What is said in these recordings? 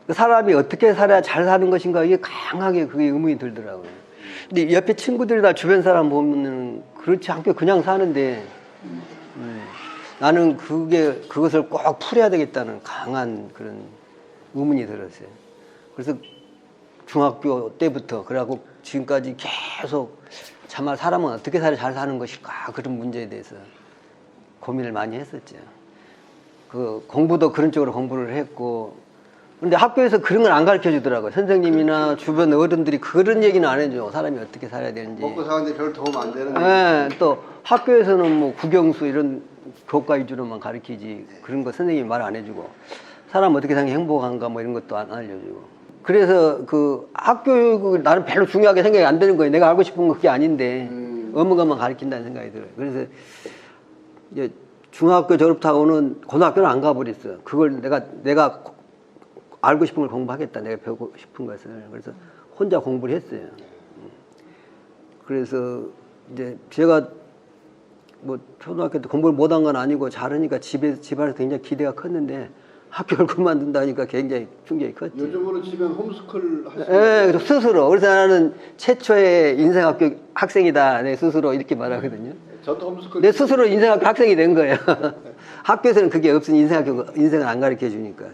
그 사람이 어떻게 살아야 잘 사는 것인가 이게 강하게 그게 의문이 들더라고요. 근데 옆에 친구들이나 주변 사람 보면은 그렇지 않게 그냥 사는데 나는 그것을 꼭 풀어야 되겠다는 강한 그런 의문이 들었어요. 그래서 중학교 때부터 그래갖고 지금까지 계속 정말 사람은 어떻게 살아야 잘 사는 것일까 그런 문제에 대해서 고민을 많이 했었죠. 그 공부도 그런 쪽으로 공부를 했고, 근데 학교에서 그런 걸 안 가르쳐 주더라고요. 선생님이나 주변 어른들이 그런 얘기는 안 해줘. 사람이 어떻게 살아야 되는지. 먹고 사는데 별 도움 안 되는. 네, 또 학교에서는 뭐 국영수 이런 교과 위주로만 가르치지 그런 거 선생님이 말 안 해주고, 사람 어떻게 사는 게 행복한가 뭐 이런 것도 안 알려주고. 그래서 그 학교육을 나는 별로 중요하게 생각이 안 되는 거예요. 내가 알고 싶은 게 아닌데 어느 것만 가르친다는 생각이 들어요. 그래서 이제 중학교 졸업하고는 고등학교는 안 가버렸어요. 그걸 내가 알고 싶은 걸 공부하겠다. 내가 배우고 싶은 것을. 그래서 혼자 공부를 했어요. 그래서 이제 제가 뭐 초등학교 때 공부를 못한 건 아니고 잘하니까 집안에서 굉장히 기대가 컸는데 학교를 그만둔다니까 굉장히 충격이 컸지. 요즘으로 치면 홈스쿨 하시는. 예, 그래서 스스로. 그래서 나는 최초의 인생학교 학생이다. 내 스스로 이렇게 말하거든요. 저도 홈스쿨. 내 스스로 인생학교 학생이 된 거예요. 학교에서는 그게 없으니 인생을 안 가르쳐 주니까.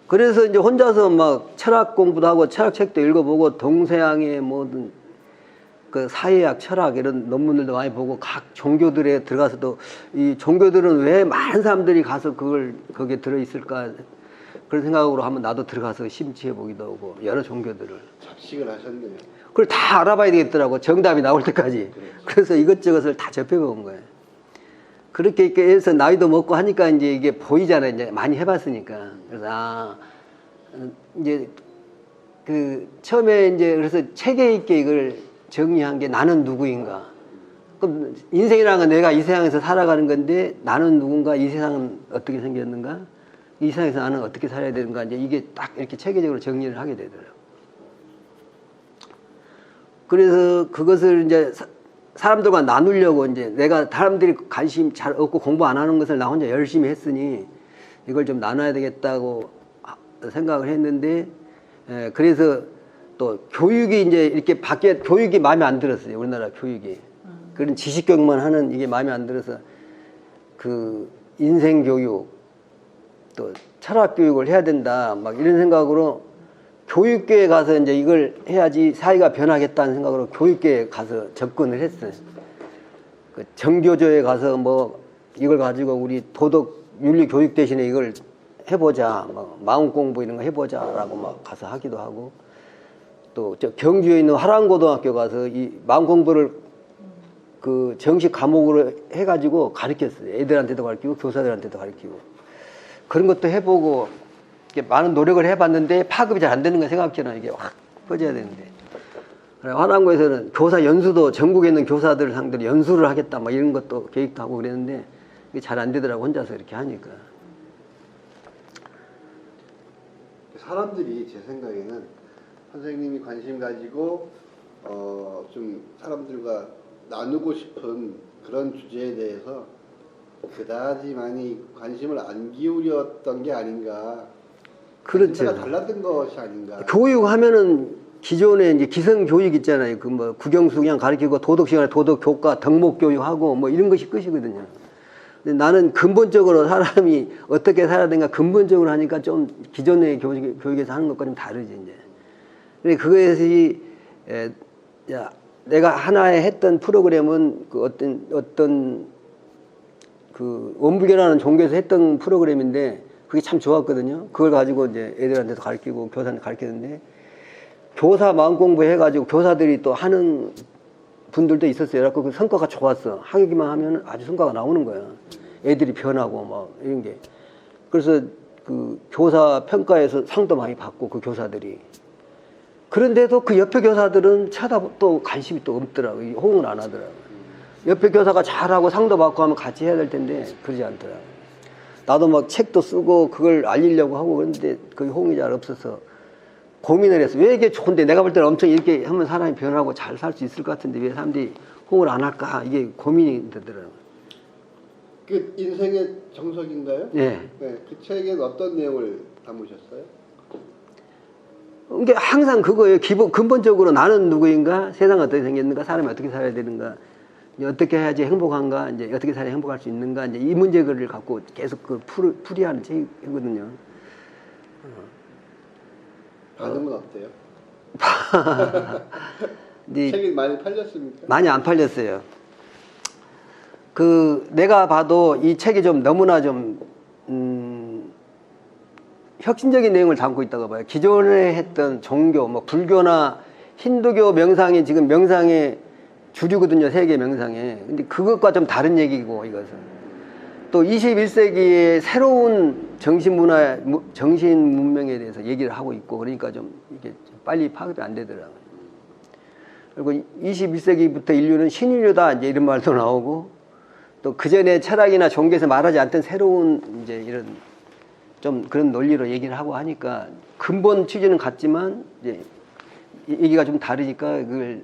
그래서 이제 혼자서 막 철학 공부도 하고 철학책도 읽어보고 동서양의 모든 그 사회학, 철학 이런 논문들도 많이 보고 각 종교들에 들어가서도 이 종교들은 왜 많은 사람들이 가서 거기에 들어있을까 그런 생각으로 한번 나도 들어가서 심취해 보기도 하고 여러 종교들을. 작식을 하셨네요. 그걸 다 알아봐야 되겠더라고. 정답이 나올 때까지. 그래서 이것저것을 다 접해본 거예요. 그렇게 해서 나이도 먹고 하니까 이제 이게 보이잖아요. 이제 많이 해봤으니까. 그래서 이제 그 처음에 이제 그래서 체계 있게 이걸 정리한 게 나는 누구인가. 그럼 인생이라는 건 내가 이 세상에서 살아가는 건데 나는 누군가, 이 세상은 어떻게 생겼는가, 이 세상에서 나는 어떻게 살아야 되는가, 이제 이게 딱 이렇게 체계적으로 정리를 하게 되더라고요. 그래서 그것을 이제 사람들과 나누려고 이제 내가 사람들이 관심 잘 없고 공부 안 하는 것을 나 혼자 열심히 했으니 이걸 좀 나눠야 되겠다고 생각을 했는데, 그래서 또 교육이 이제 이렇게 교육이 마음에 안 들었어요. 우리나라 교육이. 그런 지식교육만 하는 이게 마음에 안 들어서 그 인생교육 또 철학교육을 해야 된다 막 이런 생각으로 교육계에 가서 이제 이걸 해야지 사회가 변하겠다는 생각으로 교육계에 가서 접근을 했어요. 그 정교조에 가서 뭐 이걸 가지고 우리 도덕 윤리 교육 대신에 이걸 해보자, 막 마음 공부 이런 거 해보자라고 막 가서 하기도 하고, 또 저 경주에 있는 화랑고등학교 가서 이 마음 공부를 그 정식 과목으로 해가지고 가르쳤어요. 애들한테도 가르치고 교사들한테도 가르치고 그런 것도 해보고 많은 노력을 해봤는데 파급이 잘 안 되는 거 생각처럼 이게 확 퍼져야 되는데, 화랑고에서는 교사 연수도 전국에 있는 교사들 상대로 연수를 하겠다 막 이런 것도 계획도 하고 그랬는데 이게 잘 안 되더라고. 혼자서 이렇게 하니까. 사람들이 제 생각에는 선생님이 관심 가지고 좀 사람들과 나누고 싶은 그런 주제에 대해서 그다지 많이 관심을 안 기울였던 게 아닌가. 그렇죠. 달랐던 것이 아닌가. 교육하면은 기존에 이제 기성 교육 있잖아요. 그 뭐 국영수 그냥 가르치고 도덕 시간에 도덕 교과 덕목 교육하고 뭐 이런 것이 끝이거든요. 근데 나는 근본적으로 사람이 어떻게 살아야 되는가 근본적으로 하니까 좀 기존의 교육에서 하는 것과 좀 다르지 이제. 근데 그것이 내가 하나에 했던 프로그램은 그 어떤 그 원불교라는 종교에서 했던 프로그램인데 그게 참 좋았거든요. 그걸 가지고 이제 애들한테도 가르치고 교사한테 가르치는데, 교사 마음 공부 해가지고 교사들이 또 하는 분들도 있었어요. 그래서 그 성과가 좋았어. 하기만 하면 아주 성과가 나오는 거야. 애들이 변하고 막 이런 게. 그래서 그 교사 평가에서 상도 많이 받고 그 교사들이. 그런데도 그 옆에 교사들은 또 관심이 또 없더라고요. 호응을 안 하더라고요. 옆에 교사가 잘하고 상도 받고 하면 같이 해야 될 텐데 그러지 않더라고요. 나도 막 책도 쓰고 그걸 알리려고 하고 그런데 그 호응이 잘 없어서 고민을 했어. 왜 이게 좋은데 내가 볼 때는 엄청 이렇게 하면 사람이 변하고 잘 살 수 있을 것 같은데 왜 사람들이 호응을 안 할까? 이게 고민이 되더라고요. 그 인생의 정석인가요? 네. 네. 그 책엔 어떤 내용을 담으셨어요? 이게 항상 그거예요. 근본적으로 나는 누구인가, 세상은 어떻게 생겼는가, 사람이 어떻게 살아야 되는가, 이제 어떻게 해야지 행복한가, 이제 어떻게 살아야 행복할 수 있는가, 이제 이 문제를 갖고 계속 그 풀이하는 책이거든요. 반응은 어때요? 근데 책이 많이 팔렸습니까? 많이 안 팔렸어요. 내가 봐도 이 책이 좀 너무나 좀 혁신적인 내용을 담고 있다고 봐요. 기존에 했던 종교, 뭐 불교나 힌두교 명상이 지금 명상의 주류거든요. 세계 명상에. 근데 그것과 좀 다른 얘기고, 이것은. 또 21세기의 새로운 정신 문명에 대해서 얘기를 하고 있고, 그러니까 좀 이게 빨리 파악이 안 되더라고요. 그리고 21세기부터 인류는 신인류다, 이제 이런 말도 나오고, 또 그전에 철학이나 종교에서 말하지 않던 새로운 이제 이런 좀 그런 논리로 얘기를 하고 하니까 근본 취지는 같지만 이제 얘기가 좀 다르니까 그걸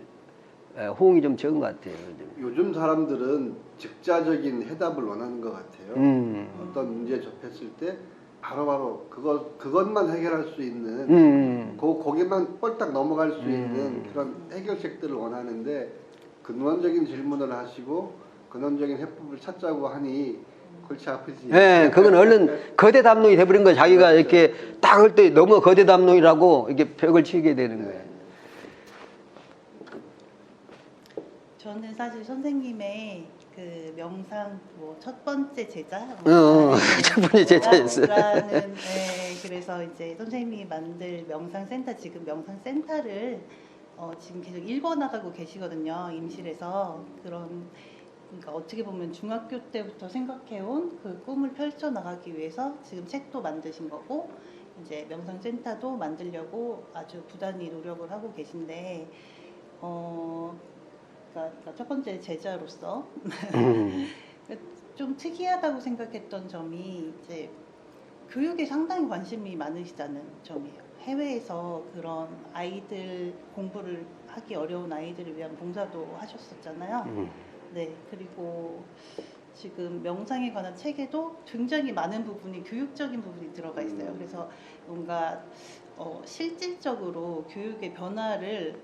호응이 좀 적은 것 같아요. 요즘 사람들은 즉자적인 해답을 원하는 것 같아요. 어떤 문제에 접했을 때 바로바로 그것만 해결할 수 있는 거기만 뻘딱 넘어갈 수 있는 그런 해결책들을 원하는데 근원적인 질문을 하시고 근원적인 해법을 찾자고 하니 골치 아프지. 네, 그건 얼른 거대 담론이 돼버린 거예요. 자기가 그렇죠. 이렇게 딱 할 때 너무 거대 담론이라고 이렇게 벽을 치게 되는 거예요. 저는 사실 선생님의 그 명상 뭐 첫 번째 제자, 첫 번째 제자였어요. 네, 그래서 이제 선생님이 만들 명상센터, 지금 명상센터를 지금 계속 읽어나가고 계시거든요. 임실에서. 그러니까 어떻게 보면 중학교 때부터 생각해온 그 꿈을 펼쳐나가기 위해서 지금 책도 만드신 거고, 이제 명상센터도 만들려고 아주 부단히 노력을 하고 계신데, 그러니까 첫 번째 제자로서 좀 특이하다고 생각했던 점이 이제 교육에 상당히 관심이 많으시다는 점이에요. 해외에서 그런 아이들 공부를 하기 어려운 아이들을 위한 봉사도 하셨었잖아요. 네, 그리고 지금 명상에 관한 책에도 굉장히 많은 부분이 교육적인 부분이 들어가 있어요. 그래서 뭔가 실질적으로 교육의 변화를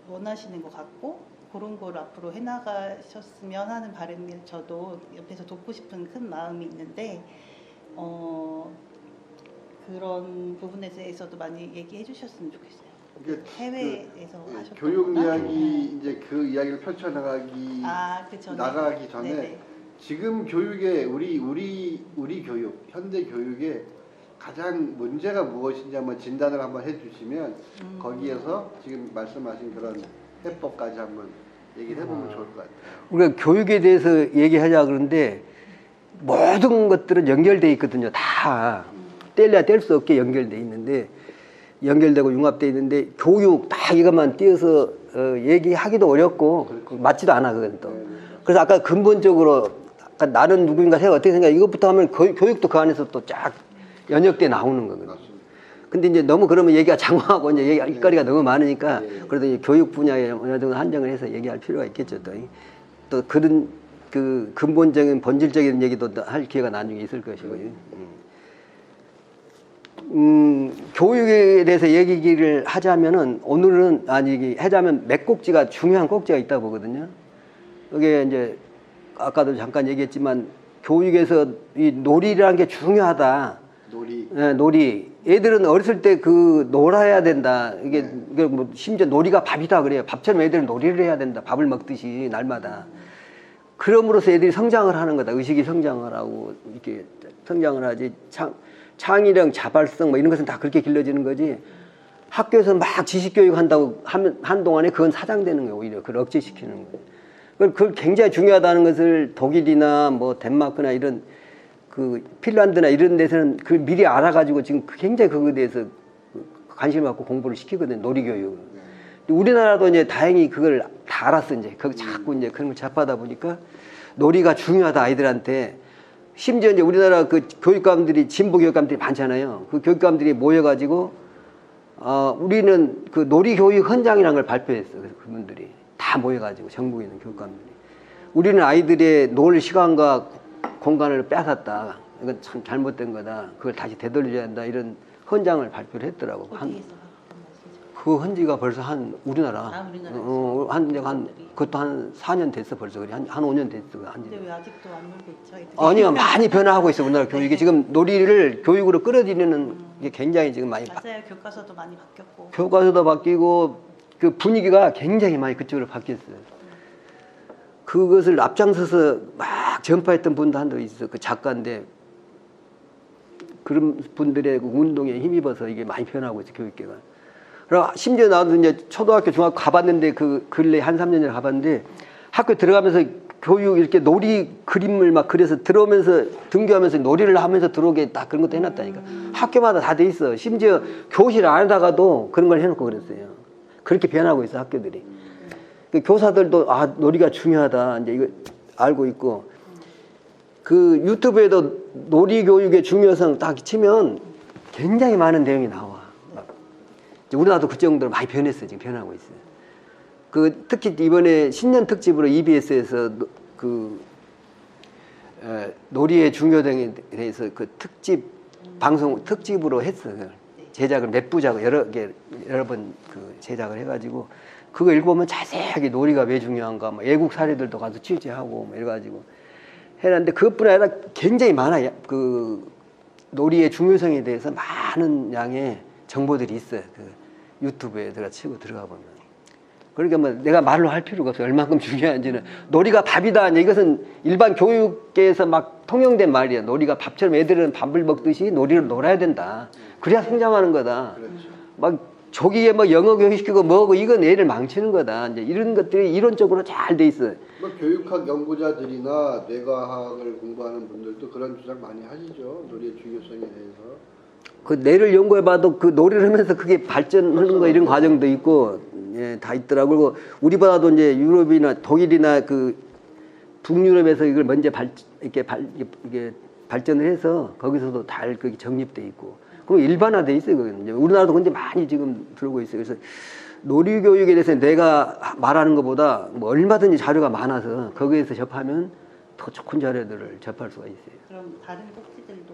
원하시는 것 같고, 그런 걸 앞으로 해나가셨으면 하는 바람이 저도 옆에서 돕고 싶은 큰 마음이 있는데, 그런 부분에 대해서도 많이 얘기해 주셨으면 좋겠어요. 해외에서 하셨던 교육 거나? 이야기, 이제 그 이야기를 펼쳐나가기 나가기 전에 네네. 지금 교육에 우리 교육, 현대 교육에 가장 문제가 무엇인지 한번 진단을 한번 해주시면 거기에서 지금 말씀하신 그런 해법까지 한번 얘기를 해보면 좋을 것 같아요. 우리가 교육에 대해서 얘기하자 그러는데 모든 것들은 연결돼 있거든요. 다 뗄래야 뗄 수 없게 연결돼 있는데, 연결되고 융합돼 있는데, 교육 다 이것만 띄어서 얘기하기도 어렵고 맞지도 않아, 그건 또. 그래서 아까 근본적으로 아까 나는 누구인가, 생각 어떻게 생각, 이것부터 하면 교육도 그 안에서 또 쫙 연역돼 나오는 거거든요. 근데 이제 너무 그러면 얘기가 장황하고 이제 얘기거리가 너무 많으니까 그래도 이 교육 분야에 어느 정도 한정을 해서 얘기할 필요가 있겠죠. 또 그런 그 근본적인 본질적인 얘기도 할 기회가 나중에 있을 것이고요. 교육에 대해서 얘기를 하자면은 오늘은 하자면 몇 꼭지가 중요한 꼭지가 있다 보거든요. 그게 이제 아까도 잠깐 얘기했지만 교육에서 이 놀이라는 게 중요하다. 놀이. 애들은 어렸을 때 놀아야 된다. 이게 뭐 심지어 놀이가 밥이다 그래요. 밥처럼 애들은 놀이를 해야 된다. 밥을 먹듯이 날마다. 그럼으로써 애들이 성장을 하는 거다. 의식이 성장을 하고 이렇게 성장을 하지. 창의력, 자발성 뭐 이런 것은 다 그렇게 길러지는 거지. 학교에서 막 지식교육 한다고 하면 한동안에 그건 사장되는 거예요. 오히려 그걸 억제시키는 거예요. 그걸 굉장히 중요하다는 것을 독일이나 뭐 덴마크나 이런 핀란드나 이런 데서는 그걸 미리 알아가지고 지금 굉장히 그거에 대해서 관심을 갖고 공부를 시키거든요. 놀이교육을. 우리나라도 이제 다행히 그걸 다 알았어. 이제 거기 자꾸 이제 그런 걸 접하다 보니까 놀이가 중요하다, 아이들한테. 심지어 이제 우리나라 교육감들이, 진보 교육감들이 많잖아요. 그 교육감들이 모여가지고, 우리는 그 놀이교육 헌장이라는 걸 발표했어요. 그래서 그분들이 다 모여가지고, 전국에 있는 교육감들이. 우리는 아이들의 놀 시간과 공간을 뺏었다. 이건 참 잘못된 거다. 그걸 다시 되돌려야 한다. 이런 헌장을 발표를 했더라고. 어디에서 했던 말씀이죠? 그거 한 지가 벌써 한 우리나라 우리나라에서 그것도 한 4년 됐어 벌써. 그래. 한 5년 됐어. 한 지. 근데 왜 아직도 안 놀고 있죠? 애들이? 아니요, 많이 변화하고 있어 우리나라 교육이. 지금 놀이를 교육으로 끌어들이는 게 굉장히 지금 많이 맞아요. 교과서도 많이 바뀌었고. 교과서도 바뀌고 그 분위기가 굉장히 많이 그쪽으로 바뀌었어요. 그것을 앞장서서 막 전파했던 분도 한 분 있어. 그 작가인데 그런 분들의 그 운동에 힘입어서 이게 많이 변하고 있어 교육계가. 그리고 심지어 나도 이제 초등학교 중학교 가봤는데 그 근래 한 3년 전에 가봤는데 학교 들어가면서 교육 이렇게 놀이 그림을 막 그려서 들어오면서 등교하면서 놀이를 하면서 들어오게 딱 그런 것도 해놨다니까. 학교마다 다 돼 있어. 심지어 교실 안에다가도 그런 걸 해놓고 그랬어요. 그렇게 변하고 있어 학교들이. 그 교사들도 아 놀이가 중요하다 이제 이거 알고 있고 그 유튜브에도 놀이 교육의 중요성 딱 치면 굉장히 많은 내용이 나와. 이제 우리나라도 그 정도로 많이 변했어. 지금 변하고 있어요. 그 특히 이번에 신년 특집으로 EBS에서 그 놀이의 중요성에 대해서 그 특집 방송 특집으로 했어. 그걸. 제작을 몇 부작을 여러 번 그 제작을 해가지고 그거 읽어보면 자세하게 놀이가 왜 중요한가, 뭐 외국 사례들도 가서 취재하고 뭐 이래가지고 해놨는데 그것뿐 아니라 굉장히 많아요. 그 놀이의 중요성에 대해서 많은 양의 정보들이 있어요. 그 유튜브에 치고 들어가 보면. 그러니까 뭐 내가 말로 할 필요가 없어요. 얼만큼 중요한지는. 놀이가 밥이다. 이것은 일반 교육계에서 막 통용된 말이야. 놀이가 밥처럼 애들은 밥을 먹듯이 놀이를 놀아야 된다. 그래야 성장하는 거다. 그렇죠. 막 조기에 뭐 영어 교육시키고 뭐고 이건 애를 망치는 거다. 이제 이런 것들이 이론적으로 잘 돼 있어요. 뭐 교육학 연구자들이나 뇌과학을 공부하는 분들도 그런 주장 많이 하시죠. 놀이의 중요성에 대해서. 그 뇌를 연구해봐도 그 놀이를 하면서 그게 발전하는 거 이런 과정도 있고 예, 다 있더라고요. 그리고 우리보다도 이제 유럽이나 독일이나 그 북유럽에서 이걸 먼저 이게 발전을 해서 거기서도 잘 그게 정립돼 있고 그리고 일반화돼 있어요. 그건 이제 우리나라도 근데 많이 지금 들어오고 있어요. 그래서 놀이 교육에 대해서 내가 말하는 것보다 뭐 얼마든지 자료가 많아서 거기에서 접하면 더 좋은 자료들을 접할 수가 있어요. 그럼 다른 꼭지들도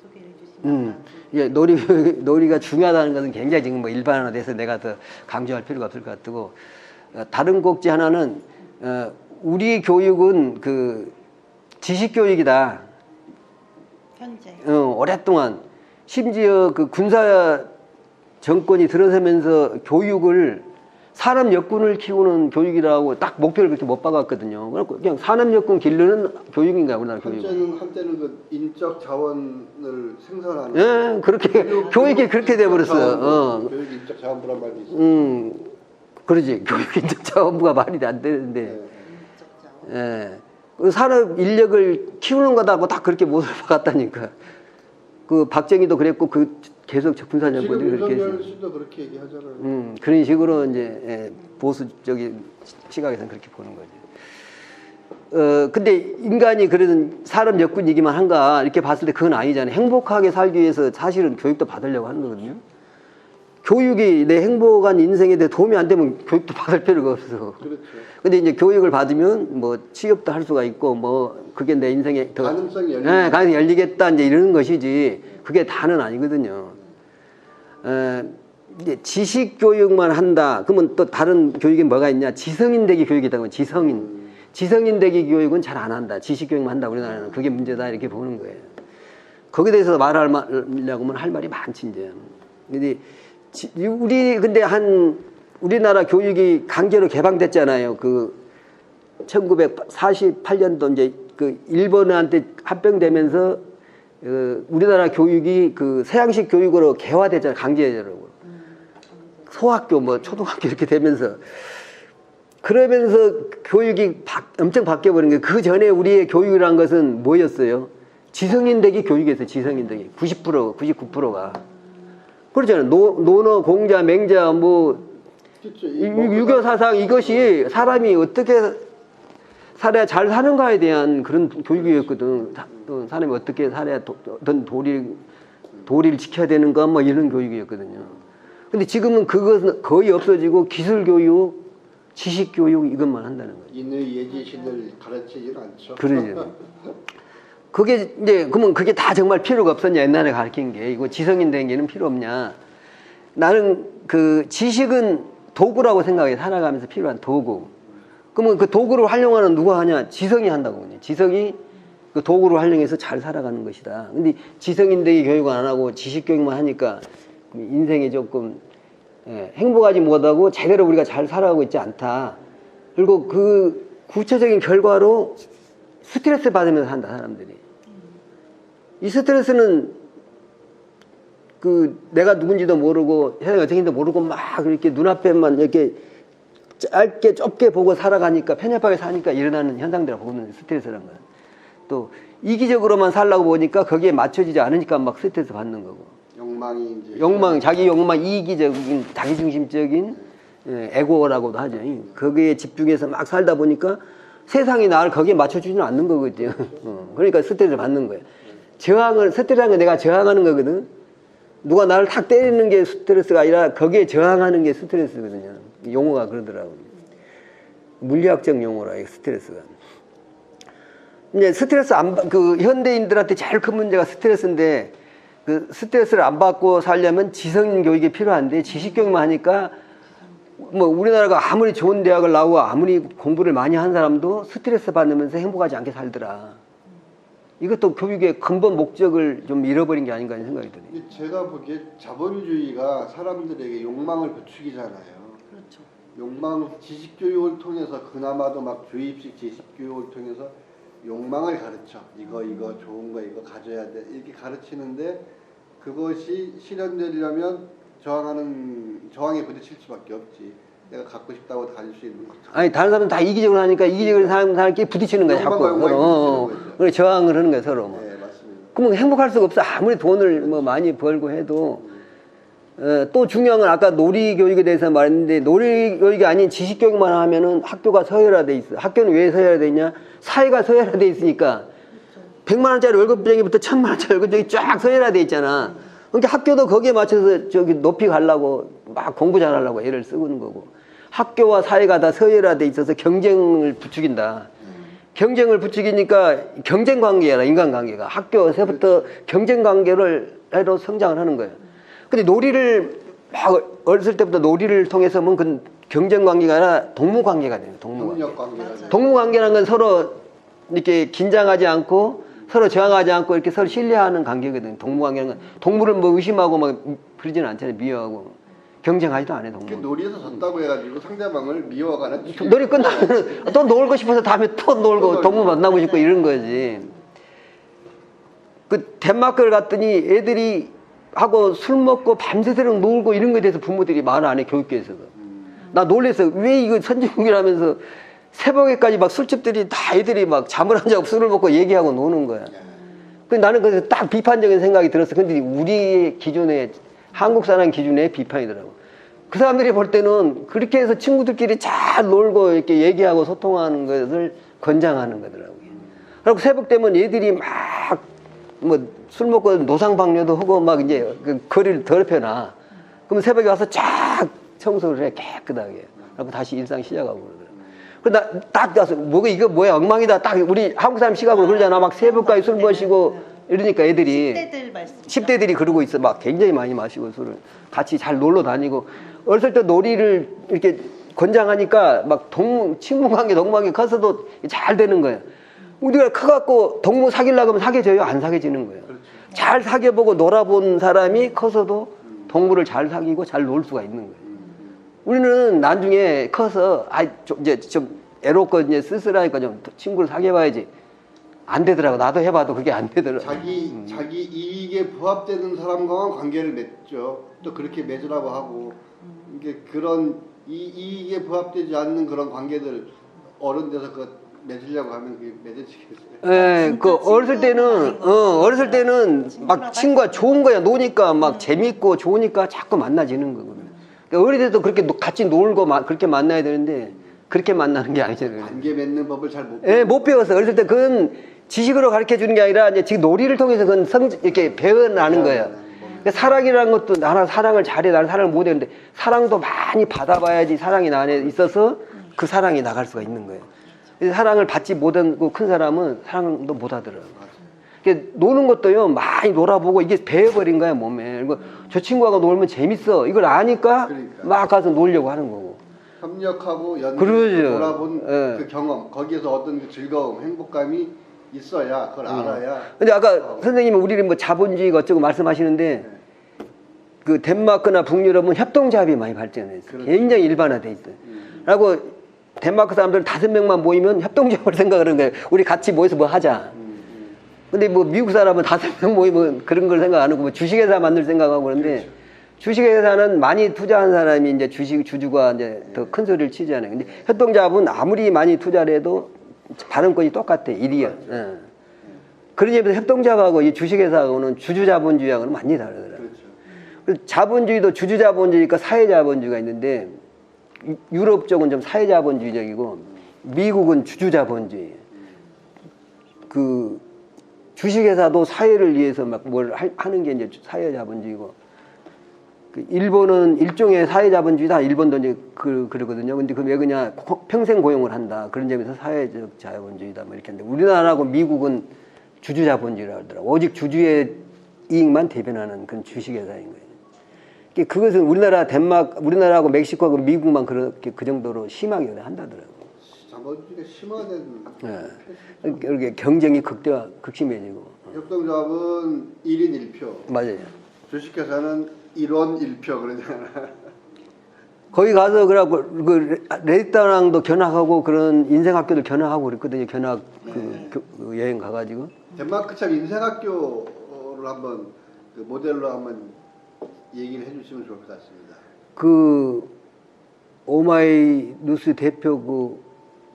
소개해 주시면 예, 놀이가 중요하다는 것은 굉장히 지금 뭐 일반화돼서 내가 더 강조할 필요가 없을 것 같고 다른 꼭지 하나는 우리 교육은 그 지식 교육이다. 현재 오랫동안 심지어 그 군사 정권이 들어서면서 교육을 산업 여군을 키우는 교육이라고 딱 목표를 그렇게 못 박았거든요. 그냥 산업 여군 기르는 교육인가 우리나라 교육은. 한때는 그 인적 자원을 생산하는. 예, 그렇게 교육이 그렇게 돼버렸어요. 교육 인적 자원부란 말도 있어요. 그러지. 교육 인적 자원부가 말이 안 되는데. 인적 자원. 예. 그 산업 인력을 키우는 거다고 딱 그렇게 못을 박았다니까. 그 박정희도 그랬고 그 계속 군사 정권들이 그렇게 했어요. 윤석열 씨도 그렇게 얘기하잖아요. 그런 식으로 이제 보수적인 시각에서는 그렇게 보는 거죠. 근데 인간이 그런 산업 여군이기만 한가 이렇게 봤을 때 그건 아니잖아요. 행복하게 살기 위해서 사실은 교육도 받으려고 하는 거거든요. 교육이 내 행복한 인생에 대해 도움이 안 되면 교육도 받을 필요가 없어. 그렇죠. 근데 이제 교육을 받으면 뭐 취업도 할 수가 있고 뭐 그게 내 인생에 더 가능성이 가능성이 열리겠다 이제 이러는 것이지 그게 다는 아니거든요. 이제 지식 교육만 한다. 그러면 또 다른 교육이 뭐가 있냐? 지성인 되기 교육이 있다고. 지성인 되기 교육은 잘 안 한다. 지식 교육만 한다. 우리나라는 그게 문제다 이렇게 보는 거예요. 거기에 대해서 말하려고 하면 할 말이 많지 이제. 근데 근데 우리나라 교육이 강제로 개방됐잖아요. 그 1948년도 이제 그 일본한테 합병되면서 우리나라 교육이 그 서양식 교육으로 개화됐잖아요. 강제적으로. 소학교 뭐 초등학교 이렇게 되면서 그러면서 교육이 엄청 바뀌어버린 거예요. 그 전에 우리의 교육이란 것은 뭐였어요? 지성인 되기 교육이었어요. 지성인 되기 90% 99%가 그렇잖아요. 논어 공자 맹자 뭐 유교 사상 이것이 사람이 어떻게 살아야 잘 사는가에 대한 그런 교육이었거든. 사람이 어떻게 살아야 어떤 도리를 지켜야 되는가 뭐 이런 교육이었거든요. 근데 지금은 그것은 거의 없어지고 기술 교육, 지식 교육 이것만 한다는 거예요. 인의 예지신을 가르치지는 않죠. 그러죠. 그게 이제 그러면 그게 다 정말 필요가 없었냐 옛날에 가르친 게 이거 지성인 된 게는 필요 없냐? 나는 그 지식은 도구라고 생각해. 살아가면서 필요한 도구. 그러면 그 도구를 활용하는 누가 하냐? 지성이 한다고. 지성이 그 도구를 활용해서 잘 살아가는 것이다. 근데 지성인들이 교육을 안 하고 지식 교육만 하니까 인생이 조금 행복하지 못하고 제대로 우리가 잘 살아가고 있지 않다. 그리고 그 구체적인 결과로 스트레스 받으면서 산다, 사람들이. 이 스트레스는 그 내가 누군지도 모르고 세상이 어떻게인지도 모르고 막 이렇게 눈앞에만 이렇게 짧게 좁게 보고 살아가니까 편협하게 사니까 일어나는 현상들을 보는 스트레스라는 거야. 또 이기적으로만 살라고 보니까 거기에 맞춰지지 않으니까 막 스트레스 받는 거고. 욕망이 이제 자기 욕망, 이기적인, 자기중심적인 에고라고도 하죠. 거기에 집중해서 막 살다 보니까 세상이 나를 거기에 맞춰주지는 않는 거거든요. 그러니까 스트레스를 받는 거예요. 스트레스라는 건 내가 저항하는 거거든. 누가 나를 탁 때리는 게 스트레스가 아니라 거기에 저항하는 게 스트레스거든요. 용어가 그러더라고요. 물리학적 용어라, 이 스트레스가. 이제 스트레스 그 현대인들한테 제일 큰 문제가 스트레스인데, 그 스트레스를 안 받고 살려면 지성 교육이 필요한데, 지식 교육만 하니까, 뭐, 우리나라가 아무리 좋은 대학을 나오고 아무리 공부를 많이 한 사람도 스트레스 받으면서 행복하지 않게 살더라. 이것도 교육의 근본 목적을 좀 잃어버린 게 아닌가 하는 생각이 드네요. 제가 보기에 자본주의가 사람들에게 욕망을 부추기잖아요. 그렇죠. 욕망, 지식교육을 통해서 그나마도 막 주입식 지식교육을 통해서 욕망을 가르쳐. 이거 좋은 거 이거 가져야 돼. 이렇게 가르치는데 그것이 실현되려면 저항에 부딪힐 수밖에 없지. 내가 갖고 싶다고 가질 수 있는 거. 아니, 다른 사람은 다 이기적으로 하니까 이기적으로 사람끼리 부딪히는 거야, 자꾸. 그래, 저항을 하는 거야, 서로. 네, 맞습니다. 그러면 행복할 수가 없어. 아무리 돈을 뭐 많이 벌고 해도. 또 중요한 건 아까 놀이교육에 대해서 말했는데, 놀이교육이 아닌 지식교육만 하면은 학교가 서열화돼 있어. 학교는 왜 서열화돼 있냐? 사회가 서열화돼 있으니까. 100만 원짜리 월급쟁이부터 1000만 원짜리 월급쟁이 쫙 서열화돼 있잖아. 그러니까 학교도 거기에 맞춰서 저기 높이 가려고 막 공부 잘하려고 애를 쓰는 거고. 학교와 사회가 다 서열화돼 있어서 경쟁을 부추긴다. 경쟁을 부추기니까 경쟁 관계야, 인간관계가. 학교에서부터 경쟁 관계를 해로 성장을 하는 거예요. 근데 놀이를 막 어렸을 때부터 놀이를 통해서 하면 그 경쟁 관계가 아니라 동무 관계가 돼요. 동무 관계. 동무 관계라는 건 서로 이렇게 긴장하지 않고 서로 저항하지 않고 이렇게 서로 신뢰하는 관계거든요. 동무 관계는 건 동물을 뭐 의심하고 막 그러지는 않잖아요. 미워하고 경쟁하지도 않아요. 동무. 놀이에서 졌다고 해가지고 상대방을 미워하거나 놀이 끝나면 또 놀고 싶어서 다음에 또 놀고 동무 만나고 싶고 이런 거지. 그 덴마크를 갔더니 애들이 하고 술 먹고 밤새도록 놀고 이런 거에 대해서 부모들이 말 안 해, 교육계에서도. 나 놀랬어. 왜 이거 선진국이라면서 새벽에까지 막 술집들이 다 애들이 막 잠을 안 자고 술을 먹고 얘기하고 노는 거야. 나는 그래서 딱 비판적인 생각이 들었어. 근데 우리 기준에, 한국 사람 기준에 비판이더라고. 그 사람들이 볼 때는 그렇게 해서 친구들끼리 잘 놀고 이렇게 얘기하고 소통하는 것을 권장하는 거더라고요. 그리고 새벽 되면 얘들이 막 뭐 술 먹고 노상방뇨도 하고 막 이제 그 거리를 더럽혀놔. 그러면 새벽에 와서 쫙 청소를 해, 깨끗하게. 그리고 다시 일상 시작하고 그러더라고요. 그래서 나 딱 가서 이거 뭐야 엉망이다. 딱 우리 한국 사람 시각으로 그러잖아. 막 새벽까지 술 마시고 이러니까 애들이 10대들 말씀. 10대들이 그러고 있어. 막 굉장히 많이 마시고 술을 같이 잘 놀러 다니고 어렸을 때 놀이를 이렇게 권장하니까 막 친구관계 동무관계 커서도 잘 되는 거예요. 우리가 커갖고 동무 사귀려고 하면 사귀어져요? 안 사귀어지는 거예요. 그렇죠. 잘 사귀어보고 놀아본 사람이 커서도 동무를 잘 사귀고 잘 놀 수가 있는 거예요. 우리는 나중에 커서 이제 좀 애롭고 이제 쓸쓸하니까 좀 친구를 사귀어봐야지. 안 되더라고. 나도 해봐도 그게 안 되더라고. 자기 이익에 부합되는 사람과만 관계를 맺죠. 또 그렇게 맺으라고 하고 이게 그런 이익에 부합되지 않는 그런 관계들 어른 돼서 맺으려고 하면 그게 맺어지겠어요. 예, 어렸을 때는 막 친구가 좋은 거야. 노니까 막 재밌고 좋으니까 자꾸 만나지는 거거든요. 그러니까 어릴 때도 그렇게 같이 놀고 그렇게 만나야 되는데 그렇게 만나는 게 아니잖아요. 관계 맺는 법을 잘 못 배웠어요. 예, 못 배웠어. 어렸을 때 그건 지식으로 가르쳐 주는 게 아니라 이제 지금 놀이를 통해서 그건 이렇게 배워나는 거예요. 그러니까 사랑이라는 것도 나는 사랑을 잘해, 나는 사랑을 못 했는데 사랑도 많이 받아봐야지 사랑이 나 안에 있어서 그 사랑이 나갈 수가 있는 거예요. 사랑을 받지 못하고 큰 사람은 사랑도 못 하더라고요. 이렇게 노는 것도요 많이 놀아보고 이게 배어버린 거야 몸에. 그리고 저 친구하고 놀면 재밌어. 이걸 아니까 그러니까. 막 가서 놀려고 하는 거고. 협력하고 그러죠. 놀아본 예. 그 경험, 거기에서 얻은 그 즐거움, 행복감이 있어야 그걸 알아야. 근데 아까 선생님은 우리는 뭐 자본주의가 어쩌고 말씀하시는데 그 덴마크나 북유럽은 협동조합이 많이 발전했어요. 그렇죠. 굉장히 일반화돼 있어요. 그리고 덴마크 사람들 5명만 모이면 협동조합을 생각을 하는 거예요. 우리 같이 모여서 뭐 하자. 근데 뭐 미국 사람은 5명 모이면 그런 걸 생각 안 하고 뭐 주식회사 만들 생각하고 그러는데 그렇죠. 주식회사는 많이 투자한 사람이 이제 주주가 이제 더 큰 소리를 치잖아요. 근데 협동조합은 아무리 많이 투자를 해도 발언권이 똑같아. 일이야. 예. 그런 점에서 협동조합하고 이 주식회사하고는 주주자본주의하고는 많이 다르더라고요. 그렇죠. 그리고 자본주의도 주주자본주의니까 사회자본주의가 있는데 유럽 쪽은 좀 사회자본주의적이고 미국은 주주자본주의. 그 주식회사도 사회를 위해서 막 뭘 하는 게 이제 사회자본주의고, 그 일본은 일종의 사회자본주의다. 일본도 이제 그러거든요. 근데 그 왜 그냥 평생 고용을 한다. 그런 점에서 사회적 자본주의다. 뭐 이렇게 하는데 우리나라하고 미국은 주주자본주의라고 하더라고. 오직 주주의 이익만 대변하는 그런 주식회사인 거예요. 그것은 우리나라하고 멕시코하고 미국만 그렇게 그 정도로 심하게 한다더라고. 자본주의가 심화된. 예. 이렇게 경쟁이 극심해지고. 협동조합은 1인 1표. 맞아요. 주식회사는 1원 1표 그러잖아. 거기 가서 그래갖고 그 레스토랑도 견학하고 그런 인생학교도 견학하고 그랬거든요. 견학 그 여행 가가지고. 덴마크 참 인생학교를 한번 그 모델로 한번 얘기를 해주시면 좋을 것 같습니다. 그 오마이뉴스 대표 그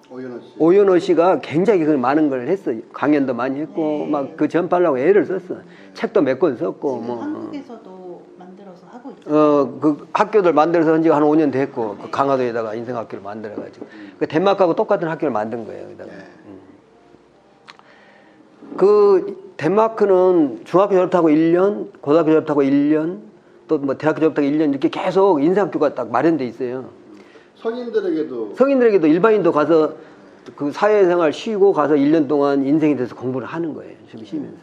오연호 씨. 오연호 씨가 굉장히 그 많은 걸 했어요. 강연도 많이 했고 네. 막 그 전파하려고 애를 썼어. 책도 몇 권 썼고 지금 뭐. 한국에서도 만들어서 하고 있어요. 그 학교들 만들어서 한 지가 한 5년 됐고 그 강화도에다가 인생학교를 만들어가지고 그 덴마크하고 똑같은 학교를 만든 거예요. 여기다가. 네. 그 덴마크는 중학교 졸업하고 1년, 고등학교 졸업하고 1년, 또 뭐 대학교 졸업하고 1년 이렇게 계속 인생학교가 딱 마련돼 있어요. 성인들에게도 일반인도 가서 그 사회생활 쉬고 가서 1년 동안 인생에 대해서 공부를 하는 거예요. 좀 쉬면서.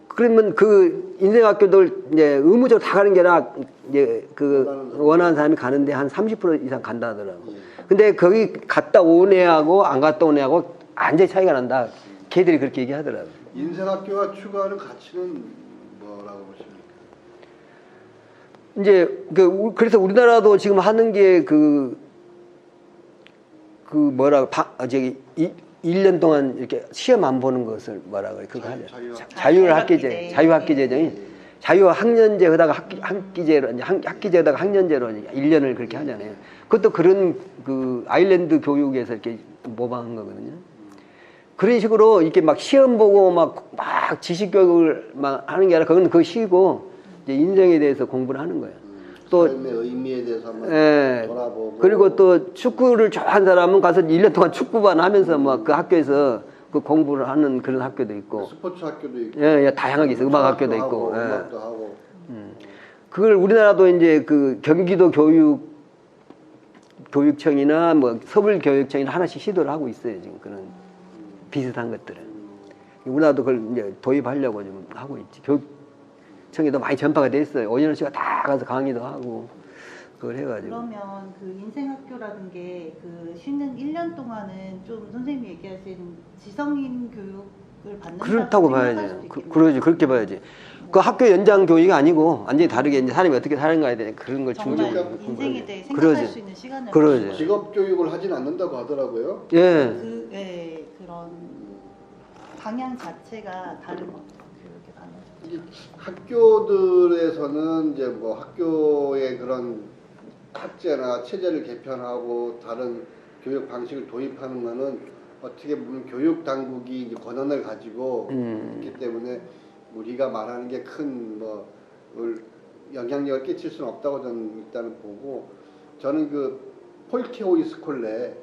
그러면 그 인생학교들 이제 의무적으로 다 가는 게 아니라 이제 그 원하는 사람이 가는데 한 30% 이상 간다 하더라고. 근데 거기 갔다 온 애하고 안 갔다 온 애하고 완전히 차이가 난다. 걔들이 그렇게 얘기하더라고. 인생학교가 추구하는 가치는 뭐라고 보십니까? 이제 그래서 우리나라도 지금 하는 게 저기 1년 동안 이렇게 시험 안 보는 것을 뭐라 그래? 그거 하죠. 자유학기제. 자유학년제 하다가 학기제로 이제 학기제에다가 학년제로 1년을 그렇게 하잖아요. 그것도 그런 그 아일랜드 교육에서 이렇게 모방한 거거든요. 그런 식으로 이렇게 막 시험 보고 막 지식 교육을 막 하는 게 아니라 그건 그거 쉬고 이제 인생에 대해서 공부를 하는 거예요. 또 삶의 의미에 대해서 한번 돌아보고. 그리고 또 축구를 좋아하는 사람은 가서 1년 동안 축구반 하면서 막 그 학교에서 그 공부를 하는 그런 학교도 있고. 스포츠 학교도 있고. 예, 다양하게 있어요. 음악 학교도 있고. 예. 음악도 하고. 그걸 우리나라도 이제 그 경기도 교육청이나 뭐 서울교육청이나 하나씩 시도를 하고 있어요. 지금 그런 비슷한 것들은. 우리나라도 그걸 이제 도입하려고 좀 하고 있지. 교육청에도 많이 전파가 됐어요. 오연호 씨가 다 가서 강의도 하고 그걸 해가지고. 그러면 그 인생학교라는 게 그 쉬는 1년 동안은 좀 선생님이 얘기하신 지성인 교육을 받는 그렇다고 봐야지. 그러지. 그렇게 봐야지. 그 학교 연장 교육이 아니고 완전히 다르게 이제 사람이 어떻게 사는가에 대한 그런 걸 정말 중점으로 인생에 대해 생각할 수 있는 시간을 그러지. 직업 교육을 하진 않는다고 하더라고요. 예. 그런 방향 자체가 다른 것 같아요. 교육의 방향. 학교들에서는 이제 뭐 학교의 그런 학제나 체제를 개편하고 다른 교육 방식을 도입하는 것은 어떻게 보면 교육 당국이 이제 권한을 가지고 있기 때문에 우리가 말하는 게 큰 뭐 영향력을 끼칠 수는 없다고 저는 일단은 보고, 저는 그 폴케오이 스콜레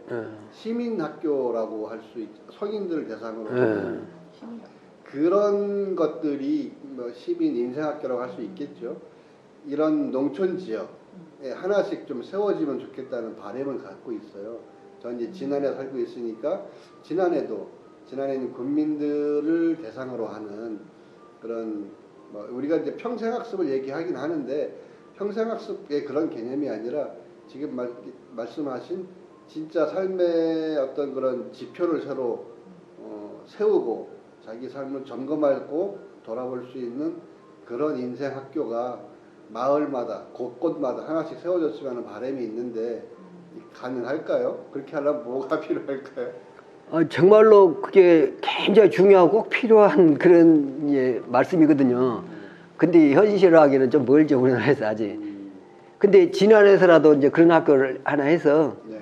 시민 학교라고 할 수 있죠. 성인들 대상으로 그런 것들이 뭐 시민 인생학교라고 할 수 있겠죠. 이런 농촌 지역에 하나씩 좀 세워지면 좋겠다는 바람을 갖고 있어요. 전 이제 진안에 살고 있으니까 진안에도 지난해는 국민들을 대상으로 하는 그런 뭐 우리가 이제 평생학습을 얘기하긴 하는데 평생학습의 그런 개념이 아니라 지금 말씀하신 진짜 삶의 어떤 그런 지표를 새로 세우고 자기 삶을 점검하고 돌아볼 수 있는 그런 인생 학교가 마을마다 곳곳마다 하나씩 세워졌으면 하는 바람이 있는데 가능할까요? 그렇게 하려면 뭐가 필요할까요? 정말로 그게 굉장히 중요하고 꼭 필요한 그런 말씀이거든요. 근데 현실화하기는 좀 멀죠, 우리나라에서 아직. 근데 지난해서라도 이제 그런 학교를 하나 해서 네.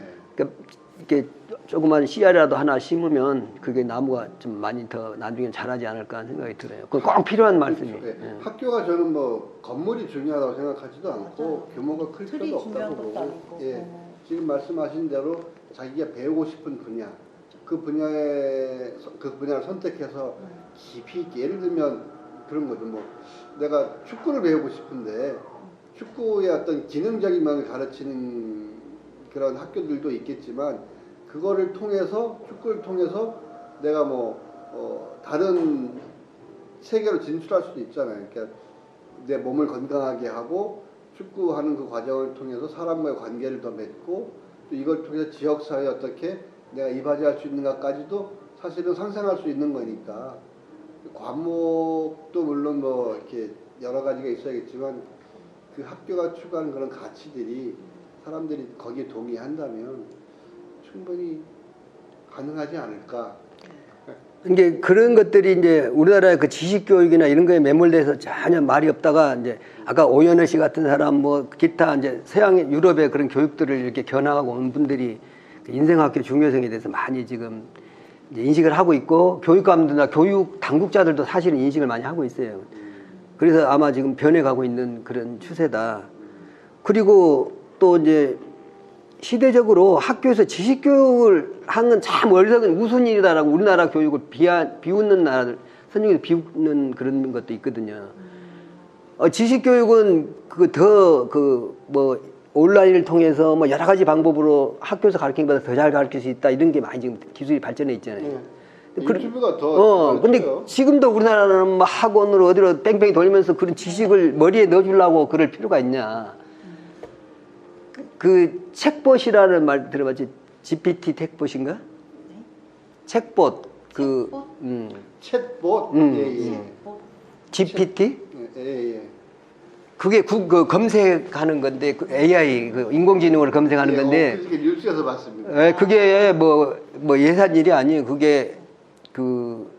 이렇게 조그만 씨앗이라도 하나 심으면 그게 나무가 좀 많이 더 나중에 자라지 않을까 하는 생각이 들어요. 그건 꼭 필요한 말씀이에요. 네. 예. 학교가 저는 뭐 건물이 중요하다고 생각하지도 않고 맞아요. 규모가 클 틀이 필요도 없다고 중요한 것도 보고 아니고. 예. 지금 말씀하신 대로 자기가 배우고 싶은 분야 그 분야를 선택해서 깊이 있게 예를 들면 그런 거죠. 뭐 내가 축구를 배우고 싶은데 축구의 어떤 기능적인 면을 가르치는 그런 학교들도 있겠지만 그거를 통해서 축구를 통해서 내가 다른 세계로 진출할 수도 있잖아요. 그러니까 내 몸을 건강하게 하고 축구하는 그 과정을 통해서 사람과의 관계를 더 맺고 또 이걸 통해서 지역사회에 어떻게 내가 이바지할 수 있는가까지도 사실은 상상할 수 있는 거니까 과목도 물론 뭐 이렇게 여러 가지가 있어야겠지만 그 학교가 추구하는 그런 가치들이 사람들이 거기에 동의한다면 충분히 가능하지 않을까. 이게 그런 것들이 이제 우리나라의 그 지식교육이나 이런 거에 매몰돼서 전혀 말이 없다가 이제 아까 오연호 씨 같은 사람 뭐 기타 이제 서양 유럽의 그런 교육들을 이렇게 견학하고 온 분들이 인생학교 중요성에 대해서 많이 지금 이제 인식을 하고 있고 교육감들이나 교육 당국자들도 사실은 인식을 많이 하고 있어요. 그래서 아마 지금 변해가고 있는 그런 추세다. 그리고 또 이제 시대적으로 학교에서 지식교육을 하는 참 어리석은 우스운 일이다라고 우리나라 교육을 비웃는 나라들, 선생님이 비웃는 그런 것도 있거든요. 지식교육은 온라인을 통해서 뭐 여러 가지 방법으로 학교에서 가르치는 것보다 더 잘 가르칠 수 있다 이런 게 많이 지금 기술이 발전해 있잖아요. 유튜브가 더 근데 지금도 우리나라는 뭐 학원으로 어디로 뺑뺑이 돌면서 그런 지식을 머리에 넣어주려고 그럴 필요가 있냐. 그 책봇이라는 말 들어봤지? GPT 책봇인가? 네? 책봇. 책봇? 챗봇. 예. GPT? 예. 그게 그 검색하는 건데 그 AI 그 인공지능으로 검색하는 건데 그게 뉴스에서 봤습니다. 그게 뭐 예산 일이 아니에요. 그게 그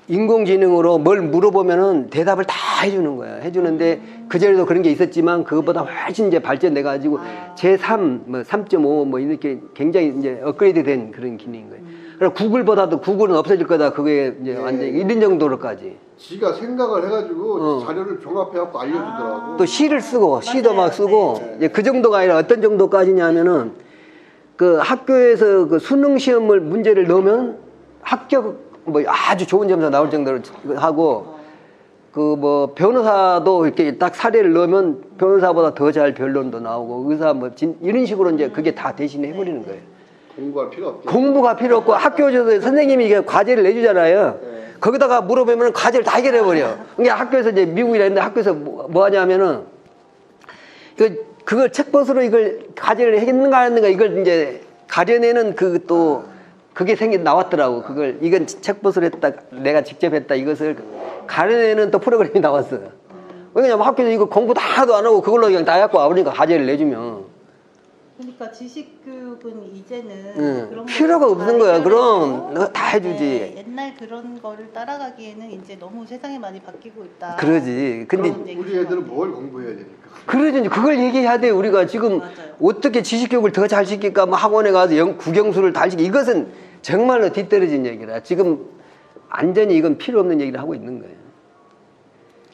인공지능으로 뭘 물어보면은 대답을 다 해주는 거야. 해주는데 그전에도 그런 게 있었지만 그것보다 훨씬 이제 발전돼 가지고 제3 뭐 3.5 뭐 이렇게 굉장히 이제 업그레이드된 그런 기능인 거예요. 그래서 구글보다도 구글은 없어질 거다. 그게 이제 완전히 이런 정도로까지. 지가 생각을 해가지고 자료를 종합해갖고 알려주더라고. 또 시를 쓰고 시도 맞아요. 막 쓰고 네. 이제 그 정도가 아니라 어떤 정도까지냐면은 그 학교에서 그 수능 시험을 문제를 넣으면 합격 뭐 아주 좋은 점수 나올 정도로 하고 그 뭐 변호사도 이렇게 딱 사례를 넣으면 변호사보다 더 잘 변론도 나오고 의사 뭐 이런 식으로 이제 그게 다 대신해 버리는 거예요. 공부할 필요 없게. 공부가 필요 없고 학교에서 선생님이 이게 과제를 내주잖아요. 네. 거기다가 물어보면 과제를 다 해결해 버려. 그러니까 학교에서 이제 미국이라 했는데 학교에서 뭐 하냐면은 그걸 책봇으로 이걸 과제를 했는가 안 했는가 이걸 이제 가려내는 그게 나왔더라고. 이건 책봇으로 했다, 내가 직접 했다, 이것을 가려내는 또 프로그램이 나왔어. 왜냐면 학교에서 이거 공부 다 하도 안 하고 그걸로 그냥 다 해갖고 아버니까 과제를 내주면. 그러니까 지식교육은 이제는 그런 필요가 것도 없는 다 거야. 해결해서 그럼 내가 다 해주지. 네, 옛날 그런 거를 따라가기에는 이제 너무 세상이 많이 바뀌고 있다. 그러지. 근데 그런 얘기인 우리 것 애들은 같아요. 뭘 공부해야 됩니까? 그러지. 그걸 얘기해야 돼. 우리가 지금 맞아요. 어떻게 지식교육을 더 잘 시킬까? 뭐 학원에 가서 국영수를 다 시키. 이것은 정말로 뒤떨어진 얘기라. 지금 완전히 이건 필요 없는 얘기를 하고 있는 거예요.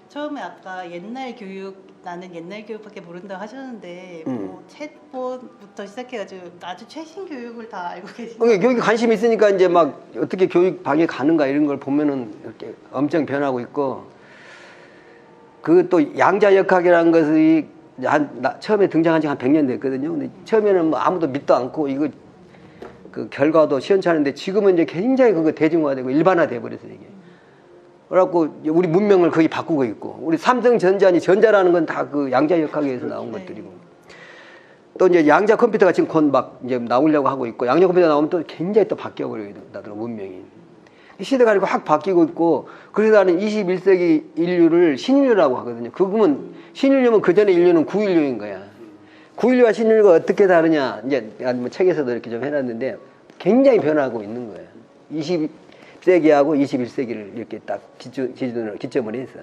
처음에 아까 옛날 교육 나는 옛날 교육밖에 모른다 하셨는데 뭐 챗봇부터 시작해가지고 아주 최신 교육을 다 알고 계시는 그러니까 교육에 관심이 있으니까 이제 막 어떻게 교육 방에 가는가 이런 걸 보면은 이렇게 엄청 변하고 있고 그 또 양자역학이라는 것이 처음에 등장한 지 한 100년 됐거든요. 근데 처음에는 뭐 아무도 믿도 않고 이거 그 결과도 시원찮은데 지금은 이제 굉장히 그거 대중화되고 일반화돼 버렸어요 이게. 그래갖고 우리 문명을 거의 바꾸고 있고 우리 삼성전자니 전자라는 건 다 그 양자역학에서 나온 것들이고 또 이제 양자 컴퓨터가 지금 곧 막 이제 나오려고 하고 있고 양자 컴퓨터 나오면 또 굉장히 또 바뀌어 버려요 문명이. 시대가 이렇게 확 바뀌고 있고 그래서 나는 21세기 인류를 신인류라고 하거든요. 그러면 신인류면 그 전에 인류는 구인류인 거야. 구인류와 신인류가 어떻게 다르냐 이제 뭐 책에서도 이렇게 좀 해놨는데 굉장히 변하고 있는 거예요. 20세기하고 21세기를 이렇게 딱 기점을 해서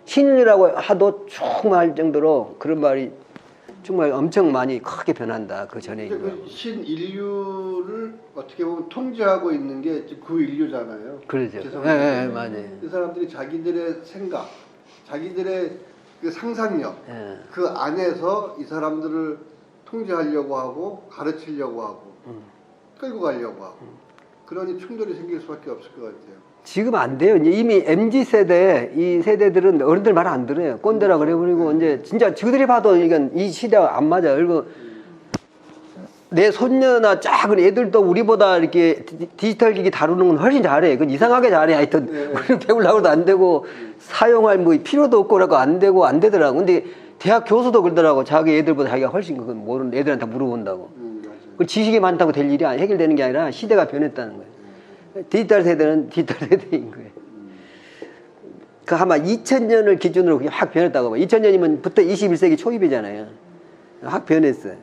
신인류라고 하도 정말 정도로 그런 말이 정말 엄청 많이 크게 변한다. 그 전에 그 신인류를 어떻게 보면 통제하고 있는 게 구인류잖아요. 그러죠. 네, 맞아요. 그 사람들이 자기들의 생각, 자기들의 그 상상력 예. 그 안에서 이 사람들을 통제하려고 하고 가르치려고 하고 끌고 가려고 하고 그러니 충돌이 생길 수밖에 없을 것 같아요. 지금 안 돼요. 이제 이미 MZ 세대 이 세대들은 어른들 말 안 들어요. 꼰대라 그래 버리고 이제 진짜 저들이 봐도 이건 이 시대가 안 맞아. 그리고 내 손녀나 작은 애들도 우리보다 이렇게 디지털 기기 다루는 건 훨씬 잘해. 그건 이상하게 잘해. 하여튼 우리는 배우려고 해도 안 되고 사용할 뭐 필요도 없고 그러고 안 되더라고. 근데 대학 교수도 그러더라고. 자기 애들보다 자기가 훨씬 그건 모르는 애들한테 물어본다고. 그 지식이 많다고 될 일이 해결되는 게 아니라 시대가 변했다는 거예요. 디지털 세대는 디지털 세대인 거예요. 그 아마 2000년을 기준으로 그게 확 변했다고 봐. 2000년이면 부터 21세기 초입이잖아요. 확 변했어요.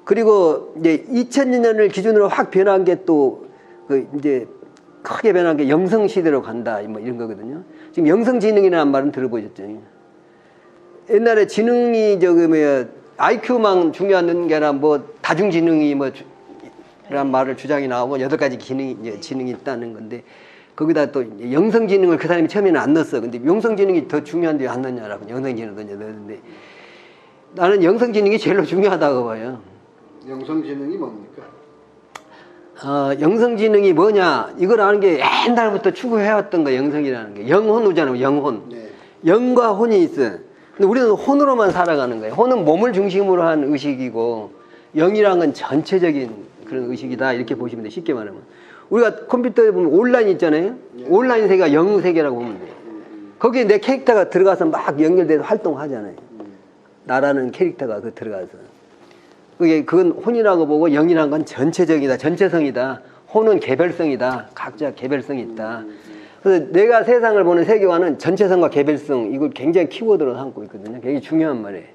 그리고 이제 2000년을 기준으로 확 변한 게 또 그 이제 크게 변한 게 영성 시대로 간다 뭐 이런 거거든요. 지금 영성지능이라는 말은 들어보셨죠? 옛날에 지능이 저기 뭐야 IQ만 중요한 게 아니라 뭐 다중지능이 뭐 라는 말을 주장이 나오고 8가지 지능이 있다는 건데 거기다 또 영성지능을 그 사람이 처음에는 안 넣었어. 근데 영성지능이 더 중요한데 안 넣냐라고 영성지능도 이제 넣었는데 나는 영성지능이 제일 중요하다고 봐요. 영성지능이 뭡니까? 영성지능이 뭐냐 이걸 아는 게 옛날부터 추구해왔던 거 영성이라는 게 영혼우잖아요. 영혼. 네. 영과 혼이 있어. 근데 우리는 혼으로만 살아가는 거예요. 혼은 몸을 중심으로 한 의식이고 영이란 건 전체적인 그런 의식이다 이렇게 보시면 돼요. 쉽게 말하면 우리가 컴퓨터에 보면 온라인 있잖아요. 온라인 세계가 영 세계라고 보면 돼요. 거기에 내 캐릭터가 들어가서 막 연결돼서 활동하잖아요. 나라는 캐릭터가 그 들어가서 그건 혼이라고 보고 영이란 건 전체적이다, 전체성이다. 혼은 개별성이다, 각자 개별성이 있다. 그래서 내가 세상을 보는 세계관은 전체성과 개별성 이걸 굉장히 키워드로 삼고 있거든요. 굉장히 중요한 말이에요.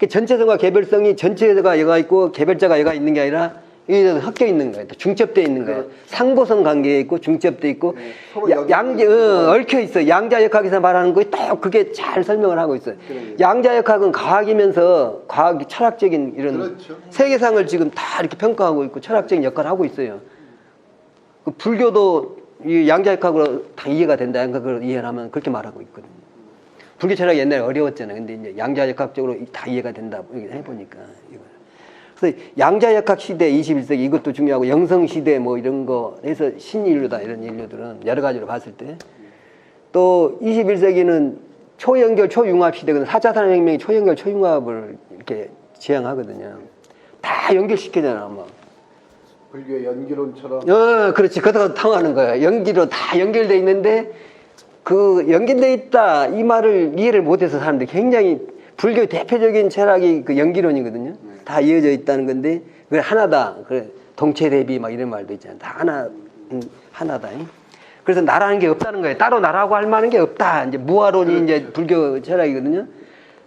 전체성과 개별성이 전체가 얘가 있고 개별자가 얘가 있는 게 아니라 이게 섞여 있는 거예요. 중첩되어 있는 거예요. 상보성 관계에 있고 중첩되어 있고 얽혀 있어. 양자역학에서 말하는 거에 또 그게 잘 설명을 하고 있어요. 양자역학은 과학이면서 과학 철학적인 이런 그렇죠. 세계상을 지금 다 이렇게 평가하고 있고 철학적인 역할을 하고 있어요. 그 불교도 이 양자역학으로 다 이해가 된다. 그걸 이해를 하면 그렇게 말하고 있거든요. 불교 철학이 옛날에 어려웠잖아요. 근데 이제 양자역학적으로 다 이해가 된다. 이렇게 해보니까 이거. 그래서 양자역학 시대 21세기 이것도 중요하고 영성시대 뭐 이런 거 해서 신인류다 이런 인류들은 여러 가지로 봤을 때 또 21세기는 초연결 초융합 시대거든. 4차 산업혁명이 초연결 초융합을 이렇게 지향하거든요. 다 연결시키잖아 뭐. 불교의 연기론처럼. 그렇지. 그러다가 통하는 거야. 연기로 다 연결돼 있는데 그 연결돼 있다 이 말을 이해를 못해서 사람들이 굉장히 불교의 대표적인 철학이 그 연기론이거든요. 다 이어져 있다는 건데 그게 하나다. 그래 동체 대비 막 이런 말도 있잖아요. 다 하나다. 그래서 나라는 게 없다는 거예요. 따로 나라고 할 만한 게 없다. 이제 무아론이 그렇죠. 이제 불교 철학이거든요.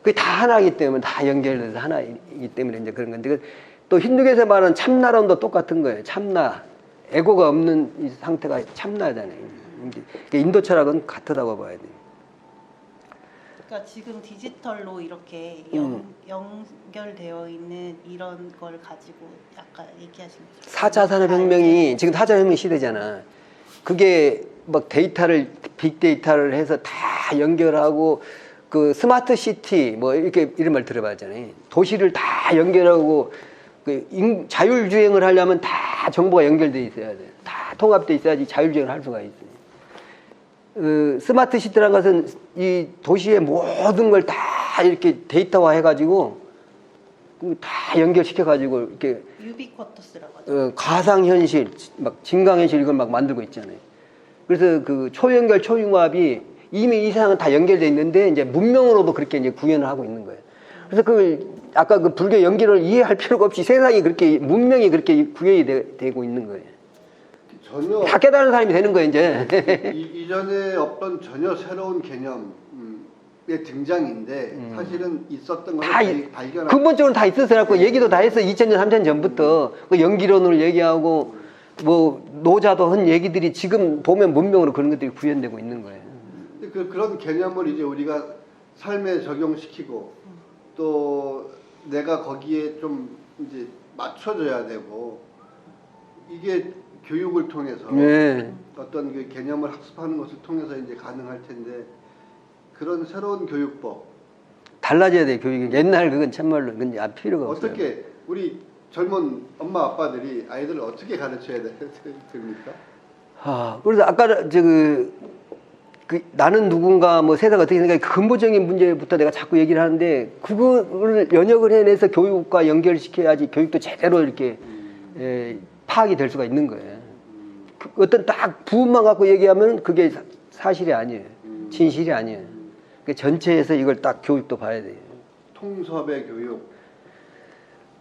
그게 다 하나이기 때문에 다 연결돼서 하나이기 때문에 이제 그런 건데 또 힌두교에서 말하는 참나론도 똑같은 거예요. 참나. 에고가 없는 이 상태가 참나잖아요. 인도 철학은 같다고 봐야 돼요. 그러니까 지금 디지털로 이렇게 연결되어 있는 이런 걸 가지고 아까 얘기하신 것처럼 4차 산업혁명이 지금 4차 혁명 시대잖아. 그게 막 빅데이터를 해서 다 연결하고 그 스마트 시티 뭐 이렇게 이런 말 들어봤잖아요. 도시를 다 연결하고 그 자율주행을 하려면 다 정보가 연결돼 있어야 돼. 다 통합돼 있어야지 자율주행을 할 수가 있어요. 스마트 시티라는 것은 이 도시의 모든 걸 다 이렇게 데이터화 해가지고 다 연결시켜 가지고 이렇게 유비쿼터스라고 하죠. 가상현실, 막 진강현실 이걸 막 만들고 있잖아요. 그래서 그 초연결 초융합이 이미 이 세상은 다 연결돼 있는데 이제 문명으로도 그렇게 이제 구현을 하고 있는 거예요. 그래서 그 아까 그 불교 연기를 이해할 필요가 없이 세상이 그렇게 문명이 그렇게 구현이 되고 있는 거예요. 전혀 다 깨달은 사람이 되는 거예요 이제. 이전에 없던 전혀 새로운 개념의 등장인데 사실은 있었던 걸 다 발견하고 근본적으로 다 있었어요. 얘기도 다 했어. 2000년, 3000년 전부터 그 연기론을 얘기하고 뭐 노자도 한 얘기들이 지금 보면 문명으로 그런 것들이 구현되고 있는 거예요. 그런 개념을 이제 우리가 삶에 적용시키고 또 내가 거기에 좀 이제 맞춰줘야 되고 이게 교육을 통해서 네. 어떤 그 개념을 학습하는 것을 통해서 이제 가능할 텐데 그런 새로운 교육법 달라져야 돼 교육이. 옛날 그건 참말로 그건 필요가 없어요. 어떻게 우리 젊은 엄마 아빠들이 아이들을 어떻게 가르쳐야 됩니까? 그래서 아까 나는 누군가 뭐 세상가 어떻게 생각해 근본적인 문제부터 내가 자꾸 얘기를 하는데 그거를 연역을 해내서 교육과 연결시켜야지 교육도 제대로 이렇게 파악이 될 수가 있는 거예요. 어떤 딱 부분만 갖고 얘기하면 그게 사실이 아니에요. 진실이 아니에요. 그 전체에서 이걸 딱 교육도 봐야 돼요. 통섭의 교육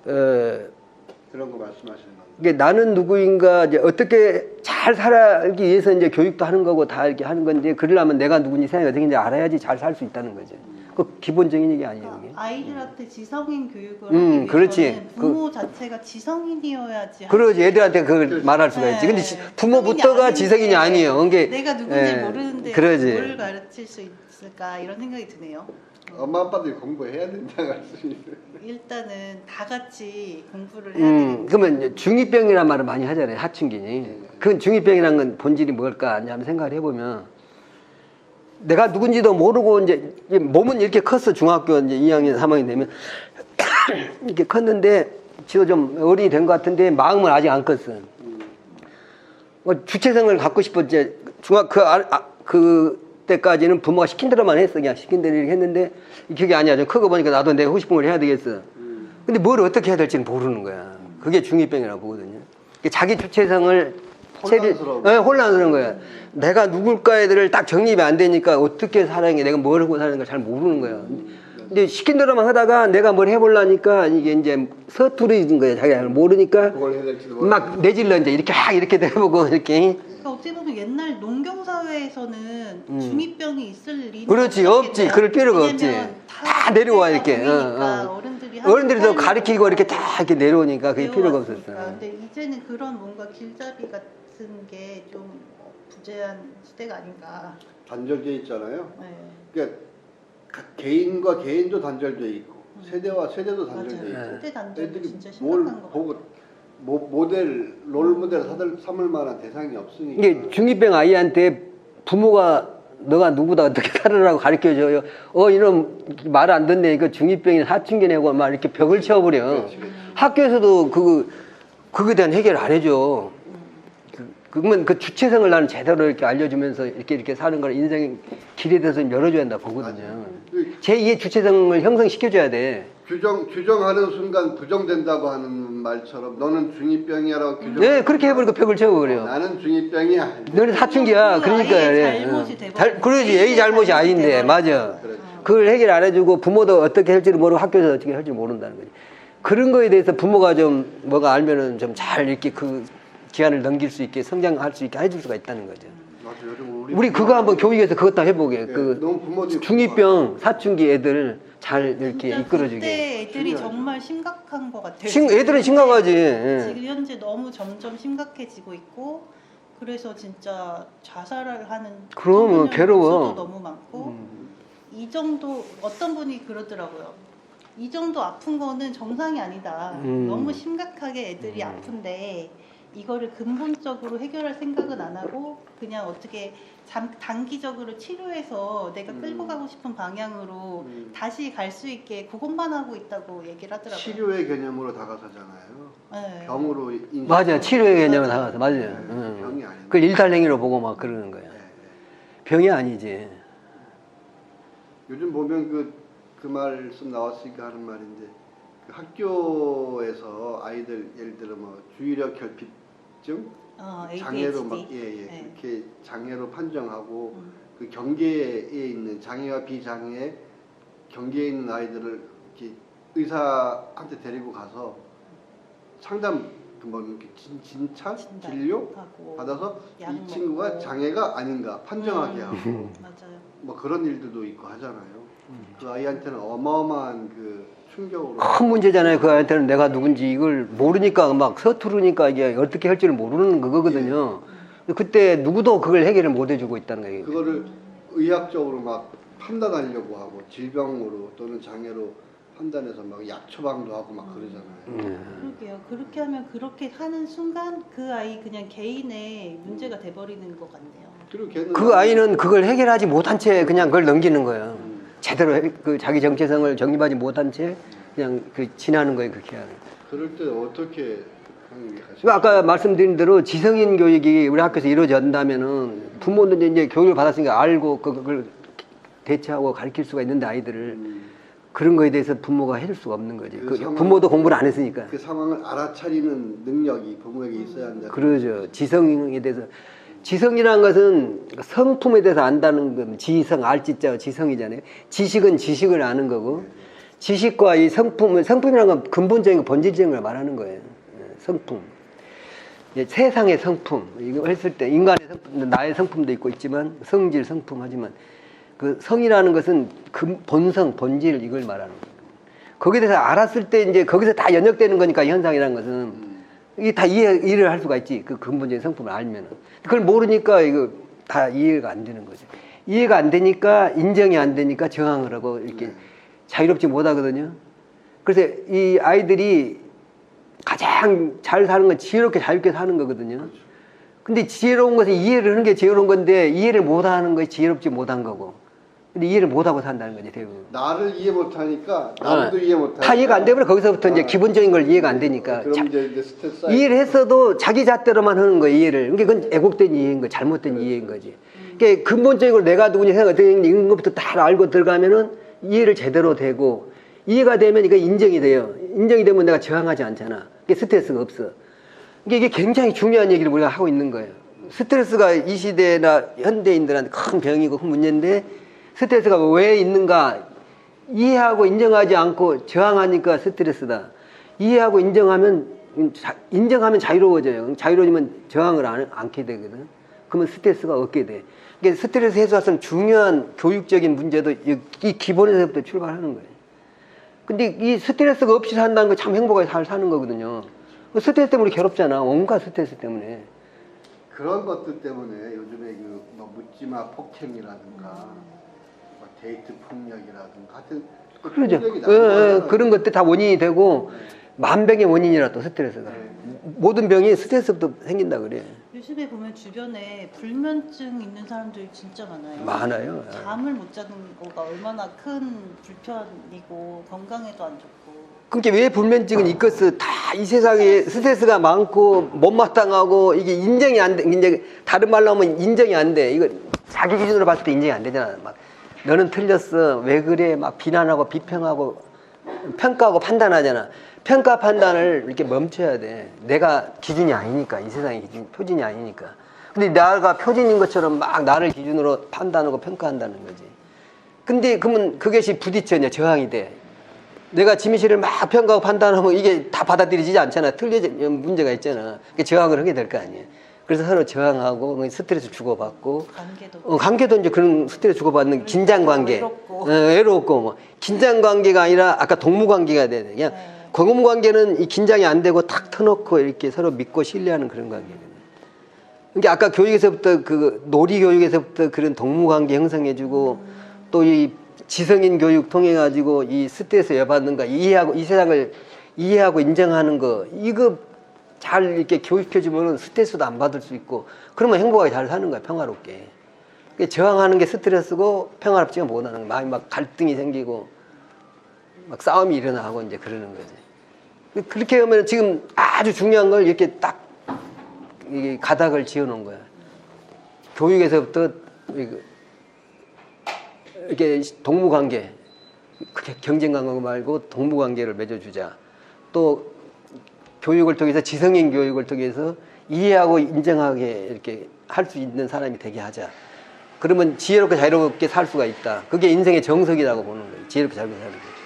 그런 거 말씀하시는 건가요? 이게 나는 누구인가 이제 어떻게 잘 살기 위해서 이제 교육도 하는 거고 다 이렇게 하는 건데 그러려면 내가 누군지 세상이 어떻게인지 알아야지 잘 살 수 있다는 거죠. 그 기본적인 얘기 아니에요. 이게? 아이들한테 지성인 교육을 하기 위해서는 그렇지. 부모 자체가 지성인이어야지. 그러지 애들한테 그걸 말할 수가 있지. 근데 부모부터가 지성인이 아니에요. 그게 내가 누군지 모르는데 그러지. 뭘 가르칠 수 있을까 이런 생각이 드네요. 엄마 아빠들이 공부해야 된다고 할 수 있어요. 일단은 다 같이 공부를 해야 되겠죠. 그러면 이제 중2병이라는 말을 많이 하잖아요. 사춘기. 그건 중2병이라는 건 본질이 뭘까 한번 생각을 해보면 내가 누군지도 모르고 이제 몸은 이렇게 컸어. 중학교 이제 2학년, 3학년 되면 이렇게 컸는데 지도 좀 어른이 된 것 같은데 마음은 아직 안 컸어. 주체성을 갖고 싶었지. 그때까지는 부모가 시킨 대로만 했어. 그냥 시킨 대로 이렇게 했는데 그게 아니야. 좀 크고 보니까 나도 내가 하고 싶은 걸 해야 되겠어. 근데 뭘 어떻게 해야 될지는 모르는 거야. 그게 중2병이라고 보거든요. 자기 주체성을 혼란스러운 거야. 내가 누굴까 애들을 딱 정립이 안 되니까 어떻게 살아야 내가 뭘 하고 사는 걸 잘 모르는 거야. 근데 시킨 대로만 하다가 내가 뭘 해보려니까 이게 이제 서투르진 거야. 자기가 모르니까 막 내질러 이제 이렇게 해보고 이렇게. 그러니까 어떻게 보면 옛날 농경 사회에서는 중2병이 있을 일이 그렇지 없지. 그럴 필요가 없지. 다 내려와 이렇게. 어른들이 더 가르치고 이렇게 다 이렇게 내려오니까 그게 필요가 없었어. 근데 이제는 그런 뭔가 길잡이 같은 게 좀 부재한 시대가 아닌가. 단절돼 있잖아요. 네. 그러니까 각 개인과 개인도 단절돼 있고 세대와 세대도 단절돼 맞아요. 있고 세대 단절이 애들이 진짜 뭘 심각한 거 보고 롤 모델 삼을 만한 대상이 없으니까. 이게 중2병 아이한테 부모가 너가 누구다 어떻게 살으라고 가르쳐줘요. 이놈 말 안 듣네. 이거 중2병이 사춘기 내고 막 이렇게 벽을 채워버려. 학교에서도 그거에 대한 해결을 안 해줘. 그러면 그 주체성을 나는 제대로 이렇게 알려주면서 이렇게 사는 걸 인생의 길에 대해서 열어줘야 한다 보거든요. 제2의 주체성을 형성시켜줘야 돼. 규정하는 순간 부정된다고 하는 말처럼 너는 중2병이야라고 규정. 네, 그렇게 해버리고 벽을 채워버려. 나는 중2병이야. 너는 사춘기야. 그러니까. 그러지. 애의 잘못이 아닌데. 맞아. 그걸 해결 안 해주고 부모도 어떻게 할지를 모르고 학교에서 어떻게 할지 모른다는 거지. 그런 거에 대해서 부모가 좀 뭐가 알면은 좀 잘 이렇게 그 기한을 넘길 수 있게 성장할 수 있게 해줄 수가 있다는 거죠. 우리 그거 한번 교육에서 그것도 해보게. 중2병 사춘기 애들 잘 이렇게 이끌어주게. 그때 애들이 정말 심각한 것 같아요. 애들은 심각하지. 지금 현재 너무 점점 심각해지고 있고 그래서 진짜 자살을 하는 그러면 괴로워. 너무 많고 이 정도 어떤 분이 그러더라고요. 이 정도 아픈 거는 정상이 아니다. 너무 심각하게 애들이 아픈데 이거를 근본적으로 해결할 생각은 안 하고 그냥 어떻게 단기적으로 치료해서 내가 끌고 가고 싶은 방향으로 다시 갈 수 있게 그것만 하고 있다고 얘기를 하더라고요. 치료의 개념으로 다가서잖아요. 네. 병으로 맞아. 치료의 개념으로 다가서. 맞아요. 병이 아니에요. 그걸 일탈행위로 보고 막 그러는 거야. 병이 아니지. 요즘 보면 그 말씀 나왔으니까 하는 말인데 학교에서 아이들 예를 들어 뭐 주의력 결핍증 장애로 막 ADHD. 네. 그렇게 장애로 판정하고 그 경계에 있는 장애와 비장애 경계에 있는 아이들을 이렇게 의사한테 데리고 가서 상담 뭐 이렇게 진찰 진단 진료 하고 받아서 약 이 친구가 먹고. 장애가 아닌가 판정하게 하고 맞아요. 뭐 그런 일들도 있고 하잖아요. 그 아이한테는 어마어마한 그 충격으로 큰 문제잖아요. 그 아이한테는 내가 누군지 이걸 모르니까 막 서투르니까 이게 어떻게 할 줄 모르는 그거거든요. 그때 누구도 그걸 해결을 못 해주고 있다는 거예요. 그거를 의학적으로 막 판단하려고 하고 질병으로 또는 장애로 판단해서 막 약 처방도 하고 막 그러잖아요. 그러게요. 그렇게 하면 그렇게 하는 순간 그 아이 그냥 개인의 문제가 돼버리는 것 같네요. 그리고 걔는 그 아이는 그걸 해결하지 못한 채 그냥 그걸 넘기는 거예요. 제대로 그 자기 정체성을 정립하지 못한 채 그냥 그 지나는 거예요. 그렇게 하는. 그럴 때 어떻게 하는 게 가장 그 아까 말씀드린 대로 지성인 교육이 우리 학교에서 이루어진다면은 부모도 이제 교육을 받았으니까 알고 그걸 대처하고 가르칠 수가 있는데 아이들을 그런 거에 대해서 부모가 해줄 수가 없는 거지. 그 그 상황- 부모도 공부를 안 했으니까. 그 상황을 알아차리는 능력이 부모에게 있어야 한다. 그러죠. 지성에 대해서. 지성이라는 것은 성품에 대해서 안다는 건 지성, 알지자 지성이잖아요. 지식은 지식을 아는 거고 지식과 이 성품이라는 건 근본적인 본질적인 걸 말하는 거예요. 성품. 이제 세상의 성품. 이거 했을 때 인간의 성품, 나의 성품도 있지만 성질, 성품 하지만 그 성이라는 것은 본성, 본질 이걸 말하는 거예요. 거기에 대해서 알았을 때 이제 거기서 다 연역되는 거니까 현상이라는 것은 이게 다 이해를 할 수가 있지. 그 근본적인 성품을 알면은. 그걸 모르니까 이거 다 이해가 안 되는 거죠. 이해가 안 되니까 인정이 안 되니까 저항을 하고 이렇게 자유롭지 못하거든요. 그래서 이 아이들이 가장 잘 사는 건 지혜롭게 자유롭게 사는 거거든요. 근데 지혜로운 것은 이해를 하는 게 지혜로운 건데 이해를 못하는 것이 지혜롭지 못한 거고. 근데 이해를 못하고 산다는 거지 대부분. 나를 이해 못하니까 남도 이해 못하니까 다 이해가 안 되면 거기서부터 이제 기본적인 걸 이해가 안 되니까 그럼 이제 스트레스 이해를 했어도 자기 잣대로만 하는 거예요. 이해를. 그러니까 그건 애국된 이해인 거지. 잘못된 이해인 거지. 그러니까 근본적으로 내가 누구냐 생각 어떻게 이런 것부터 다 알고 들어가면은 이해를 제대로 되고 이해가 되면 이거 인정이 돼요. 인정이 되면 내가 저항하지 않잖아. 그게 스트레스가 없어. 그러니까 이게 굉장히 중요한 얘기를 우리가 하고 있는 거예요. 스트레스가 이 시대나 현대인들한테 큰 병이고 큰 문제인데 스트레스가 왜 있는가 이해하고 인정하지 않고 저항하니까 스트레스다. 이해하고 인정하면 자유로워져요. 자유로워지면 저항을 않게 되거든. 그러면 스트레스가 없게 돼. 그러니까 스트레스 해소하는 중요한 교육적인 문제도 이 기본에서부터 출발하는 거예요. 근데 이 스트레스가 없이 산다는 거 참 행복하게 잘 사는 거거든요. 스트레스 때문에 괴롭잖아. 온갖 스트레스 때문에. 그런 것들 때문에 요즘에 그뭐 묻지마 폭행이라든가 뭐 데이트 폭력이라든가 하여튼 그 그러죠. 폭력이 나타나잖아요. 그런 것들 다 원인이 되고 만병의 원인이라 또 스트레스가. 모든 병이 스트레스부터 생긴다 그래. 요즘에 보면 주변에 불면증 있는 사람들이 진짜 많아요. 많아요. 잠을 못 자는 거가 얼마나 큰 불편이고 건강에도 안 좋고. 그러니까 왜 불면증은 있겠어? 다 이 세상에 스트레스가 많고 못마땅하고 이게 인정이 안 돼. 이제 다른 말로 하면 인정이 안 돼. 이거 자기 기준으로 봤을 때 인정이 안 되잖아. 막 너는 틀렸어. 왜 그래? 막 비난하고 비평하고 평가하고 판단하잖아. 평가 판단을 이렇게 멈춰야 돼. 내가 기준이 아니니까. 이 세상의 기준, 표준이 아니니까. 근데 내가 표준인 것처럼 막 나를 기준으로 판단하고 평가한다는 거지. 근데 그러면 그것이 부딪혀 이제 저항이 돼. 내가 지민 씨를 막 평가하고 판단하면 이게 다 받아들이지 않잖아. 틀려진 문제가 있잖아. 그러니까 저항을 하게 될 거 아니에요. 그래서 서로 저항하고 스트레스 주고받고 관계도 이제 그런 스트레스 주고받는 긴장 관계, 외롭고 뭐 긴장 관계가 아니라 아까 동무 관계가 돼야 돼. 그냥 공무 관계는 이 긴장이 안 되고 탁 터놓고 이렇게 서로 믿고 신뢰하는 그런 관계거든요. 그러니까 아까 교육에서부터 그 놀이 교육에서부터 그런 동무 관계 형성해주고 또 이 지성인 교육 통해 가지고 이 스트레스 여받는 거 이해하고 이 세상을 이해하고 인정하는 거 이거 잘 이렇게 교육해주면 스트레스도 안 받을 수 있고 그러면 행복하게 잘 사는 거야 평화롭게. 저항하는 게 스트레스고 평화롭지가 못하는 거야. 막 갈등이 생기고 막 싸움이 일어나고 이제 그러는 거지. 그렇게 하면 지금 아주 중요한 걸 이렇게 딱 이게 가닥을 지어놓은 거야. 교육에서부터 이렇게 동무관계 경쟁 관계 말고 동무 관계를 맺어주자. 또 교육을 통해서 지성인 교육을 통해서 이해하고 인정하게 이렇게 할 수 있는 사람이 되게 하자. 그러면 지혜롭게 자유롭게 살 수가 있다. 그게 인생의 정석이라고 보는 거예요. 지혜롭게 자유롭게 사는 거예요.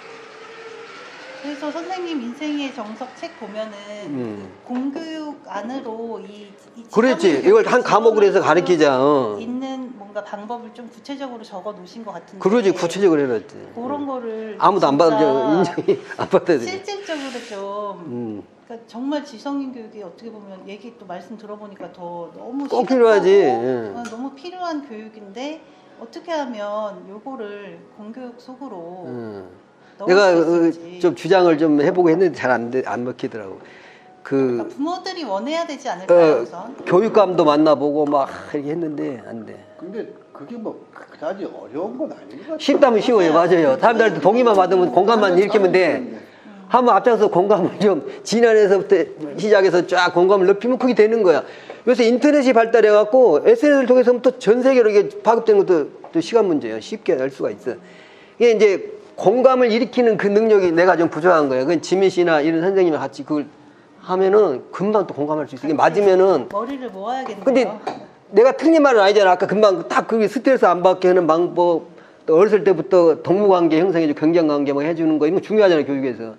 그래서 선생님 인생의 정석 책 보면은 공교육 안으로 이 그렇지. 이걸 한 과목으로 해서 가르치자. 있는 뭔가 방법을 좀 구체적으로 적어 놓으신 것 같은데. 그러지. 구체적으로 해놨지. 그런 거를 아무도 안 진짜 받아줘. 인정이 안 받아야 돼. 실질적으로 좀 그러니까 정말 지성인 교육이 어떻게 보면 얘기 또 말씀 들어보니까 더 너무 꼭 시급하고, 필요하지. 예. 너무 필요한 교육인데 어떻게 하면 요거를 공교육 속으로 넣을 내가 수 있을지. 좀 주장을 좀 해보고 했는데 잘 안 먹히더라고. 그러니까 부모들이 원해야 되지 않을까요, 우선? 교육감도 만나보고 막 이렇게 했는데 안 돼. 근데 그게 뭐 그다지 어려운 건 아닌 것 같아요. 쉽다면 쉬워요. 맞아요. 사람들한테 동의만 받으면 공감만 일으키면 돼. 한번 앞장서 공감을 좀 지난해서부터 시작해서 쫙 공감을 넓히면 그게 되는 거야. 요새 인터넷이 발달해갖고 SNS를 통해서부터 전 세계로 이게 파급되는 것도 또 시간 문제예요. 쉽게 알 수가 있어. 이게 이제 공감을 일으키는 그 능력이 내가 좀 부족한 거예요. 그건 지민 씨나 이런 선생님이 같이 그걸 하면은 금방 또 공감할 수 있어. 이게 맞으면은. 머리를 모아야겠네요. 근데 내가 틀린 말은 아니잖아. 아까 금방 딱 그게 스트레스 안 받게 하는 방법, 또 어렸을 때부터 동무관계 형성해주고 경쟁관계 뭐 해주는 거, 이거 중요하잖아요, 교육에서.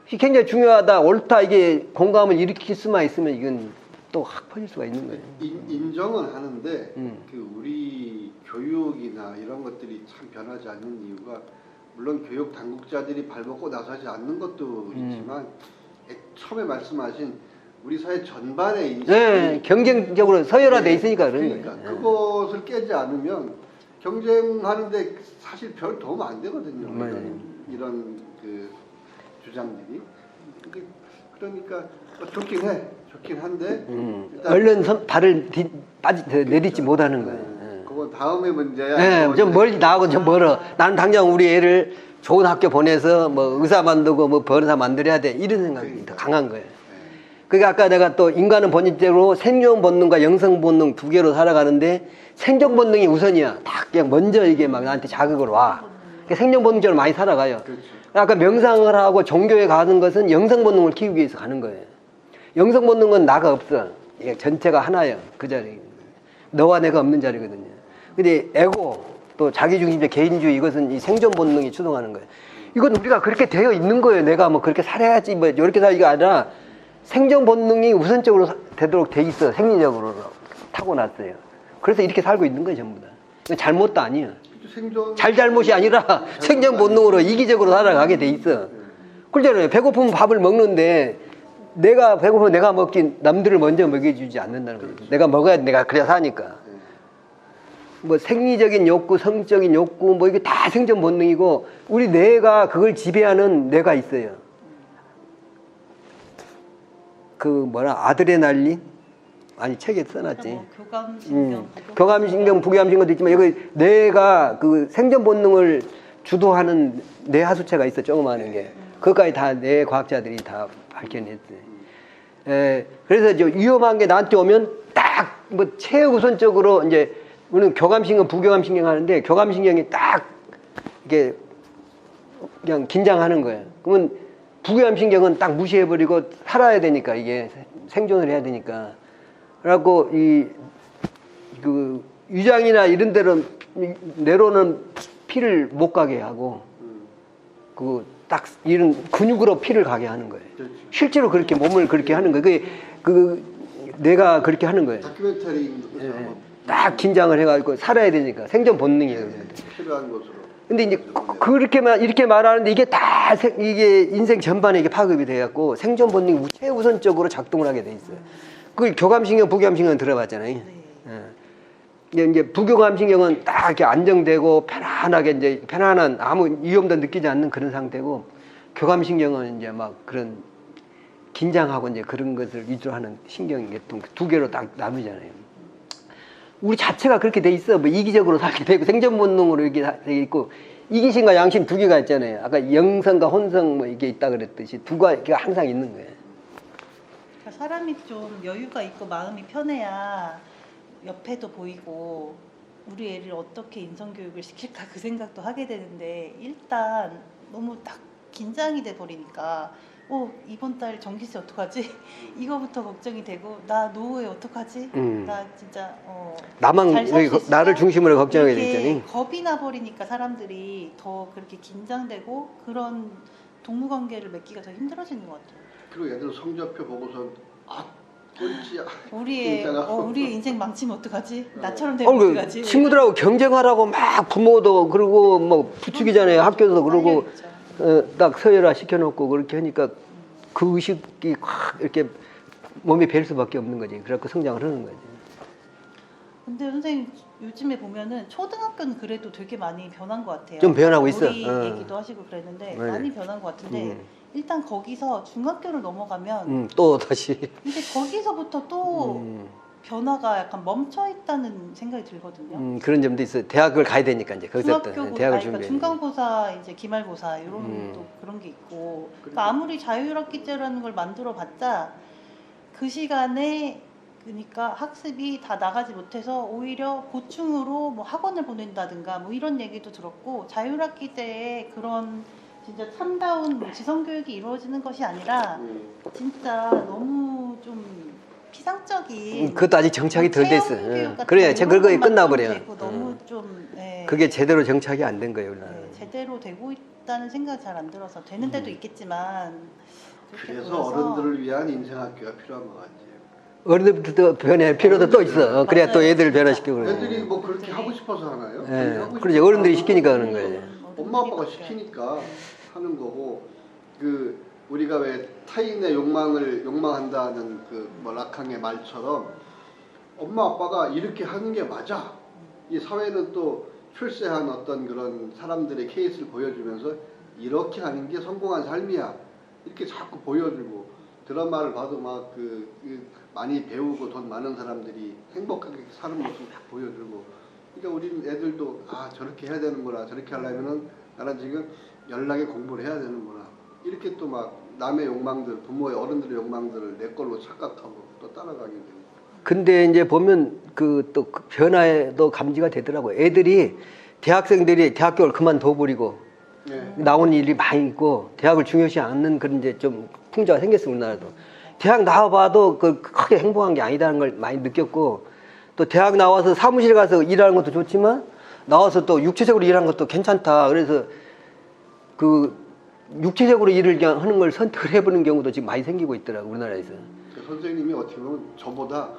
이게 굉장히 중요하다, 옳다, 이게 공감을 일으킬 수만 있으면 이건 또 확 퍼질 수가 있는 거예요. 인정은 하는데 그 우리 교육이나 이런 것들이 참 변하지 않는 이유가 물론 교육 당국자들이 발벗고 나서지 않는 것도 있지만 처음에 말씀하신 우리 사회 전반의 인식이 네, 경쟁적으로 서열화돼 있으니까 그런 그러니까 거예요. 그것을 깨지 않으면 경쟁하는데 사실 별 도움 안 되거든요. 이런 그 주장들이. 그러니까 좋긴 한데 일단 얼른 발을 내딛지 못하는 거예요. 그건 다음의 문제야. 네, 좀 멀리 나하고 좀 멀어. 나는 당장 우리 애를 좋은 학교 보내서 뭐 의사 만들고 뭐 변호사 만들어야 돼, 이런 생각이 더 강한 거예요. 그게 아까 내가 또 인간은 본질적으로 생존 본능과 영성 본능 두 개로 살아가는데 생존 본능이 우선이야. 다 그냥 먼저 이게 막 나한테 자극을 와. 생존 본능적으로 많이 살아가요. 그렇죠. 아까 명상을 하고 종교에 가는 것은 영성 본능을 키우기 위해서 가는 거예요. 영성 본능은 나가 없어. 이게 전체가 하나예요. 그 자리. 너와 내가 없는 자리거든요. 근데 에고 또 자기중심적 개인주의, 이것은 이 생존 본능이 추동하는 거예요. 이건 우리가 그렇게 되어 있는 거예요. 내가 뭐 그렇게 살아야지 뭐 이렇게 살기가 아니라 생존 본능이 우선적으로 되도록 돼 있어. 생리적으로 타고났어요. 그래서 이렇게 살고 있는 거예요, 전부 다. 이건 잘못도 아니에요. 잘못이 아니라 생존 본능으로 이기적으로 살아가게 돼 있어. 그렇잖아요. 배고프면 밥을 먹는데 내가 배고프면 내가 먹긴 남들을 먼저 먹여주지 않는다는 거죠. 내가 먹어야 내가 그래야 사니까. 뭐 생리적인 욕구, 성적인 욕구, 뭐 이게 다 생존 본능이고 우리 뇌가 그걸 지배하는 뇌가 있어요. 그 뭐라 아드레날린? 아니 책에 써놨지. 뭐 교감신경, 교감신경, 부교감신경도 있지만 여기 뇌가 그 생존 본능을 주도하는 뇌 하수체가 있어, 조그마한 게. 그것까지 다 뇌 과학자들이 다 밝혀냈어요. 그래서 이제 위험한 게 나한테 오면 딱 뭐 최우선적으로 이제 우리는 교감신경, 부교감신경 하는데 교감신경이 딱 이게 그냥 긴장하는 거예요. 그러면 부교감신경은 딱 무시해버리고 살아야 되니까, 이게 생존을 해야 되니까. 그래갖고 그 위장이나 이런 데는 뇌로는 피를 못 가게 하고 그 딱 이런 근육으로 피를 가게 하는 거예요. 그렇죠. 실제로 그렇게 몸을 그렇게 하는 거예요. 그 뇌가 그렇게 하는 거예요. 다큐멘터리 딱 긴장을 해가지고 살아야 되니까 생존 본능이에요. 필요한 것으로. 근데 이제 그렇게만 이렇게 말하는데 이게 다 이게 인생 전반에 이게 파급이 돼갖고 생존 본능이 최우선적으로 작동을 하게 돼 있어요. 그걸 교감신경, 부교감신경 들어봤잖아요. 이제 부교감신경은 딱 이렇게 안정되고 편안하게 이제 편안한 아무 위험도 느끼지 않는 그런 상태고, 교감신경은 이제 막 그런 긴장하고 이제 그런 것을 위주로 하는 신경계통 두 개로 딱 나누잖아요. 우리 자체가 그렇게 돼 있어. 뭐 이기적으로 살게 되고 생존 본능으로 이렇게 돼 있고, 이기심과 양심 두 개가 있잖아요. 아까 영성과 혼성 뭐 이게 있다 그랬듯이 두 가지가 항상 있는 거예요. 그러니까 사람이 좀 여유가 있고 마음이 편해야 옆에도 보이고 우리 애를 어떻게 인성교육을 시킬까 그 생각도 하게 되는데 일단 너무 딱 긴장이 돼 버리니까 이번 달 전기세 어떡하지? 이거부터 걱정이 되고 나 노후에 어떡하지? 나 진짜 나만 잘 살 수 있을까? 나를 중심으로 걱정하게 이렇게 되잖니. 겁이 나 버리니까 사람들이 더 그렇게 긴장되고 그런 동무 관계를 맺기가 더 힘들어지는 것 같아요. 그리고 애들 성적표 보고서 꼴찌야. 우리의 인생 망치면 어떡하지? 나처럼 되면 어떡하지? 친구들하고 경쟁하라고 막 부모도 그러고 뭐 부추기잖아요. 학교도 그러고 딱 서열화 시켜놓고 그렇게 하니까 그 의식이 확 이렇게 몸에 뵐 수밖에 없는 거지. 그래갖고 성장을 하는 거지. 근데 선생님 요즘에 보면은 초등학교는 그래도 되게 많이 변한 것 같아요. 좀 변하고 있어. 우리 얘기도 하시고 그랬는데 네. 많이 변한 것 같은데 일단 거기서 중학교를 넘어가면 또 다시 근데 거기서부터 또 변화가 약간 멈춰 있다는 생각이 들거든요. 그런 점도 있어요. 대학을 가야 되니까 이제 거기서부터 중학교 대학을 그러니까 준비해. 중간고사 이제 기말고사 이런 또 그런 게 있고 그러니까 아무리 자율학기제라는 걸 만들어봤자 그 시간에 그러니까 학습이 다 나가지 못해서 오히려 보충으로 뭐 학원을 보낸다든가 뭐 이런 얘기도 들었고 자율학기제에 그런 진짜 참다운 뭐 지성교육이 이루어지는 것이 아니라 진짜 너무 좀 피상적인 그것도 아직 정착이 덜 돼 있어. 체험교육 같은 그래, 이런 그거에 것만 끝나버려. 되고 너무 좀 그게 제대로 정착이 안 된 거예요. 우리나라는. 제대로 되고 있다는 생각이 잘 안 들어서 되는 데도 있겠지만 그렇게 그래서 보여서 어른들을 위한 인생학교가 필요한 것 같아요. 어른들부터 변해 필요도 또 있어. 그래야 또 맞아요, 애들을 진짜. 변화시키고 그래. 애들이 뭐 그렇게 하고 싶어서 하나요? 예. 하고 그러지 싶어서 어른들이 하나? 시키니까 그러는 거예요. 엄마 아빠가 시키니까 하는 거고 그 우리가 왜 타인의 욕망을 욕망한다는 그 뭐 라캉의 말처럼 엄마 아빠가 이렇게 하는 게 맞아. 이 사회는 또 출세한 어떤 그런 사람들의 케이스를 보여주면서 이렇게 하는 게 성공한 삶이야. 이렇게 자꾸 보여주고 드라마를 봐도 막 많이 배우고 돈 많은 사람들이 행복하게 사는 모습 막 보여주고 그러니까 우리 애들도 저렇게 해야 되는구나 저렇게 하려면은 나는 지금 연락에 공부를 해야 되는구나 이렇게 또 막 남의 욕망들 부모의 어른들의 욕망들을 내 걸로 착각하고 또 따라가게 되고 근데 이제 보면 또 변화에도 감지가 되더라고요. 애들이 대학생들이 대학교를 그만둬 버리고 나오는 일이 많이 있고 대학을 중요시 않는 그런 이제 좀 풍자가 생겼어 우리나라도. 대학 나와봐도 크게 행복한 게 아니다는 걸 많이 느꼈고 또 대학 나와서 사무실 가서 일하는 것도 좋지만 나와서 또 육체적으로 일하는 것도 괜찮다. 그래서 육체적으로 일을 그냥 하는 걸 선택을 해보는 경우도 지금 많이 생기고 있더라고 우리나라에서. 선생님이 어떻게 보면 저보다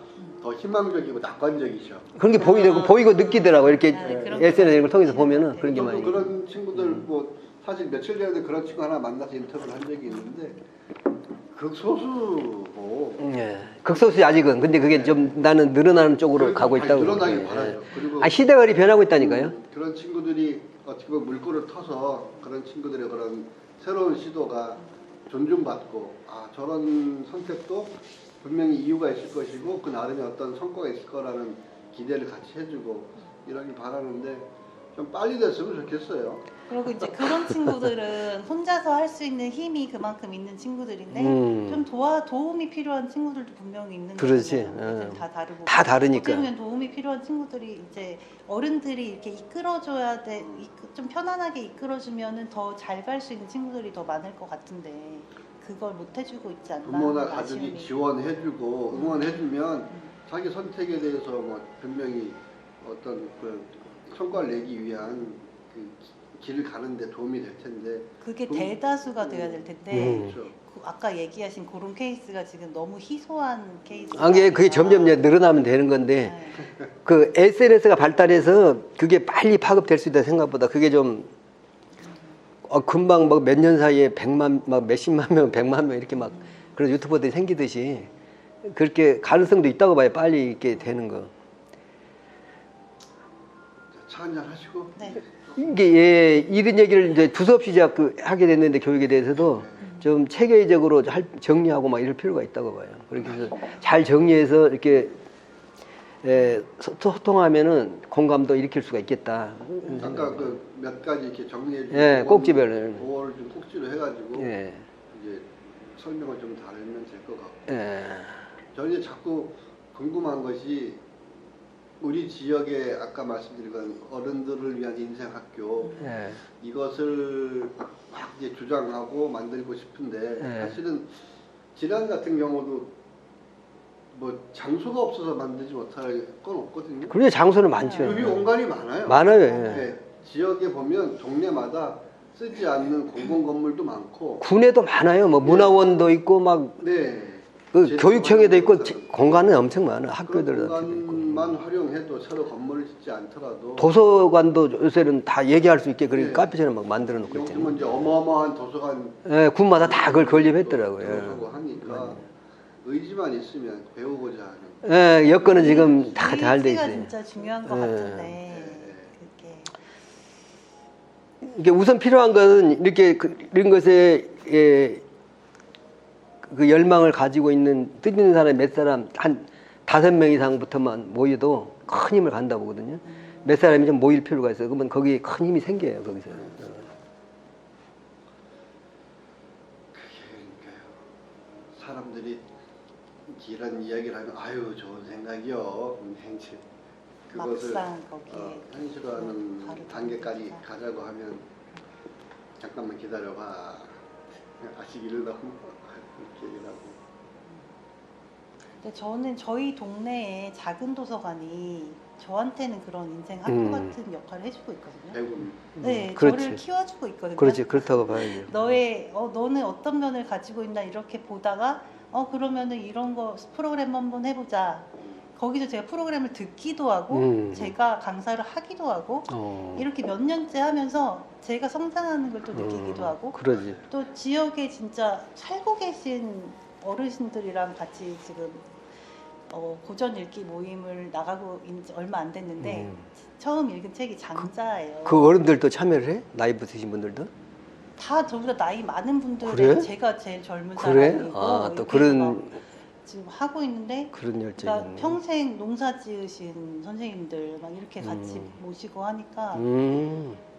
더 희망적이고 낙관적이셔. 그런 게 보이고 느끼더라고 이렇게 그런 SNS 이런 걸 통해서 게 보면은 그런 게 저도 많이. 그런 친구들 뭐 사실 며칠 전에 그런 친구 하나 만나서 인터뷰를 한 적이 있는데 극소수고 극소수지 아직은. 근데 그게 좀 나는 늘어나는 쪽으로 가고 있다고. 늘어나길 바라죠. 그리고 시대가 그리 변하고 있다니까요. 그런 친구들이 어떻게 보면 물꼬를 터서 그런 친구들의 그런 새로운 시도가 존중받고 저런 선택도 분명히 이유가 있을 것이고 그 나름의 어떤 성과가 있을 거라는 기대를 같이 해주고 이러길 바라는데 좀 빨리 됐으면 좋겠어요. 그리고 이제 그런 친구들은 혼자서 할 수 있는 힘이 그만큼 있는 친구들인데 좀 도움이 필요한 친구들도 분명히 있는 그렇지. 거잖아요. 다 다르고 다 다르니까. 어떻게 보면 도움이 필요한 친구들이 이제 어른들이 이렇게 이끌어줘야 돼. 좀 편안하게 이끌어주면은 더 잘 갈 수 있는 친구들이 더 많을 것 같은데 그걸 못 해주고 있지 않나. 부모나 가족이 아쉬움이. 지원해주고 응원해주면 자기 선택에 대해서 뭐 분명히 어떤 그 성과를 내기 위한 그 길을 가는데 도움이 될 텐데 그게 대다수가 돼야 될 텐데 그렇죠. 아까 얘기하신 그런 케이스가 지금 너무 희소한 케이스. 그게 점점 이제 늘어나면 되는 건데 SNS가 발달해서 그게 빨리 파급될 수 있다 생각보다 그게 좀 금방 막 몇 년 사이에 100만 막 몇십만 명, 100만 명 이렇게 막 그런 유튜버들이 생기듯이 그렇게 가능성도 있다고 봐요. 빨리 이렇게 되는 거. 차 한잔 하시고 네. 이게 이런 얘기를 이제 두서없이 자꾸 하게 됐는데 교육에 대해서도 좀 체계적으로 정리하고 막 이럴 필요가 있다고 봐요. 그렇게 해서 잘 정리해서 이렇게 소통하면은 공감도 일으킬 수가 있겠다. 아까 그 몇 가지 이렇게 정리해 주고 꼭지별로 그거를 좀 꼭지로 해가지고 예. 이제 설명을 좀 달면 될 것 같고 예. 저는 이제 자꾸 궁금한 것이 우리 지역에 아까 말씀드린 건 어른들을 위한 인생학교 예. 이것을 막 이제 주장하고 만들고 싶은데 네. 사실은 질환 같은 경우도 뭐 장소가 없어서 만들지 못할 건 없거든요. 그런데 장소는 많죠. 여기 공간이 많아요. 많아요. 예. 네, 지역에 보면 동네마다 쓰지 않는 공공 건물도 많고, 군에도 많아요. 뭐 문화원도 있고 막 네, 그 제도 교육청에도 있고 관련해서 공간은 엄청 많아. 그런 학교들도 있고. 공간만 활용해도 서로 건물을 짓지 않더라도 도서관도 요새는 다 얘기할 수 있게 그렇게 네. 카페처럼 막 만들어 놓고 요즘은 있잖아요. 이제 어마어마한 도서관 예, 군마다 다 그걸 건립했더라고요. 들어서고 하니까 의지만 있으면 배우고자 하는 예, 여건은 지금 다 잘 돼 의지가 있어요. 진짜 중요한 것 예. 같은데 그게 이게 우선 필요한 것은 이렇게 이런 것에 그 열망을 가지고 있는 뜻 있는 사람이 몇 사람 한 5명 이상부터만 모여도 큰 힘을 간다 보거든요. 몇 사람이 좀 모일 필요가 있어요. 그러면 거기에 큰 힘이 생겨요. 거기서. 그러니까요. 사람들이 이런 이야기를 하면 아유 좋은 생각이요. 근데 이제 그것을 막상 거기에 현실화하는 발을 단계까지 담기니까. 가자고 하면 잠깐만 기다려봐. 아시기를 너무 이렇게 얘기를 하고. 근데 저는 저희 동네에 작은 도서관이 저한테는 그런 인생 학교 음. 같은 역할을 해주고 있거든요. 배운 네, 그렇지. 저를 키워주고 있거든요. 그렇지. 그렇다고 봐야죠. 너는 어떤 면을 가지고 있나 이렇게 보다가 그러면은 이런 거 프로그램 한번 해보자. 거기서 제가 프로그램을 듣기도 하고 제가 강사를 하기도 하고 이렇게 몇 년째 하면서 제가 성장하는 걸 또 느끼기도 하고 그러지. 또 지역에 진짜 살고 계신 어르신들이랑 같이 지금 고전 읽기 모임을 나가고 인지 얼마 안 됐는데 처음 읽은 책이 장자예요. 그 어른들도 참여를 해? 나이 붙으신 분들도? 다 저보다 나이 많은 분들은 그래? 제가 제일 젊은 그래? 사람이고 아, 또 이렇게 그런 막 지금 하고 있는데 그런 그러니까 열정이. 평생 농사 지으신 선생님들 막 이렇게 같이 모시고 하니까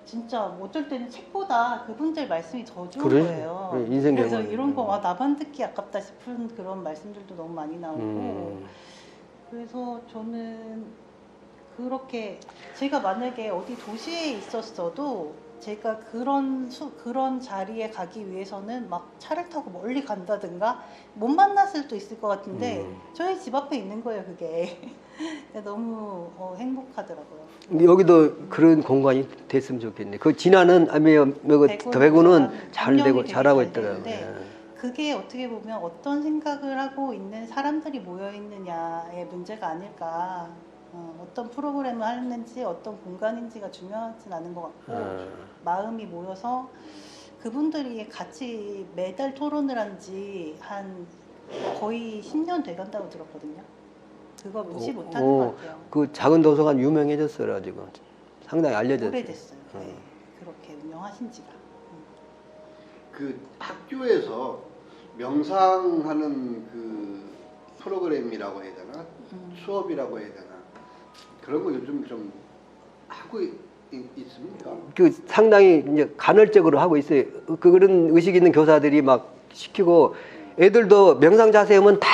진짜 뭐 어떨 때는 책보다 그분들 말씀이 더 좋은 그래? 거예요. 그래, 인생 그래서 경험. 이런 거 나만 듣기 아깝다 싶은 그런 말씀들도 너무 많이 나오고 그래서 저는 그렇게 제가 만약에 어디 도시에 있었어도 제가 그런 자리에 가기 위해서는 막 차를 타고 멀리 간다든가 못 만났을 수도 있을 것 같은데 저희 집 앞에 있는 거예요 그게. 너무 행복하더라고요. 여기도 그런 공간이 됐으면 좋겠네. 그 진화는 대구는 잘 되고 되게 잘하고 잘 있더라고요. 되는데 그게 어떻게 보면 어떤 생각을 하고 있는 사람들이 모여 있느냐의 문제가 아닐까. 어떤 프로그램을 하는지 어떤 공간인지가 중요하진 않은 것 같고 마음이 모여서 그분들이 같이 매달 토론을 한 지 한 거의 10년 돼간다고 들었거든요. 그거 무시 못하는 것 같아요. 그 작은 도서관 유명해졌어요, 가지고 상당히 알려졌어요. 오래됐어요. 네, 그렇게 운영하신 지가. 그 학교에서 명상하는 그 프로그램이라고 해야 되나? 수업이라고 해야 되나? 그런 거 요즘 좀 하고 있습니까? 그 상당히 이제 간헐적으로 하고 있어요. 그런 의식 있는 교사들이 막 시키고 애들도 명상 자세 하면 다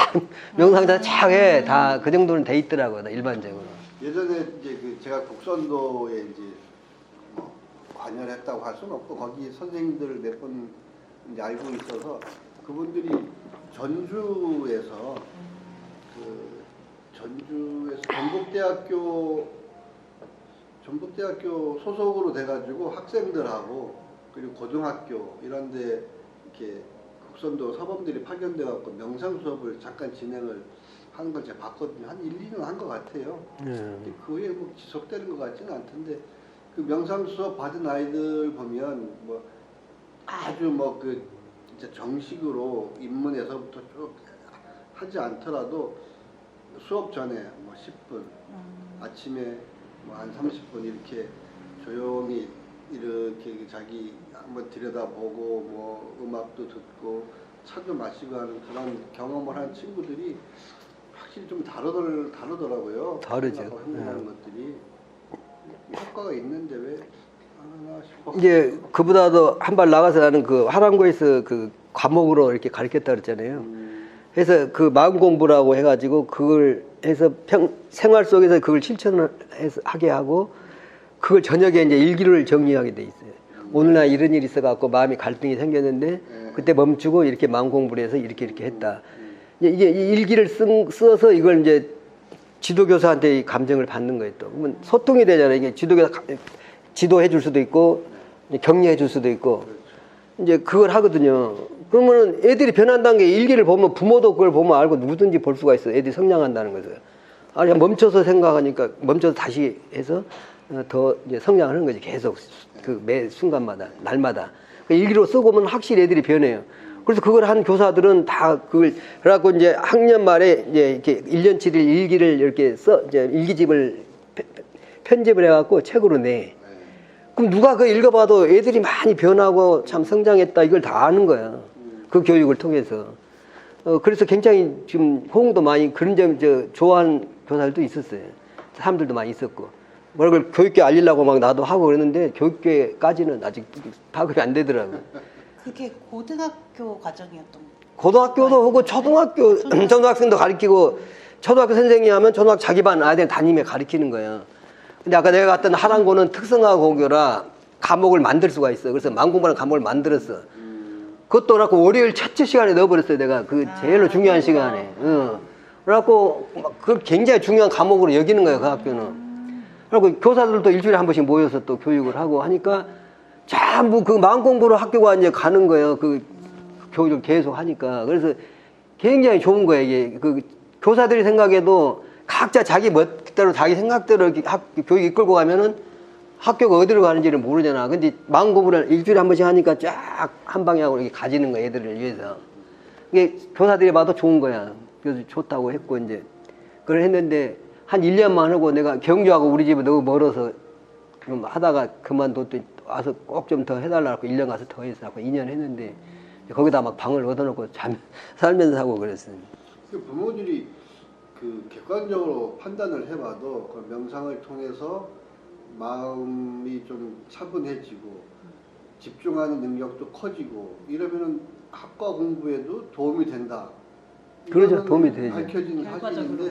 명상 자세 착해 다 그 정도는 돼 있더라고요, 일반적으로. 예전에 이제 그 제가 국선도에 이제 뭐 관여를 했다고 할 수는 없고 거기 선생님들을 몇 번 이제 알고 있어서 그분들이 전주에서 전북대학교 소속으로 돼가지고 학생들하고 그리고 고등학교 이런데 이렇게 국선도 사범들이 파견돼갖고 명상 수업을 잠깐 진행을 하는 걸 제가 봤거든요. 한 1, 2년 한 것 같아요. 그 후에 뭐 지속되는 것 같지는 않던데 그 명상 수업 받은 아이들 보면 뭐 아주 뭐 그 이제 정식으로 입문해서부터 쭉 하지 않더라도 수업 전에 뭐 10분 아침에 뭐 한 30분 이렇게 조용히 이렇게 자기 한번 들여다보고 뭐 음악도 듣고 차도 마시고 하는 그런 경험을 한 친구들이 확실히 좀 다르더라고요. 다르죠. 행동하는 것들이 효과가 있는데 왜 안 하나 싶어. 이제 그보다도 한 발 나가서 나는 그 하남고에서 그 과목으로 이렇게 가르쳤다 그랬잖아요. 해서 그 마음 공부라고 해가지고 그걸 해서 생활 속에서 그걸 실천을 해서 하게 하고 그걸 저녁에 이제 일기를 정리하게 돼 있어요. 오늘 날 이런 일이 있어갖고 마음이 갈등이 생겼는데 그때 멈추고 이렇게 마음 공부를 해서 이렇게 했다. 이게 이 일기를 써서 이걸 이제 지도교사한테 이 감정을 받는 거예요. 또 그러면 소통이 되잖아요. 이게 지도교사 지도해 줄 수도 있고 격려해 줄 수도 있고 이제 그걸 하거든요. 그러면 애들이 변한다는 게 일기를 보면 부모도 그걸 보면 알고 누구든지 볼 수가 있어. 애들이 성장한다는 것을. 아니 멈춰서 생각하니까 멈춰서 다시 해서 더 이제 성장하는 거지. 계속 그 매 순간마다 날마다 그 일기로 쓰고 보면 확실히 애들이 변해요. 그래서 그걸 한 교사들은 다 그걸 그래갖고 이제 학년 말에 이제 이렇게 1년치를 일기를 이렇게 이제 일기집을 편집을 해갖고 책으로 내. 그럼 누가 그거 읽어봐도 애들이 많이 변하고 참 성장했다 이걸 다 아는 거야. 그 교육을 통해서. 그래서 굉장히 지금 호응도 많이 그런 점 좋아하는 교사들도 있었어요. 사람들도 많이 있었고. 그걸 교육계 알리려고 막 나도 하고 그랬는데 교육계까지는 아직 파급이 안 되더라고요. 그게 고등학교 과정이었던 거예요? 고등학교도 하고 초등학생도 가르치고 초등학교 선생님이 하면 초등학교 자기 반 아이들 담임에 가르치는 거예요. 근데 아까 내가 갔던 하란고는 특성화 고교라 과목을 만들 수가 있어. 그래서 만공부라는 과목을 만들었어. 그것도 그렇고 월요일 첫째 시간에 넣어버렸어요. 내가 그 제일로 중요한 시간에. 그래갖고 그걸 굉장히 중요한 과목으로 여기는 거예요. 그 학교는. 그리고 교사들도 일주일에 한 번씩 모여서 또 교육을 하고 하니까 전부 그 마음 공부로 학교가 이제 가는 거예요. 그 교육을 계속 하니까. 그래서 굉장히 좋은 거예요. 이게 그 교사들이 생각해도 각자 자기 멋대로 자기 생각대로 이렇게 교육 이끌고 가면은 학교가 어디로 가는지를 모르잖아. 근데 마음 공부를 일주일에 한 번씩 하니까 쫙 한 방향으로 이렇게 가지는 거야. 애들을 위해서. 이게 교사들이 봐도 좋은 거야. 그래서 좋다고 했고 이제 그걸 했는데 한 1년만 하고 내가 경주하고 우리 집이 너무 멀어서 좀 하다가 그만뒀더니 와서 꼭 좀 더 해달라고 1년 가서 더 했어. 2년 했는데 거기다 막 방을 얻어놓고 살면서 하고 그랬어요. 그 부모들이 그 객관적으로 판단을 해봐도 그 명상을 통해서 마음이 좀 차분해지고 집중하는 능력도 커지고 이러면은 학과 공부에도 도움이 된다. 그러죠. 도움이 되죠. 밝혀진 사실인데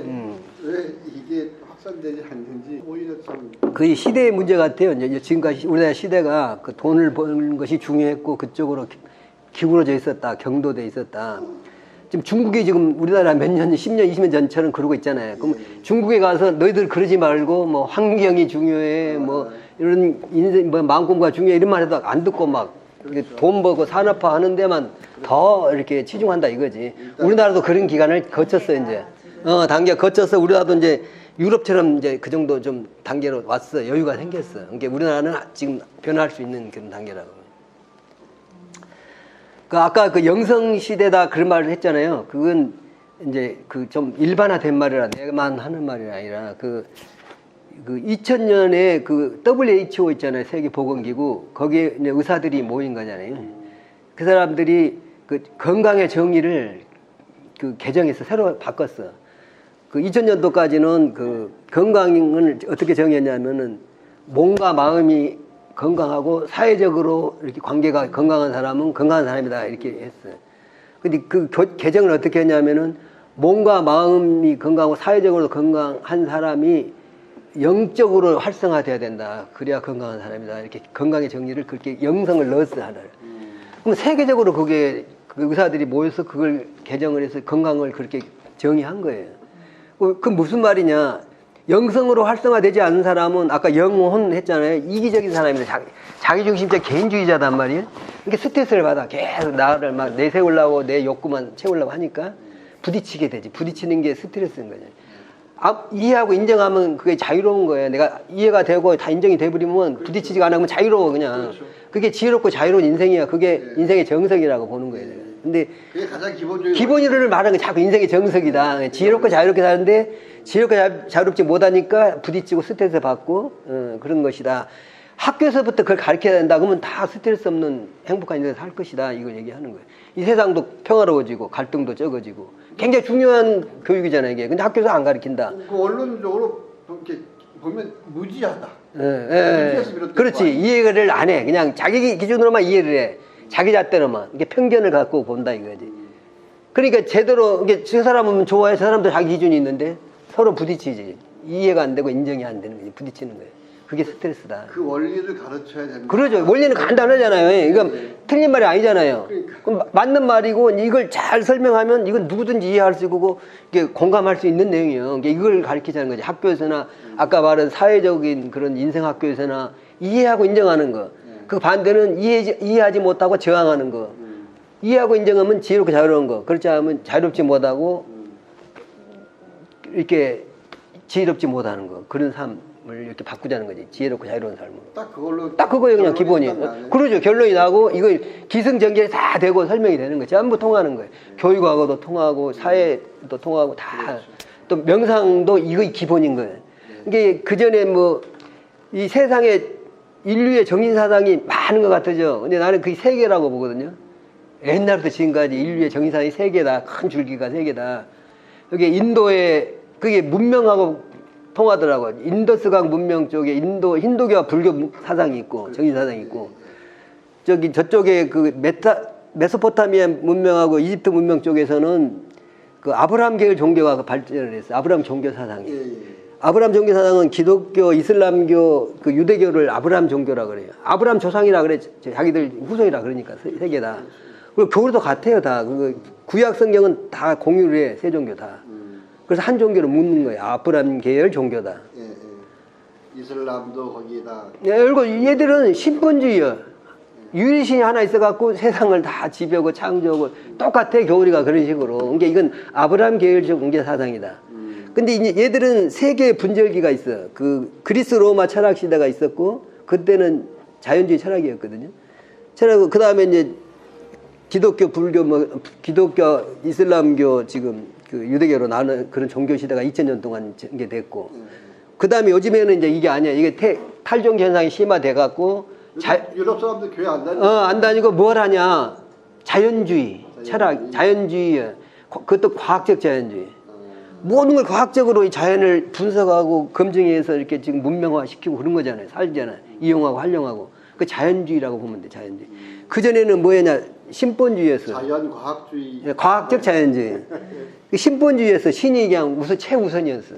왜 이게 확산되지 않는지 오히려 참 그 시대의 문제 같아요. 이제 지금까지 우리나라 시대가 그 돈을 버는 것이 중요했고 그쪽으로 기울어져 있었다. 경도돼 있었다. 지금 중국이 지금 우리나라 몇 년, 10년, 20년 전처럼 그러고 있잖아요. 그럼 중국에 가서 너희들 그러지 말고 뭐 환경이 중요해, 뭐 이런 인생, 뭐 마음 공부가 중요해 이런 말 해도 안 듣고 막 그렇죠. 돈 벌고 산업화 하는 데만 더 이렇게 치중한다 이거지. 우리나라도 그런 기간을 거쳤어 이제. 단계 거쳐서 우리나라도 이제 유럽처럼 이제 그 정도 좀 단계로 왔어. 여유가 생겼어. 그러니까 우리나라는 지금 변할 수 있는 그런 단계라고. 그 아까 그 영성 시대다 그런 말을 했잖아요. 그건 이제 그 좀 일반화된 말이라 내만 하는 말이 아니라 그 2000년에 그 WHO 있잖아요. 세계보건기구. 거기에 이제 의사들이 모인 거잖아요. 그 사람들이 그 건강의 정의를 그 개정해서 새로 바꿨어. 그 2000년도까지는 그 건강을 어떻게 정했냐면은 몸과 마음이 건강하고 사회적으로 이렇게 관계가 건강한 사람은 건강한 사람이다 이렇게 했어요. 근데 그 개정을 어떻게 했냐면은 몸과 마음이 건강하고 사회적으로 건강한 사람이 영적으로 활성화돼야 된다. 그래야 건강한 사람이다. 이렇게 건강의 정리를 그렇게 영성을 넣었어 하나를. 그럼 세계적으로 그게 그 의사들이 모여서 그걸 개정을 해서 건강을 그렇게 정의한 거예요. 그 무슨 말이냐? 영성으로 활성화되지 않는 사람은 아까 영혼 했잖아요. 이기적인 사람이다. 자기중심적 개인주의자단 말이에요. 이렇게 스트레스를 받아. 계속 나를 막 내세우려고 내 욕구만 채우려고 하니까 부딪히게 되지. 부딪히는 게 스트레스인 거죠. 이해하고 인정하면 그게 자유로운 거예요. 내가 이해가 되고 다 인정이 돼버리면 부딪히지가 않으면 자유로워 그냥. 그렇죠. 그게 지혜롭고 자유로운 인생이야. 그게 인생의 정석이라고 보는 거예요. 내가. 근데 그게 가장 기본적인 기본이를 말하는 게 자꾸 인생의 정석이다. 지혜롭고 자유롭게 사는데 지혜롭고 자유롭지 못하니까 부딪히고 스트레스 받고 그런 것이다. 학교에서부터 그걸 가르쳐야 된다. 그러면 다 스트레스 없는 행복한 인생을 살 것이다. 이걸 얘기하는 거예요. 이 세상도 평화로워지고 갈등도 적어지고 굉장히 중요한 교육이잖아요. 이게. 근데 학교에서 안 가르친다. 그 원론적으로 이렇게 보면 무지하다. 그렇지. 이해를 안 해. 그냥 자기 기준으로만 이해를 해. 자기 잣대로만. 이게 편견을 갖고 본다 이거지. 그러니까 제대로 이게 저 사람은 좋아해, 저 사람도 자기 기준이 있는데 서로 부딪히지. 이해가 안 되고 인정이 안 되는 거지. 부딪히는 거예요. 그게 스트레스다. 그 원리를 가르쳐야 됩니다. 그러죠. 원리는 간단하잖아요. 이건 틀린 말이 아니잖아요. 그러니까. 그럼 맞는 말이고 이걸 잘 설명하면 이건 누구든지 이해할 수 있고 이게 공감할 수 있는 내용이에요. 그러니까 이걸 가르치자는 거지. 학교에서나 아까 말한 사회적인 그런 인생 학교에서나 이해하고 인정하는 거. 그 반대는 이해하지 못하고 저항하는 거. 이해하고 인정하면 지혜롭고 자유로운 거. 그렇지 않으면 자유롭지 못하고 이렇게 지혜롭지 못하는 거. 그런 삶을 이렇게 바꾸자는 거지. 지혜롭고 자유로운 삶으로. 딱 그걸로 딱 그거예요. 그냥 기본이. 딱 나네. 그러죠. 결론이 나고 이거 기승전결이 다 되고 설명이 되는 거예요. 전부 통하는 거예요. 교육하고도 통하고 사회도 통하고 다. 또 명상도 이거 기본인 거예요. 이게 그전에 뭐 이 세상에 인류의 정신사상이 많은 것 같으죠. 근데 나는 그게 세 개라고 보거든요. 옛날부터 지금까지 인류의 정신사상이 세 개다. 큰 줄기가 세 개다. 여기 인도에 그게 문명하고 통하더라고요. 인더스강 문명 쪽에 힌두교와 불교 사상이 있고 정신사상이 있고 저쪽에 그 메소포타미아 문명하고 이집트 문명 쪽에서는 그 아브라함 계열 종교가 발전을 했어요. 아브라함 종교 사상이. 아브라함 종교 사상은 기독교, 이슬람교, 그 유대교를 아브라함 종교라 그래요. 아브라함 조상이라 그래. 자기들 후손이라 그러니까 세 개다. 그리고 교리도 같아요, 다. 그 구약 성경은 다 공유를 해, 세 종교 다. 그래서 한 종교를 묻는 거예요. 아브라함 계열 종교다. 이슬람도 거기다. 그리고 얘들은 신분주의야. 유일신이 하나 있어갖고 세상을 다 지배하고 창조하고 똑같아, 교리가 그런 식으로. 그러니까 이건 아브라함 계열 종교 사상이다. 근데 이제 얘들은 세 개의 분절기가 있어. 그 그리스 로마 철학 시대가 있었고 그때는 자연주의 철학이었거든요. 철학 그 다음에 이제 기독교, 불교, 뭐 기독교, 이슬람교 지금 그 유대교로 나는 그런 종교 시대가 2000년 동안 전개됐고 그 다음에 요즘에는 이제 이게 아니야. 이게 탈종 현상이 심화돼 갖고 유럽 사람들 교회 안 다니고 안 다니고 뭘 하냐? 자연주의 철학, 자연주의. 그것도 과학적 자연주의. 모든 걸 과학적으로 이 자연을 분석하고 검증해서 이렇게 지금 문명화시키고 그런 거잖아요. 살잖아요. 이용하고 활용하고. 그 자연주의라고 보면 돼, 자연주의. 그전에는 뭐였냐? 신본주의였어. 자연과학주의. 과학적 자연주의. 그 신본주의에서 신이 그냥 최우선이었어.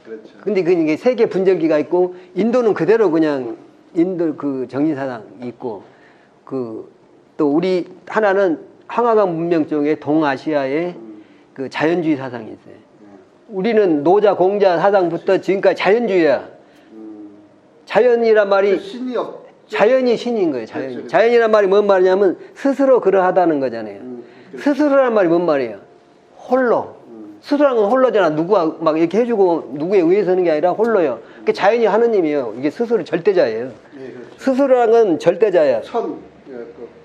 그렇죠. 근데 그게 세계 분절기가 있고, 인도는 그대로 그냥 인도 그 정신사상이 있고, 또 우리 하나는 황하강 문명 쪽에 동아시아의 그 자연주의 사상이 있어요. 우리는 노자, 공자 사상부터 지금까지 자연주의야. 자연이란 말이 신이 없. 자연이 신인 거예요. 자연이. 그렇죠. 자연이란 말이 뭔 말이냐면 스스로 그러하다는 거잖아요. 스스로란 말이 뭔 말이에요? 홀로. 스스로란 건 홀로잖아. 누구가 막 이렇게 해주고 누구에 의해서 하는 게 아니라 홀로요. 그러니까 자연이 하느님이에요. 이게 스스로 절대자예요. 그렇죠. 스스로란 건 절대자야.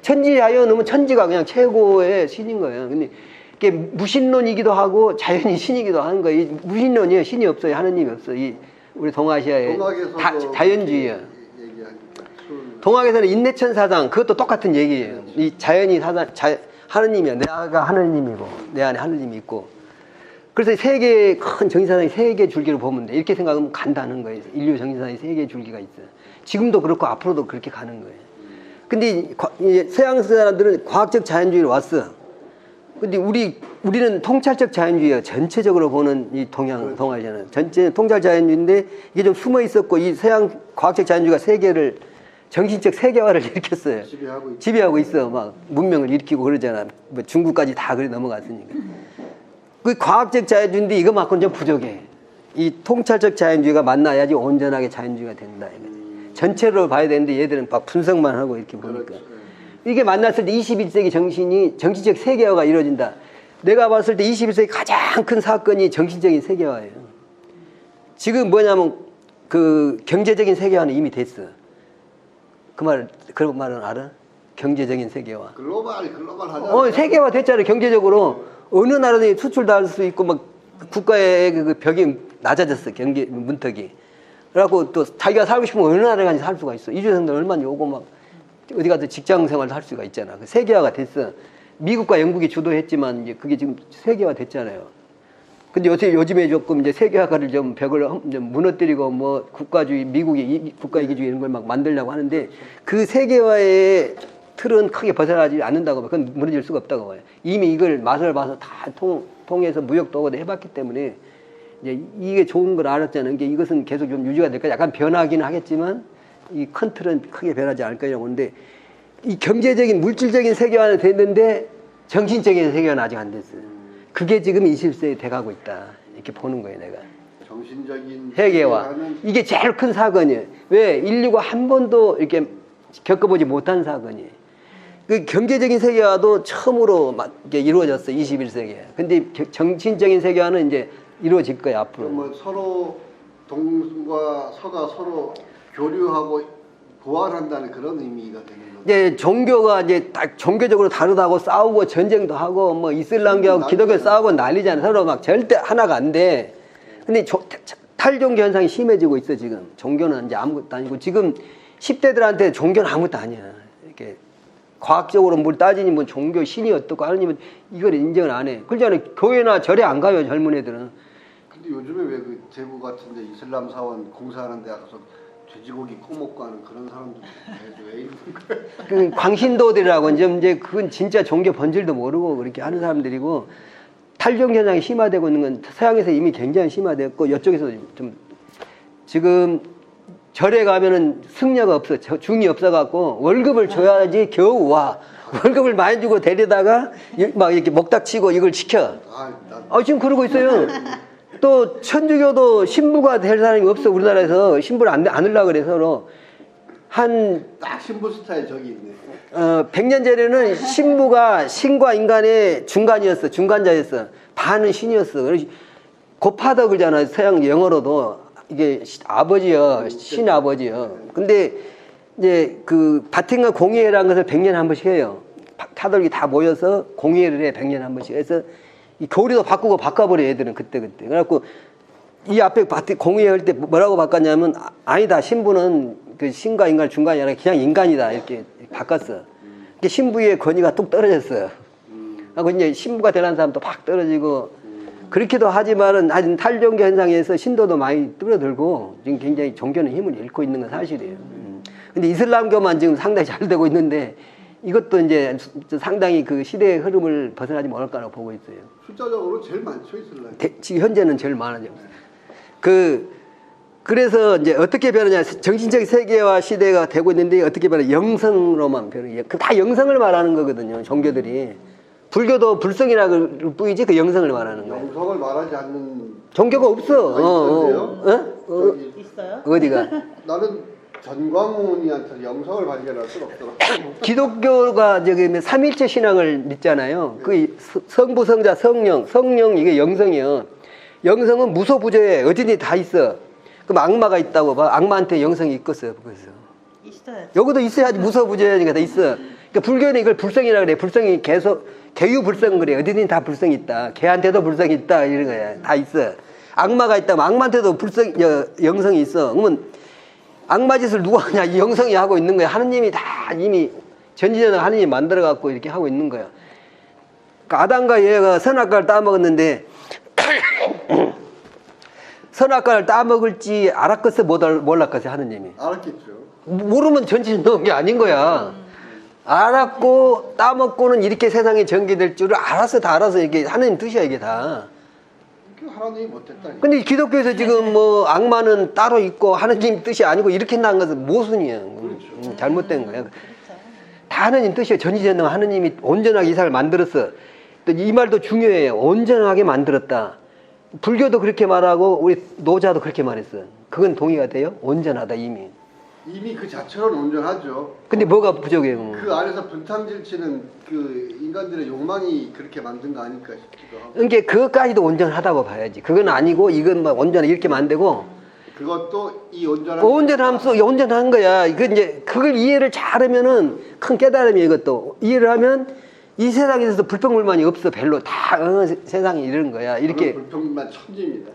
천지자연은 천지가 그냥 최고의 신인 거예요. 근데 이게 무신론이기도 하고 자연이 신이기도 하는 거예요. 이 무신론이에요. 신이 없어요. 하느님이 없어요. 이 우리 동아시아의 자연주의예요. 동학에서는 인내천 사상 그것도 똑같은 얘기예요. 이 자연이 하느님이야. 내가 하느님이고 내 안에 하느님이 있고. 그래서 세 개의 큰 정신사상이 세 개의 줄기를 보면 돼. 이렇게 생각하면 간다는 거예요. 인류 정신사상이 세 개의 줄기가 있어요. 지금도 그렇고 앞으로도 그렇게 가는 거예요. 근데 서양 사람들은 과학적 자연주의로 왔어. 근데 우리는 통찰적 자연주의예요. 전체적으로 보는 이 동아시아는 전체 통찰 자연주의인데 이게 좀 숨어 있었고 이 서양 과학적 자연주의가 세계를 정신적 세계화를 일으켰어요. 지배하고 있어. 막 문명을 일으키고 그러잖아. 뭐 중국까지 다 그래 넘어갔으니까. 그 과학적 자연주의인데 이거만큼은 좀 부족해. 이 통찰적 자연주의가 만나야지 온전하게 자연주의가 된다. 전체로 봐야 되는데 얘들은 막 분석만 하고 이렇게 보니까. 그렇죠. 이게 만났을 때 21세기 정신적 세계화가 이루어진다. 내가 봤을 때 21세기 가장 큰 사건이 정신적인 세계화예요. 지금 뭐냐면 그 경제적인 세계화는 이미 됐어. 그런 말은 알아? 경제적인 세계화. 글로벌 하자. 세계화 됐잖아요. 경제적으로 어느 나라든지 수출도 할 수 있고 막 국가의 그 벽이 낮아졌어. 경제 문턱이. 그래갖고 또 자기가 살고 싶으면 어느 나라에 가서 살 수가 있어. 이주생들 얼마나 오고 막 어디 가서 직장 생활도 할 수가 있잖아. 세계화가 됐어. 미국과 영국이 주도했지만 이제 그게 지금 세계화 됐잖아요. 근데 요즘에 조금 이제 세계화를 좀 벽을 좀 무너뜨리고 뭐 국가주의, 미국의 국가이기주의 이런 걸 막 만들려고 하는데 그 세계화의 틀은 크게 벗어나지 않는다고 봐요. 그건 무너질 수가 없다고 봐요. 이미 이걸 맛을 봐서 다 통해서 무역도 하고 해봤기 때문에 이제 이게 좋은 걸 알았잖아요. 이게 이것은 계속 좀 유지가 될 거야. 약간 변하기는 하겠지만 이 큰 틀은 크게 변하지 않을 거라고 하는데 이 경제적인 물질적인 세계화는 됐는데 정신적인 세계화는 아직 안 됐어요. 그게 지금 20세에 돼가고 있다. 이렇게 보는 거예요, 내가. 정신적인 세계화. 세계화는 이게 제일 큰 사건이에요. 왜? 인류가 한 번도 이렇게 겪어보지 못한 사건이에요. 그 경제적인 세계화도 처음으로 이게 이루어졌어, 21세기에. 근데 정신적인 세계화는 이제 이루어질 거예요, 앞으로. 뭐 서로 동과 서가 서로 교류하고 보완한다는 그런 의미가 되는 거죠. 이제 종교가 이제 딱 종교적으로 다르다고 싸우고 전쟁도 하고 뭐 이슬람교하고 기독교 싸우고 난리잖아요. 서로 막 절대 하나가 안 돼. 근데 탈종교 현상이 심해지고 있어 지금. 종교는 이제 아무것도 아니고 지금 10대들한테 종교는 아무것도 아니야. 이렇게 과학적으로 뭘 따지니 뭐 종교 신이 어떻고 하느님은 이걸 인정을 안 해. 그러잖아요. 교회나 절에 안 가요 젊은 애들은. 근데 요즘에 왜 그 대구 같은데 이슬람 사원 공사하는 데 가서 돼지고기 꼬먹고 하는 그런 사람들 왜 이런 거야? 그 광신도들이라고 이제 그건 진짜 종교 본질도 모르고 그렇게 하는 사람들이고 탈종 현상이 심화되고 있는 건 서양에서 이미 굉장히 심화됐고 이쪽에서 좀 지금 절에 가면은 승려가 없어 중이 없어갖고 월급을 줘야지 겨우 와 월급을 많이 주고 데려다가 막 이렇게 목닥치고 이걸 시켜. 지금 그러고 있어요. 또 천주교도 신부가 될 사람이 없어. 우리나라에서 신부를 안 하려고 그래 서로. 딱 신부 스타일 저기 있네. 100년 전에는 신부가 신과 인간의 중간이었어. 중간자였어. 반은 신이었어. 그래서 고파더 그러잖아요. 서양 영어로도 이게 아버지요. 신 아버지요. 근데 이제 그 바티칸 공의회라는 것을 100년에 한 번씩 해요. 카톨릭이 다 모여서 공의회를 해. 100년에 한 번씩. 그래서 이 교리도 바꾸고 바꿔버려 애들은 그때. 그래갖고 이 앞에 공의회 할 때 뭐라고 바꿨냐면 아니다 신부는 그 신과 인간 중간이 아니라 그냥 인간이다 이렇게 바꿨어. 신부의 권위가 뚝 떨어졌어요. 하고 이제 신부가 되려는 사람도 팍 떨어지고 그렇기도 하지만은 하여튼 탈종교 현상에서 신도도 많이 줄어들고 지금 굉장히 종교는 힘을 잃고 있는 건 사실이에요. 근데 이슬람교만 지금 상당히 잘 되고 있는데 이것도 이제 상당히 그 시대의 흐름을 벗어나지 못할 거라고 보고 있어요. 숫자적으로 제일 많죠 이슬람. 지금 현재는 제일 많아져. 그래서 이제 어떻게 변하냐 정신적 세계화 시대가 되고 있는데 어떻게 변하냐 영성으로만 변해. 다 영성을 말하는 거거든요. 종교들이. 불교도 불성이라 그 뿐이지 그 영성을 말하는 거예요. 영성을 말하지 않는 종교가 없어. 있어요? 어디가? 나는 전광훈이한테 영성을 발견할 수는 없더라. 기독교가 저기 삼일체 신앙을 믿잖아요. 그 성부, 성자, 성령 이게 영성이요. 영성은 무소부재에 어디든지 다 있어. 그럼 악마가 있다고 봐. 악마한테 영성이 있겠어요, 그래서. 있어야지. 여기도 있어야지 무소부재니까 다 있어. 그러니까 불교는 이걸 불성이라 그래. 불성이 계속 개유불성 그래. 어디든지 다 불성이 있다. 개한테도 불성이 있다 이런 거야. 다 있어. 악마가 있다면 악마한테도 영성이 있어. 그러면 악마 짓을 누가 하냐? 이 영성이 하고 있는 거야. 하느님이 다 이미 전지전능 하느님이 만들어 갖고 이렇게 하고 있는 거야. 그러니까 아담과 예가 선악과를 따먹었는데 선악과를 따먹을지 알았겠어 몰랐겠어 하느님이. 알았겠죠. 모르면 전지전능한 게 아닌 거야. 알았고 따먹고는 이렇게 세상이 전개될 줄을 알아서 다 알아서 이게 하느님 뜻이야 이게 다. 하나님이 못했다. 근데 기독교에서 지금 뭐 악마는 따로 있고 하느님 뜻이 아니고 이렇게 난 것은 모순이야. 그렇죠. 잘못된 거야. 다 하느님 뜻이야. 전지전능 하느님이 온전하게 이 세상을 만들었어. 또 이 말도 중요해요. 온전하게 만들었다. 불교도 그렇게 말하고 우리 노자도 그렇게 말했어. 그건 동의가 돼요? 온전하다 이미. 이미 그 자체로는 온전하죠. 근데 뭐가 부족해요? 그 안에서 분탕질치는 그 인간들의 욕망이 그렇게 만든 거 아닐까 싶기도 하고. 그러니까 그것까지도 온전하다고 봐야지. 그건 아니고 이건 막 온전하게 이렇게 만들고 그것도 이 온전한 거야. 이제 그걸 이해를 잘하면은 큰 깨달음이 이것도 이해를 하면 이 세상에 있어서 불평불만이 없어. 별로 다 세상이 이런 거야. 이렇게 불평불만 천지입니다.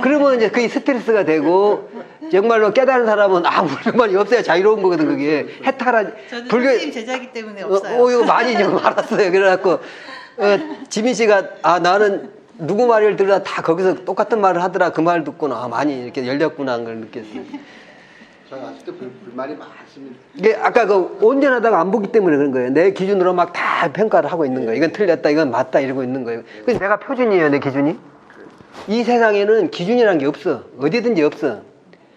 그러면 이제 그게 스트레스가 되고 정말로 깨달은 사람은 불평만이 없어야 자유로운 거거든. 그게 해탈한 저는 선생님 제자이기 때문에 없어요. 이거 많이 좀 알았어요. 그래갖고 지민 씨가 나는 누구 말을 들으라 다 거기서 똑같은 말을 하더라. 그 말 듣고는 많이 이렇게 열렸구나 하는 걸 느꼈어요. 저는 아직도 불만이 많습니다. 이게 아까 그 온전하다가 안 보기 때문에 그런 거예요. 내 기준으로 막 다 평가를 하고 있는 거예요. 이건 틀렸다, 이건 맞다 이러고 있는 거예요. 그래서 내가 표준이에요, 내 기준이. 이 세상에는 기준이라는 게 없어. 어디든지 없어.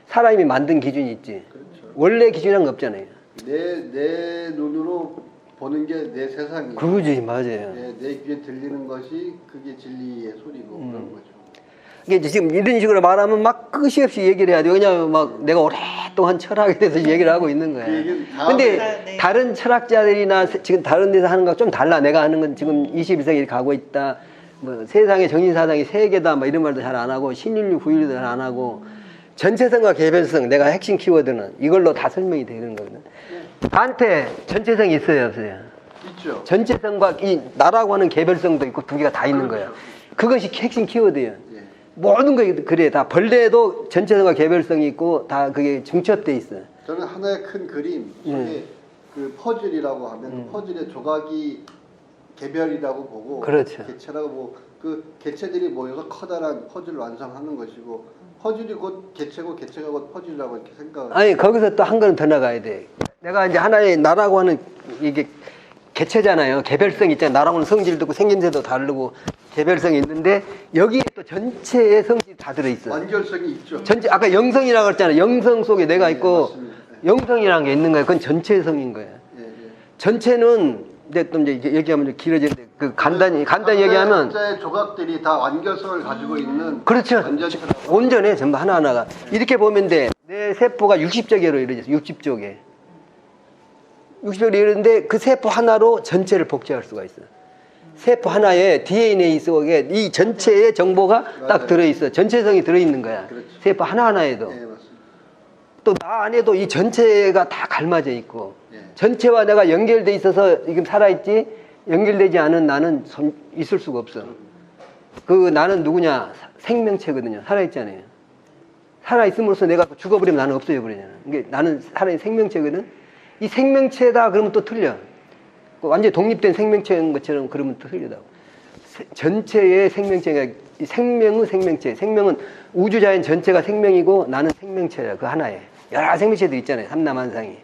사람이 만든 기준이 있지. 그렇죠. 원래 기준이라는 거 없잖아요. 내 눈으로 보는 게 내 세상이에요. 그거지, 맞아요. 내 귀에 들리는 것이 그게 진리의 소리고 그런 거죠. 이게 이제 지금 이런 식으로 말하면 막 끝이 없이 얘기를 해야 돼. 왜냐하면 막 내가 오랫동안 철학에 대해서 얘기를 하고 있는 거야. 그 얘기는 다음에- 근데 네. 다른 철학자들이나 지금 다른 데서 하는 거랑 좀 달라. 내가 하는 건 지금 21세기에 가고 있다. 뭐 세상의 정신사상이 세 개다. 뭐 이런 말도 잘 안 하고 신인류 구일도 잘 안 하고 전체성과 개별성 내가 핵심 키워드는 이걸로 다 설명이 되는 거거든. 나한테 전체성이 있어요, 없어요? 있죠. 전체성과 이 나라고 하는 개별성도 있고 두 개가 다 있는 거예요. 그것이 핵심 키워드예요. 예. 모든 게 그래. 다 벌레도 전체성과 개별성이 있고 다 그게 중첩돼 있어요. 저는 하나의 큰 그림 속에 그 퍼즐이라고 하면 그 퍼즐의 조각이 개별이라고 보고 그렇죠. 개체라고 보고 그 개체들이 모여서 커다란 퍼즐을 완성하는 것이고 퍼즐이 곧 개체고 개체가 곧 퍼즐이라고 이렇게 생각을 아니 거기서 또 한 걸음 더 나가야 돼. 내가 이제 하나의 나라고 하는 이게 개체잖아요. 개별성 있잖아요. 나라고 하는 성질도 있고 생김새도 다르고 개별성이 있는데 여기에 또 전체의 성질이 다 들어있어. 완결성이 있죠. 전체 아까 영성이라고 했잖아요. 영성 속에 내가 있고 맞습니다. 영성이라는 게 있는 거예요. 그건 전체의 성인 거예요. 예, 예. 전체는 이제 또 이제 얘기하면 좀 길어지는데 그 간단히 얘기하면 각자의 조각들이 다 완결성을 가지고 있는 그렇죠. 완전체라고. 온전해 전부 하나하나가. 이렇게 보면 돼. 내 세포가 60쪽으로 이루어졌어. 60쪽에. 60쪽으로 이루어졌는데 그 세포 하나로 전체를 복제할 수가 있어. 세포 하나에 DNA 속에 이 전체의 정보가 딱 들어있어. 전체성이 들어있는 거야. 그렇죠. 세포 하나하나에도. 예, 맞습니다. 또 나 안에도 이 전체가 다 갈마져 있고 예. 전체와 내가 연결돼 있어서 지금 살아있지 연결되지 않은 나는 있을 수가 없어. 그 나는 누구냐? 생명체거든요. 살아있잖아요. 살아있음으로써 내가 죽어버리면 나는 없어져 버리잖아. 이게 나는 살아있는 생명체거든. 이 생명체다 그러면 또 틀려. 완전히 독립된 생명체인 것처럼 그러면 또 틀리다고. 전체의 생명체가 이 생명은 생명체. 생명은 우주자연 전체가 생명이고 나는 생명체야. 그 하나에. 여러 생명체들 있잖아요. 삼남한상이.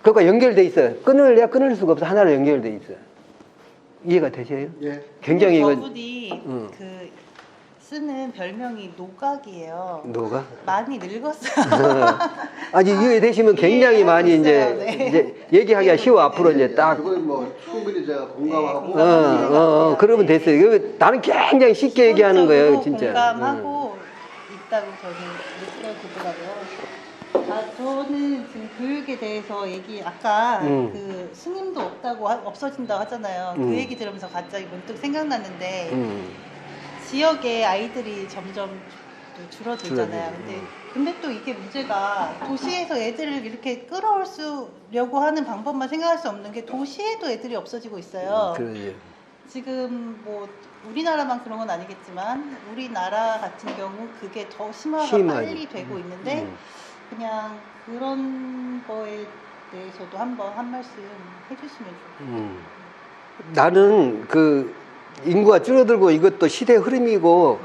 그거가 연결돼 있어요. 끊을래야 끊을 수가 없어. 하나로 연결돼 있어요. 이해가 되세요? 예. 굉장히 이거 저분이 그 쓰는 별명이 노각이에요. 너가 많이 늙었어요. 아직 이해되시면 굉장히 이해하고 많이 이제, 있어요. 네. 이제 얘기하기가 쉬워. 앞으로 이제 딱 그건 뭐 충분히 제가 공감하고 그러면 됐어요. 이거 나는 굉장히 쉽게 얘기하는 거예요, 진짜. 공감하고 있다고 저는 느껴지더라고요. 저는 지금 교육에 대해서 아까 그 스님도 없어진다고 하잖아요. 그 얘기 들으면서 갑자기 문득 생각났는데 지역의 아이들이 점점 또 줄어들잖아요. 근데 또 이게 문제가 도시에서 애들을 이렇게 끌어올려고 하는 방법만 생각할 수 없는 게 도시에도 애들이 없어지고 있어요. 그러죠. 지금 뭐 우리나라만 그런 건 아니겠지만 우리나라 같은 경우 그게 더 심화가 심하죠. 빨리 되고 있는데 그냥 그런 거에 대해서도 한번 한 말씀 해주시면 좋겠어요. 나는 그 인구가 줄어들고 이것도 시대 흐름이고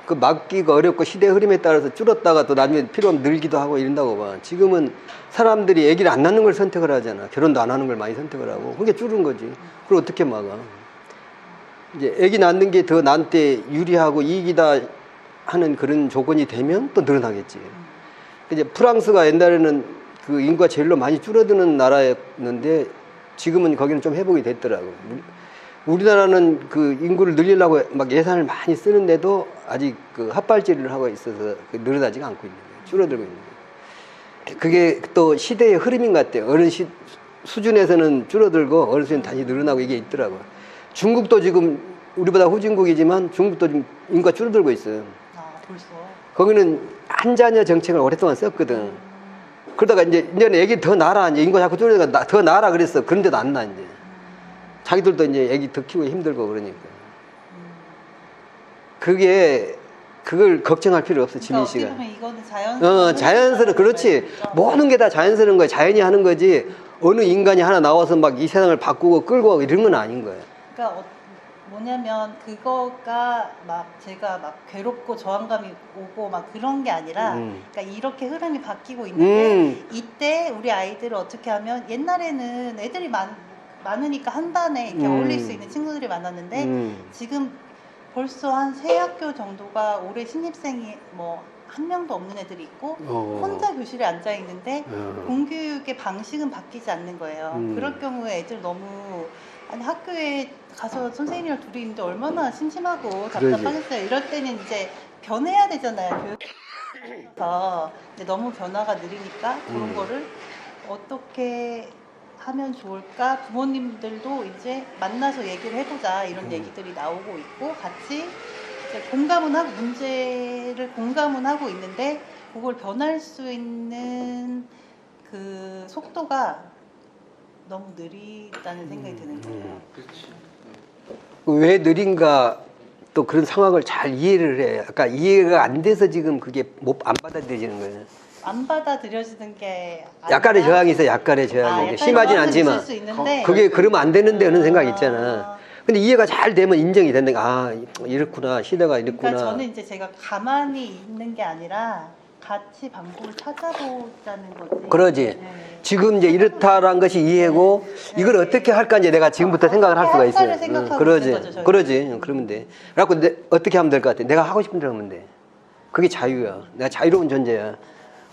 그 막기가 어렵고 시대 흐름에 따라서 줄었다가 또 나중에 필요하면 늘기도 하고 이런다고 봐. 지금은 사람들이 아기를 안 낳는 걸 선택을 하잖아. 결혼도 안 하는 걸 많이 선택을 하고. 그게 줄은 거지. 그걸 어떻게 막아? 이제 아기 낳는 게 더 나한테 유리하고 이익이다 하는 그런 조건이 되면 또 늘어나겠지. 이제 프랑스가 옛날에는 그 인구가 제일로 많이 줄어드는 나라였는데 지금은 거기는 좀 회복이 됐더라고. 우리나라는 그 인구를 늘리려고 막 예산을 많이 쓰는데도 아직 그 헛발질을 하고 있어서 늘어나지가 않고 있는 거예요. 줄어들고 있는 거예요. 그게 또 시대의 흐름인 것 같아요. 어느 수준에서는 줄어들고 어느 수준은 다시 늘어나고 이게 있더라고요. 중국도 지금 우리보다 후진국이지만 중국도 지금 인구가 줄어들고 있어요. 아 벌써? 거기는 한 자녀 정책을 오랫동안 썼거든. 그러다가 이제는 애기 더 낳아라. 이제 인구가 자꾸 줄어드니까 더 낳아라 그랬어. 그런데도 안 낳아, 이제. 자기들도 이제 애기 더 키우기 힘들고 그러니까. 그걸 걱정할 필요 없어, 지민 씨가. 어떻게 보면 이거는 자연스러운, 그렇지. 거죠. 모든 게 다 자연스러운 거야. 자연이 하는 거지. 어느 인간이 하나 나와서 막 이 세상을 바꾸고 끌고 가고 이런 건 아닌 거야. 그러니까 뭐냐면 그거가 막 제가 막 괴롭고 저항감이 오고 막 그런 게 아니라 그러니까 이렇게 흐름이 바뀌고 있는데 이때 우리 아이들을 어떻게 하면 옛날에는 애들이 많으니까 한 반에 이렇게 어울릴 수 있는 친구들이 많았는데 지금 벌써 한 3학교 정도가 올해 신입생이 뭐 한 명도 없는 애들이 있고 혼자 교실에 앉아 있는데 공교육의 방식은 바뀌지 않는 거예요. 그럴 경우에 애들 너무 아니 학교에 가서 선생님이랑 둘이 있는데 얼마나 심심하고 답답하겠어요. 이럴 때는 이제 변해야 되잖아요. 교육에서 너무 변화가 느리니까 그런 거를 어떻게 하면 좋을까? 부모님들도 이제 만나서 얘기를 해보자 이런 얘기들이 나오고 있고 같이 이제 공감은 하고 문제를 공감은 하고 있는데 그걸 변할 수 있는 그 속도가 너무 느리다는 생각이 드는 거예요. 그렇지. 왜 느린가 또 그런 상황을 잘 이해를 해. 아까 이해가 안 돼서 지금 그게 안 받아들여지는 거예요. 안 받아들여지는 게 약간의 저항이 있어, 약간의 저항이. 약간 심하진 저항은 않지만 있을 수 있는데 그게 그러면 안 되는데 하는 생각이 있잖아. 근데 이해가 잘 되면 인정이 된다. 아, 이렇구나. 시대가 이렇구나. 그러니까 저는 이제 제가 가만히 있는 게 아니라 같이 방법을 찾아보자는 거지. 그러지. 네. 지금 이제 이렇다라는 것이 이해고 이걸 어떻게 할까 이제 내가 지금부터 생각을 할 수가 있어요. 할까를 생각하고 그러지. 있는 거죠, 저희는. 그러지. 그러면 돼. 그래갖고 어떻게 하면 될 것 같아. 내가 하고 싶은 대로 하면 돼. 그게 자유야. 내가 자유로운 존재야.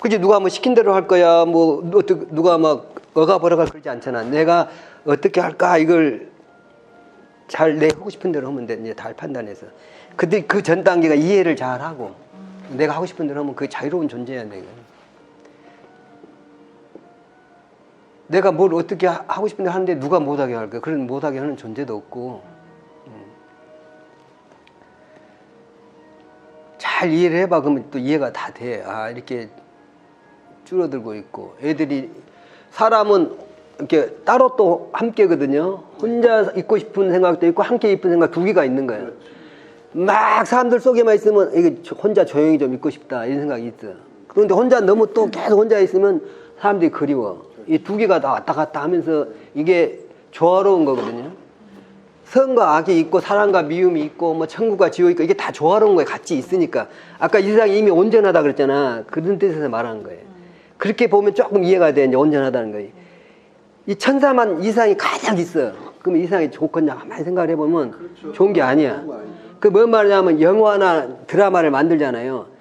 그치? 누가 뭐 시킨 대로 할 거야. 뭐 누가 막 어가버러가 그러지 않잖아. 내가 어떻게 할까 이걸 잘 내 하고 싶은 대로 하면 돼. 이제 다 판단해서. 근데 그 전 단계가 이해를 잘 하고 내가 하고 싶은 대로 하면 그게 자유로운 존재야. 내가 뭘 어떻게 하고 싶은 대로 하는데 누가 못하게 할까? 그런 못하게 하는 존재도 없고. 잘 이해를 해봐. 그러면 또 이해가 다 돼. 아, 이렇게 줄어들고 있고. 애들이, 사람은 이렇게 따로 또 함께거든요. 혼자 있고 싶은 생각도 있고, 함께 있는 생각 두 개가 있는 거예요. 막 사람들 속에만 있으면, 이게 혼자 조용히 좀 있고 싶다. 이런 생각이 있어. 그런데 혼자 너무 또 계속 혼자 있으면 사람들이 그리워. 이 두 개가 다 왔다 갔다 하면서 이게 조화로운 거거든요. 선과 악이 있고 사랑과 미움이 있고 뭐 천국과 지옥이 있고 이게 다 조화로운 거예요. 같이 있으니까. 아까 이 세상이 이미 온전하다 그랬잖아. 그런 뜻에서 말하는 거예요. 그렇게 보면 조금 이해가 돼. 이제 온전하다는 거예요. 이 천사만 이상이 가장 있어. 그럼 이상이 좋겠냐? 가만히 생각을 해보면 그렇죠. 좋은 게 아니야. 그 뭔 말이냐면 영화나 드라마를 만들잖아요.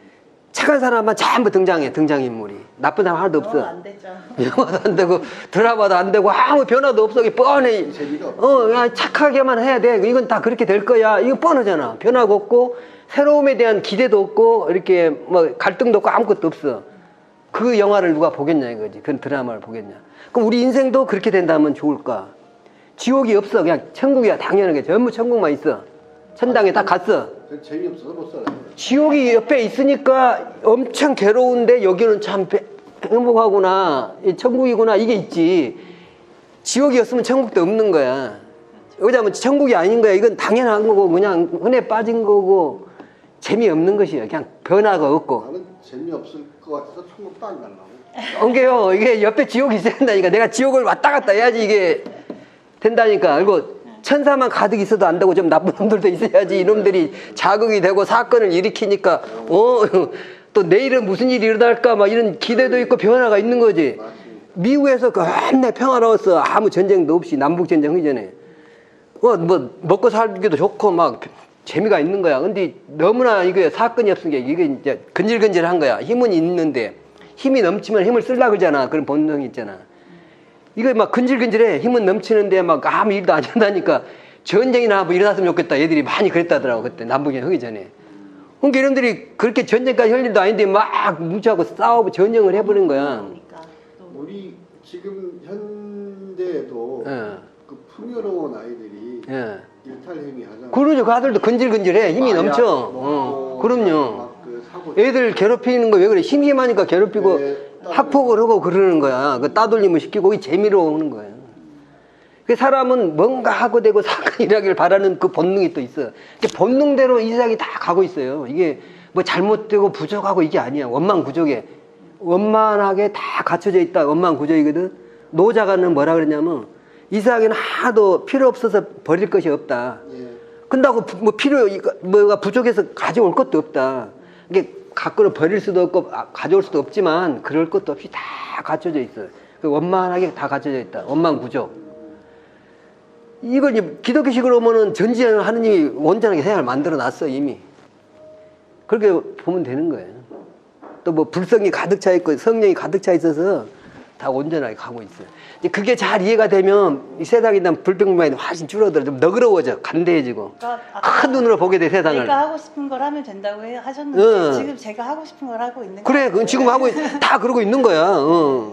착한 사람만 전부 등장해. 등장인물이. 나쁜 사람 하나도 없어. 안 되죠. 영화도 안 되고 드라마도 안 되고 아무 변화도 없어. 이게 뻔해. 재미가 없어. 그냥 착하게만 해야 돼. 이건 다 그렇게 될 거야. 이거 뻔하잖아. 변화가 없고 새로움에 대한 기대도 없고 이렇게 뭐 갈등도 없고 아무것도 없어. 그 영화를 누가 보겠냐 이거지. 그 드라마를 보겠냐. 그럼 우리 인생도 그렇게 된다면 좋을까? 지옥이 없어. 그냥 천국이야. 당연하게. 전부 천국만 있어. 천당에 딱 갔어. 재미없어서 못 살아요. 지옥이 옆에 있으니까 엄청 괴로운데 여기는 참 행복하구나. 천국이구나. 이게 있지. 지옥이었으면 천국도 없는 거야. 여기다 뭐 천국이 아닌 거야. 이건 당연한 거고 그냥 흔해 빠진 거고 재미없는 것이에요. 그냥 변화가 없고. 나는 재미없을 것 같아서 천국도 안 가려고. 엉겨요. 이게 옆에 지옥이 있어야 된다니까. 내가 지옥을 왔다 갔다 해야지 이게 된다니까. 그리고 천사만 가득 있어도 안 되고 좀 나쁜 놈들도 있어야지. 이놈들이 자극이 되고 사건을 일으키니까 또 내일은 무슨 일이 일어날까 막 이런 기대도 있고 변화가 있는 거지. 미국에서 맨날 평화로웠어. 아무 전쟁도 없이. 남북전쟁 하기 전에. 뭐 먹고 살기도 좋고 막 재미가 있는 거야. 근데 너무나 이게 사건이 없으니까 이게 이제 근질근질한 거야. 힘은 있는데 힘이 넘치면 힘을 쓰려고 그러잖아. 그런 본능이 있잖아. 이거 막 근질근질해. 힘은 넘치는데 막 아무 일도 안 한다니까. 전쟁이나 뭐 일어났으면 좋겠다. 얘들이 많이 그랬다더라고. 그때 남북전쟁 하기 전에. 그러니까 이놈들이 그렇게 전쟁까지 할 일도 아닌데 막 뭉쳐갖고 싸우고 전쟁을 해버린 거야. 우리 지금 현대에도 그 풍요로운 아이들이 일탈행위 하잖아. 그러죠. 그 아들도 근질근질해. 힘이 넘쳐. 그럼요. 애들 괴롭히는 거 왜 그래? 심심하니까 괴롭히고 학폭을 하고 그러는 거야. 그 따돌림을 시키고 그게 재미로 하는 거야. 그 사람은 뭔가 하고 되고 사건이 일하기를 바라는 그 본능이 또 있어. 본능대로 이 세상이 다 가고 있어요. 이게 뭐 잘못되고 부족하고 이게 아니야. 원만구족에. 원만하게 다 갖춰져 있다. 원만구족이거든. 노자가는 뭐라 그랬냐면 이 세상에는 하나도 필요 없어서 버릴 것이 없다. 근다고 뭐 뭐가 부족해서 가져올 것도 없다. 이게 갖고는 버릴 수도 없고 가져올 수도 없지만 그럴 것도 없이 다 갖춰져 있어요. 원만하게 다 갖춰져 있다. 원만 구조. 이걸 이제 기독교식으로 보면은 전지현 하느님이 온전하게 세상을 만들어 놨어 이미. 그렇게 보면 되는 거예요. 또 뭐 불성이 가득 차 있고 성령이 가득 차 있어서 다 온전하게 가고 있어요. 이제 그게 잘 이해가 되면 이 세상에 대한 불평만이 훨씬 줄어들어. 좀 너그러워져. 간대해지고. 그러니까 큰 눈으로 보게 돼 세상을. 내가 하고 싶은 걸 하면 된다고 하셨는데 응. 지금 제가 하고 싶은 걸 하고 있는 그래, 거예요. 그건 지금 하고 다 그러고 있는 거야.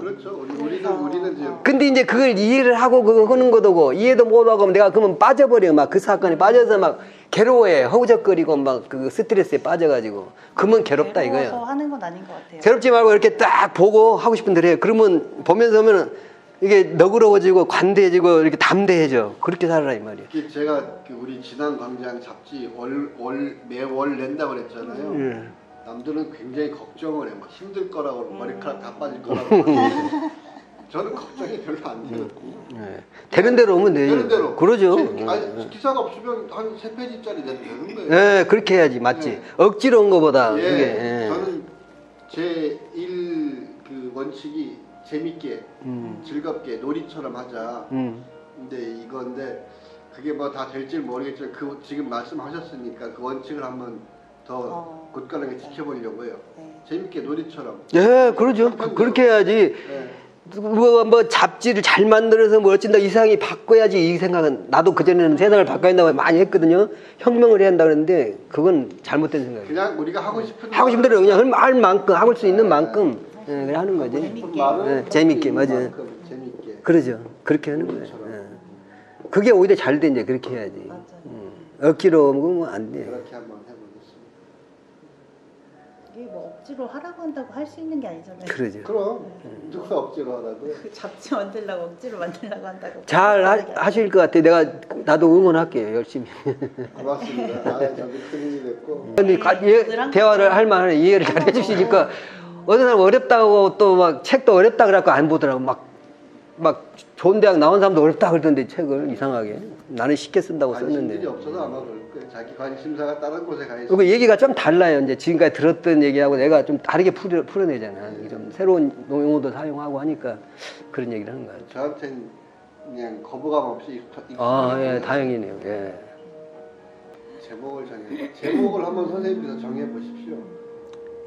그렇죠. 우리는 지금 근데 이제 그걸 이해를 하고 그거 하는 거고 이해도 못하고 내가 그러면 빠져버려. 막 그 사건에 빠져서 막 괴로워해. 허우적거리고 막 그 스트레스에 빠져가지고. 그러면 괴롭다 외로워서 이거야. 하는 건 아닌 것 같아요. 괴롭지 말고 이렇게 딱 보고 하고 싶은 대로 해. 그러면 보면서 하면은 이게 너그러워지고 관대해지고 이렇게 담대해져. 그렇게 살아라 이 말이야. 이게 제가 우리 진안 광장 잡지 매월 낸다고 그랬잖아요. 남들은 굉장히 걱정을 해. 막 힘들 거라고 머리카락 다 빠질 거라고. 저는 걱정이 별로 안 돼요. 되는 대로 오면 돼. 되는 대로. 그러죠. 기사가 없으면 한 3페이지짜리 내도 되는 거예요. 예, 그렇게 해야지. 맞지. 예. 억지로 온 거보다. 예, 그게. 예. 저는 제 그 원칙이 재밌게 즐겁게 놀이처럼 하자. 근데 이건데 그게 뭐 다 될지 모르겠지만 그 지금 말씀하셨으니까 그 원칙을 한번 더 굳건하게 지켜보려고요. 네. 재밌게 놀이처럼. 예, 그러죠. 그렇게 해야지. 예. 뭐 잡지를 잘 만들어서 뭐 어쩐다 이상이 바꿔야지 이 생각은 나도 그전에는 세상을 바꿔야 한다고 많이 했거든요. 혁명을 해야 한다 그랬는데 그건 잘못된 생각이에요. 그냥 우리가 하고 싶은 대로 그냥 할 만큼 하고 수 있는 만큼 예, 그래 하는 거지. 말은 재밌게 맞아요. 재밌게. 그러죠. 그렇게 하는 거예요. 예. 그게 오히려 잘 돼 이제 그렇게 해야지. 맞아요. 억지로 하면 안 돼. 그렇게 한번 해보겠습니다. 이게 뭐 억지로 하라고 한다고 할 수 있는 게 아니잖아요. 그러죠. 그럼 누가 억지로 하라고요? 그 잡지 만들려고 억지로 만들려고 한다고. 잘 하실 것 같아. 나도 응원할게요. 열심히. 고맙습니다. 저도 큰 힘이 됐고. 근데 대화를 할 만한 이해를 잘 해주시니까 어느 사람 어렵다고 또 막 책도 어렵다 그래갖고 안 보더라고. 막 좋은 대학 나온 사람도 어렵다 그러던데 책을 이상하게 나는 쉽게 쓴다고 관심들이 썼는데. 없어서 아마 그럴 거예요. 자기 관심사가 다른 곳에 가 있어. 그리고 얘기가 좀 달라요. 이제 지금까지 들었던 얘기하고 내가 좀 다르게 풀어내잖아. 좀 새로운 용어도 사용하고 하니까 그런 얘기를 하는 거야. 저한테는 그냥 거부감 없이 아, 예, 다행이네요. 예. 제목을 한번 선생님께서 정해 보십시오.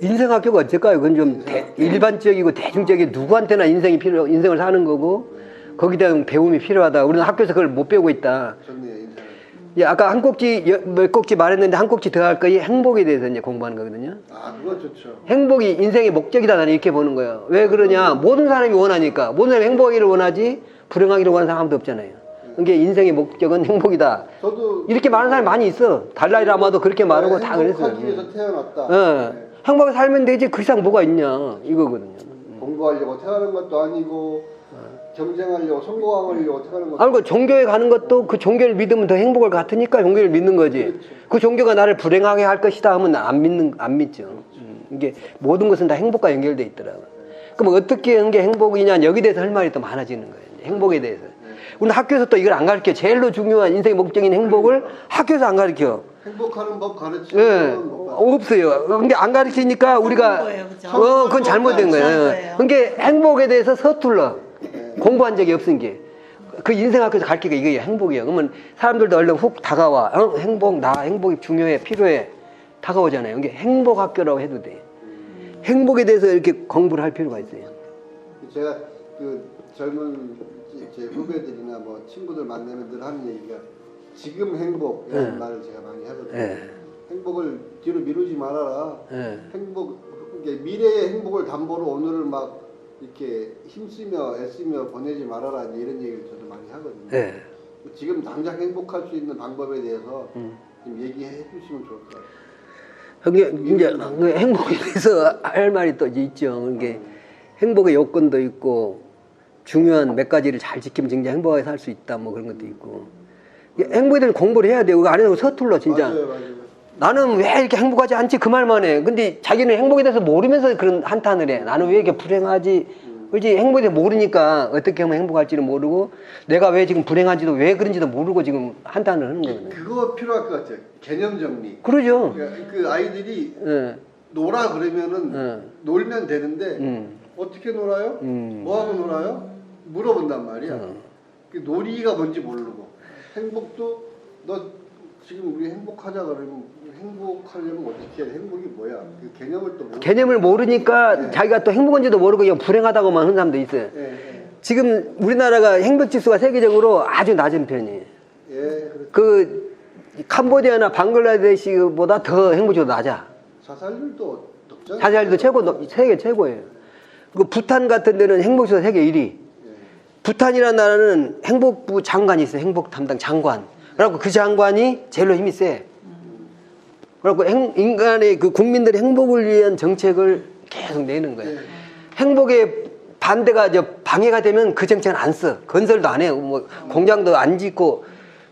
인생학교가 어쩔까요? 그건 좀 일반적이고 대중적인 누구한테나 인생을 사는 거고 거기에 대한 배움이 필요하다. 우리는 학교에서 그걸 못 배우고 있다. 좋네요, 인생. 예, 아까 몇 꼭지 말했는데 한 꼭지 더 할 거이 행복에 대해서 이제 공부하는 거거든요. 아, 그거 좋죠. 행복이 인생의 목적이다 나는 이렇게 보는 거예요. 왜 그러냐? 모든 사람이 원하니까. 모든 사람이 행복하기를 원하지 불행하기를 원하는 사람도 없잖아요. 그러니까 인생의 목적은 행복이다. 저도 이렇게 말하는 사람이 많이 있어. 달라이라마도 그렇게 말하고 다 그랬어요. 행복하기 위해서 태어났다. 예. 행복하게 살면 되지 그 이상 뭐가 있냐 이거거든요. 공부하려고 태어난 것도 아니고 경쟁하려고 성공하려고 태어난 것도 아니 그 종교에 가는 것도 그 종교를 믿으면 더 행복을 같으니까 종교를 믿는 거지. 그렇죠. 그 종교가 나를 불행하게 할 것이다 하면 안 믿죠. 이게 모든 것은 다 행복과 연결돼 있더라고. 그럼 어떻게 한 게 행복이냐 여기 대해서 할 말이 또 많아지는 거예요. 이제 행복에 대해서. 우리는 학교에서 또 이걸 안 가르쳐. 제일로 중요한 인생의 목적인 행복을 학교에서 안 가르쳐. 행복하는 법 예, 가르치는 못 봤어요. 없어요. 근데 안 가르치니까 우리가 거예요, 그죠? 그건 잘못된 거예요. 거예요. 그게 행복에 대해서 서툴러. 공부한 적이 없은 게. 그 인생학교에서 가르치기가 이게 행복이에요. 그러면 사람들도 얼른 훅 다가와. 행복이 중요해, 필요해. 다가오잖아요. 이게 행복학교라고 해도 돼. 행복에 대해서 이렇게 공부를 할 필요가 있어요. 제가 그 젊은 제 후배들이나 뭐 친구들 만나면 늘 하는 얘기가 지금 행복이라는 말을 제가 많이 하거든요. 예. 행복을 뒤로 미루지 말아라. 예. 이게 미래의 행복을 담보로 오늘을 막 이렇게 힘쓰며 애쓰며 보내지 말아라 이런 얘기를 저도 많이 하거든요. 예. 지금 당장 행복할 수 있는 방법에 대해서 좀 얘기해 주시면 좋을 것 같아요. 이제 그 행복에 대해서 할 말이 또 있죠. 이게 행복의 요건도 있고 중요한 몇 가지를 잘 지키면 진짜 행복하게 살 수 있다. 뭐 그런 것도 있고. 행복에 대해서 공부를 해야 돼요. 그거 안 해도 서툴러 진짜. 맞아요. 나는 왜 이렇게 행복하지 않지 그 말만 해. 근데 자기는 행복에 대해서 모르면서 그런 한탄을 해. 나는 왜 이렇게 불행하지? 그렇지. 행복에 모르니까 어떻게 하면 행복할지를 모르고 내가 왜 지금 불행한지도 왜 그런지도 모르고 지금 한탄을 하는 거거든요. 그거 필요할 것 같아요. 개념 정리. 그러죠. 그러니까 그 아이들이 예. 놀아 그러면은 예. 놀면 되는데 어떻게 놀아요? 뭐하고 놀아요? 물어본단 말이야. 그 놀이가 뭔지 모르고 행복도 너 지금 우리 행복하자 그러면 행복하려면 어떻게 해야 돼? 행복이 뭐야? 그 개념을 또 모르고. 개념을 모르니까 네. 자기가 또 행복한지도 모르고 그냥 불행하다고만 하는 사람도 있어요. 예, 예. 지금 우리나라가 행복지수가 세계적으로 아주 낮은 편이에요. 예, 그렇죠. 그 캄보디아나 방글라데시보다 더 행복지수가 낮아. 자살률도 높잖아요. 자살도 세계 최고예요. 그 부탄 같은 데는 행복지수가 세계 1위. 예. 부탄이라는 나라는 행복부 장관이 있어요. 행복 담당 장관. 그래갖고 그 장관이 제일로 힘이 세. 그래갖고 인간의 그 국민들의 행복을 위한 정책을 계속 내는 거예요. 예. 행복의 반대가 방해가 되면 그 정책은 안 써. 건설도 안 해요. 뭐 공장도 안 짓고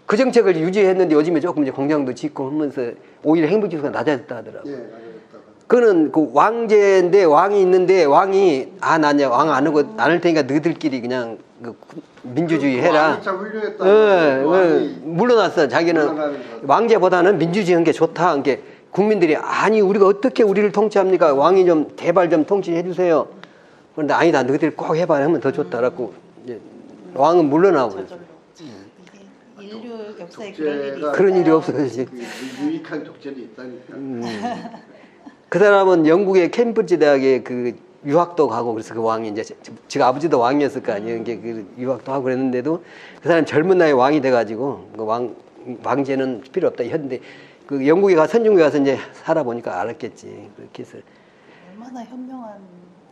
그 정책을 유지했는데 요즘에 조금 이제 공장도 짓고 하면서 오히려 행복지수가 낮아졌다 하더라고요. 예, 알겠다가. 그거는 그 왕제인데 왕이 있는데 왕이 나 이제 왕 안 하고 안 할 테니까 너희들끼리 그냥 그 민주주의 해라. 왕이 참 훌륭했다. 예, 왕이 물러났어. 자기는 물러나면서. 왕제보다는 민주주의 한 게 좋다. 이게 국민들이 아니 우리가 어떻게 우리를 통치합니까? 왕이 좀 제발 좀 통치해 주세요. 그런데 아니다. 너희들 꼭 해봐 하면 더 좋다라고 이제 왕은 물러나고 그랬어. 저절로. 이게 인류 역사에 그런 일이 독재가 그런 일이 있어요. 없어지. 그 유익한 독재도 있다니까. 그 사람은 영국의 캠브리지 대학에 그 유학도 가고 그래서 그 왕이 이제 지가 아버지도 왕이었을 거 아니에요. 이게 그 유학도 하고 그랬는데도 그 사람 젊은 나이에 왕이 돼가지고 그 왕제는 필요 없다. 했는데 그 영국에 가 선진국에 가서 이제 살아보니까 알았겠지. 그렇게 해서 얼마나 현명한.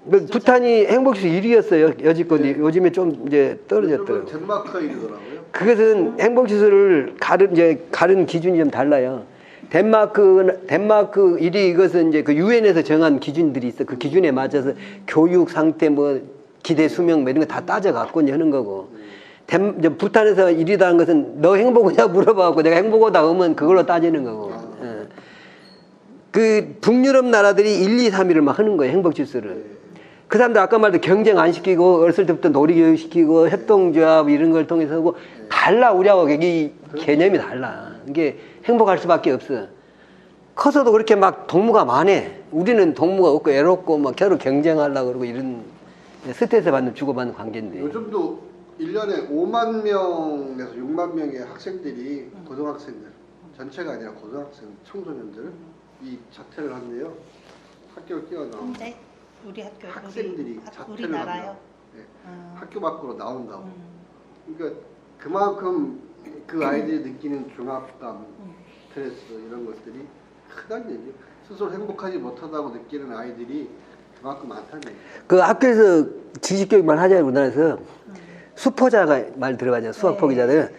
그 부탄이 행복지수 1위였어요. 여지껏 요즘에 좀 이제 떨어졌더라고요. 덴마크가 이러더라고요. 그것은 행복지수를 가른 기준이 좀 달라요. 덴마크 1위 이것은 이제 그 유엔에서 정한 기준들이 있어. 그 기준에 맞춰서 교육 상태 뭐 기대 수명 뭐 이런 거 다 따져갖고 이제 하는 거고. 이제 부탄에서 1위다는 것은 너 행복하냐 물어봐갖고 내가 행복하다 하면 그걸로 따지는 거고. 예. 그 북유럽 나라들이 1, 2, 3위를 막 하는 거예요. 행복지수를. 그 사람들 아까 말도 경쟁 안 시키고 어렸을 때부터 놀이교육 시키고 협동조합 이런 걸 통해서 하고 달라. 우리하고 이 개념이 달라. 이게 행복할 수밖에 없어. 커서도 그렇게 막 동무가 많애. 우리는 동무가 없고 애롭고 막 서로 경쟁하려고 그러고 이런 스트레스 받는 주고받는 관계인데. 요즘도 1년에 5만 명에서 6만 명의 학생들이 고등학생들 전체가 아니라 고등학생 청소년들이 자퇴를 한대요. 학교를 뛰어나오고 현재 우리 학교 학생들이 자퇴를 우리나라요. 한다고. 네. 학교 밖으로 나온다고. 그러니까 그만큼 그 아이들이 느끼는 중압감, 스트레스 이런 것들이 크다는 얘기예요. 스스로 행복하지 못하다고 느끼는 아이들이 그만큼 많다는 얘기예요. 그 학교에서 지식교육만 하잖아요. 우리나라에서 수포자가 말 들어가잖아요. 수학 네. 포기자들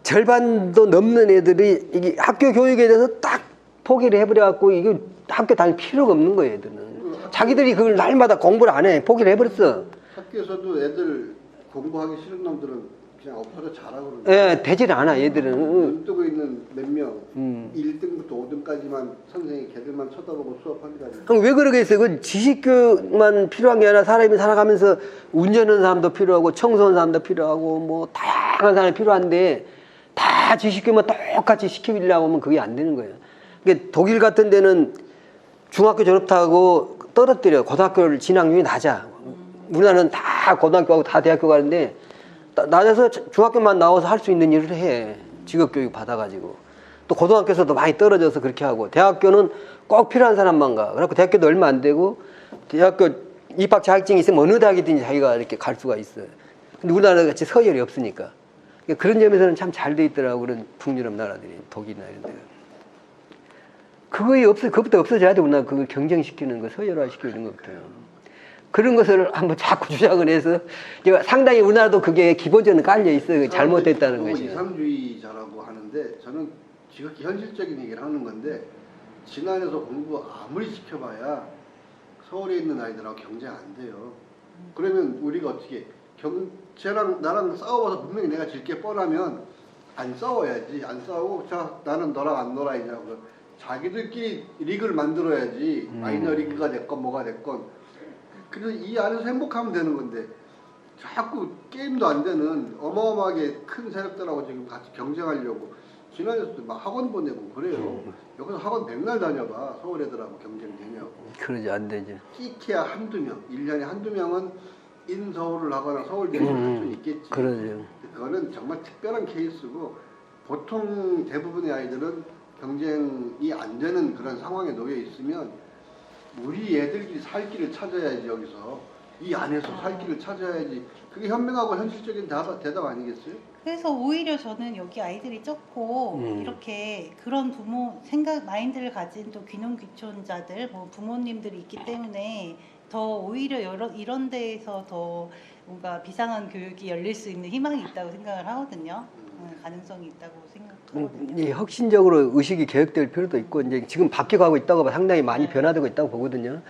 절반도 넘는 애들이 이게 학교 교육에 대해서 딱 포기를 해버려갖고 이게 학교 다닐 필요가 없는 거예요. 애들은 자기들이 그걸 날마다 공부를 안 해. 포기를 해버렸어. 학교에서도 애들 공부하기 싫은 놈들은 그냥 엎어져 자라고 그러는데 예, 되질 않아. 얘들은. 눈 뜨고 있는 몇 명, 음. 1등부터 5등까지만 선생님이 걔들만 쳐다보고 수업하니까 그럼 왜 그러겠어요? 그 지식교육만 필요한 게 아니라 사람이 살아가면서 운전하는 사람도 필요하고 청소하는 사람도 필요하고 뭐 다양한 사람이 필요한데 다 지식교육만 똑같이 시키려고 하면 그게 안 되는 거예요. 그러니까 독일 같은 데는 중학교 졸업하고 떨어뜨려. 고등학교를 진학률이 낮아. 우리나라는 다 고등학교하고 다 대학교 가는데 낮아서 중학교만 나와서 할 수 있는 일을 해. 직업교육 받아가지고. 또 고등학교에서도 많이 떨어져서 그렇게 하고 대학교는 꼭 필요한 사람만 가. 그래갖고 대학교도 얼마 안 되고 대학교 입학 자격증이 있으면 어느 대학이든지 자기가 이렇게 갈 수가 있어요. 근데 우리나라 같이 서열이 없으니까. 그러니까 그런 점에서는 참 잘 돼 있더라고. 그런 북유럽 나라들이 독일이나 이런 데가. 그것부터 없어져야 돼. 우리나라 그걸 경쟁시키는 거, 서열화시키는 것부터요. 그런 것을 한번 자꾸 주장을 해서 상당히 우리나라도 그게 기본적으로 깔려 있어요. 잘못됐다는 거죠. 이상주의자라고 하는데 저는 지극히 현실적인 얘기를 하는 건데 진안에서 공부 아무리 시켜봐야 서울에 있는 아이들하고 경쟁 안 돼요. 그러면 우리가 어떻게 쟤랑 나랑 싸워봐서 분명히 내가 질 게 뻔하면 안 싸워야지. 안 싸우고 자 나는 너랑 안 놀아 이냐고 자기들끼리 리그를 만들어야지. 마이너 리그가 됐건 뭐가 됐건 그래서 이 안에서 행복하면 되는 건데 자꾸 게임도 안 되는 어마어마하게 큰 세력들하고 지금 같이 경쟁하려고 지난해도 막 학원 보내고 그래요. 여기서 학원 백날 다녀봐. 서울 애들하고 경쟁되냐고. 그러지 안 되죠. 끼케야 한두 명, 1년에 한두 명은 인서울을 하거나 서울대를 할 수는 있겠지. 그러죠. 그거는 정말 특별한 케이스고 보통 대부분의 아이들은 경쟁이 안 되는 그런 상황에 놓여 있으면 우리 애들끼리 살 길을 찾아야지. 여기서 이 안에서 살 길을 찾아야지. 그게 현명하고 현실적인 대답 아니겠어요? 그래서 오히려 저는 여기 아이들이 적고 이렇게 그런 부모 생각 마인드를 가진 또 귀농귀촌자들 뭐 부모님들이 있기 때문에 더 오히려 이런 데에서 더 뭔가 비상한 교육이 열릴 수 있는 희망이 있다고 생각을 하거든요. 가능성이 있다고 생각하거든요. 이 혁신적으로 의식이 개혁될 필요도 있고 이제 지금 바뀌어가고 있다고 봐. 상당히 많이 변화되고 있다고 보거든요.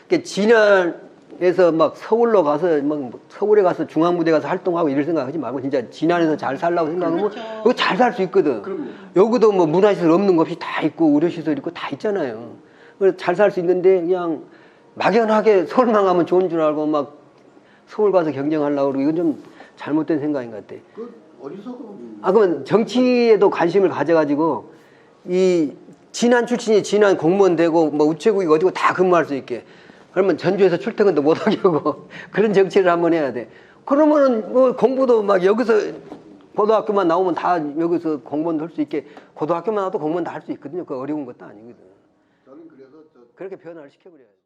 그러니까 진안에서 막 서울로 가서 막 서울에 가서 중앙부대 가서 활동하고 이럴 생각하지 말고 진짜 진안에서 잘 살라고 생각하면 그렇죠. 여기 잘 살 수 있거든. 그럼요. 여기도 뭐 문화시설 없는 것 없이 다 있고 의료시설 있고 다 있잖아요. 그래서 잘 살 수 있는데 그냥 막연하게 서울만 가면 좋은 줄 알고 막 서울 가서 경쟁하려고 그러고 이건 좀 잘못된 생각인 것 같아. 그 어디서 그러면 정치에도 관심을 가져가지고 이 진안 출신이 진안 공무원 되고 뭐 우체국이 어디고 다 근무할 수 있게 그러면 전주에서 출퇴근도 못하게 하고 그런 정치를 한번 해야 돼. 그러면은 뭐 공부도 막 여기서 고등학교만 나오면 다 여기서 공무원도 할 수 있게 고등학교만 나와도 공무원 다 할 수 있거든요. 그 어려운 것도 아니거든. 저는 그래서 그렇게 변화를 시켜버려야지.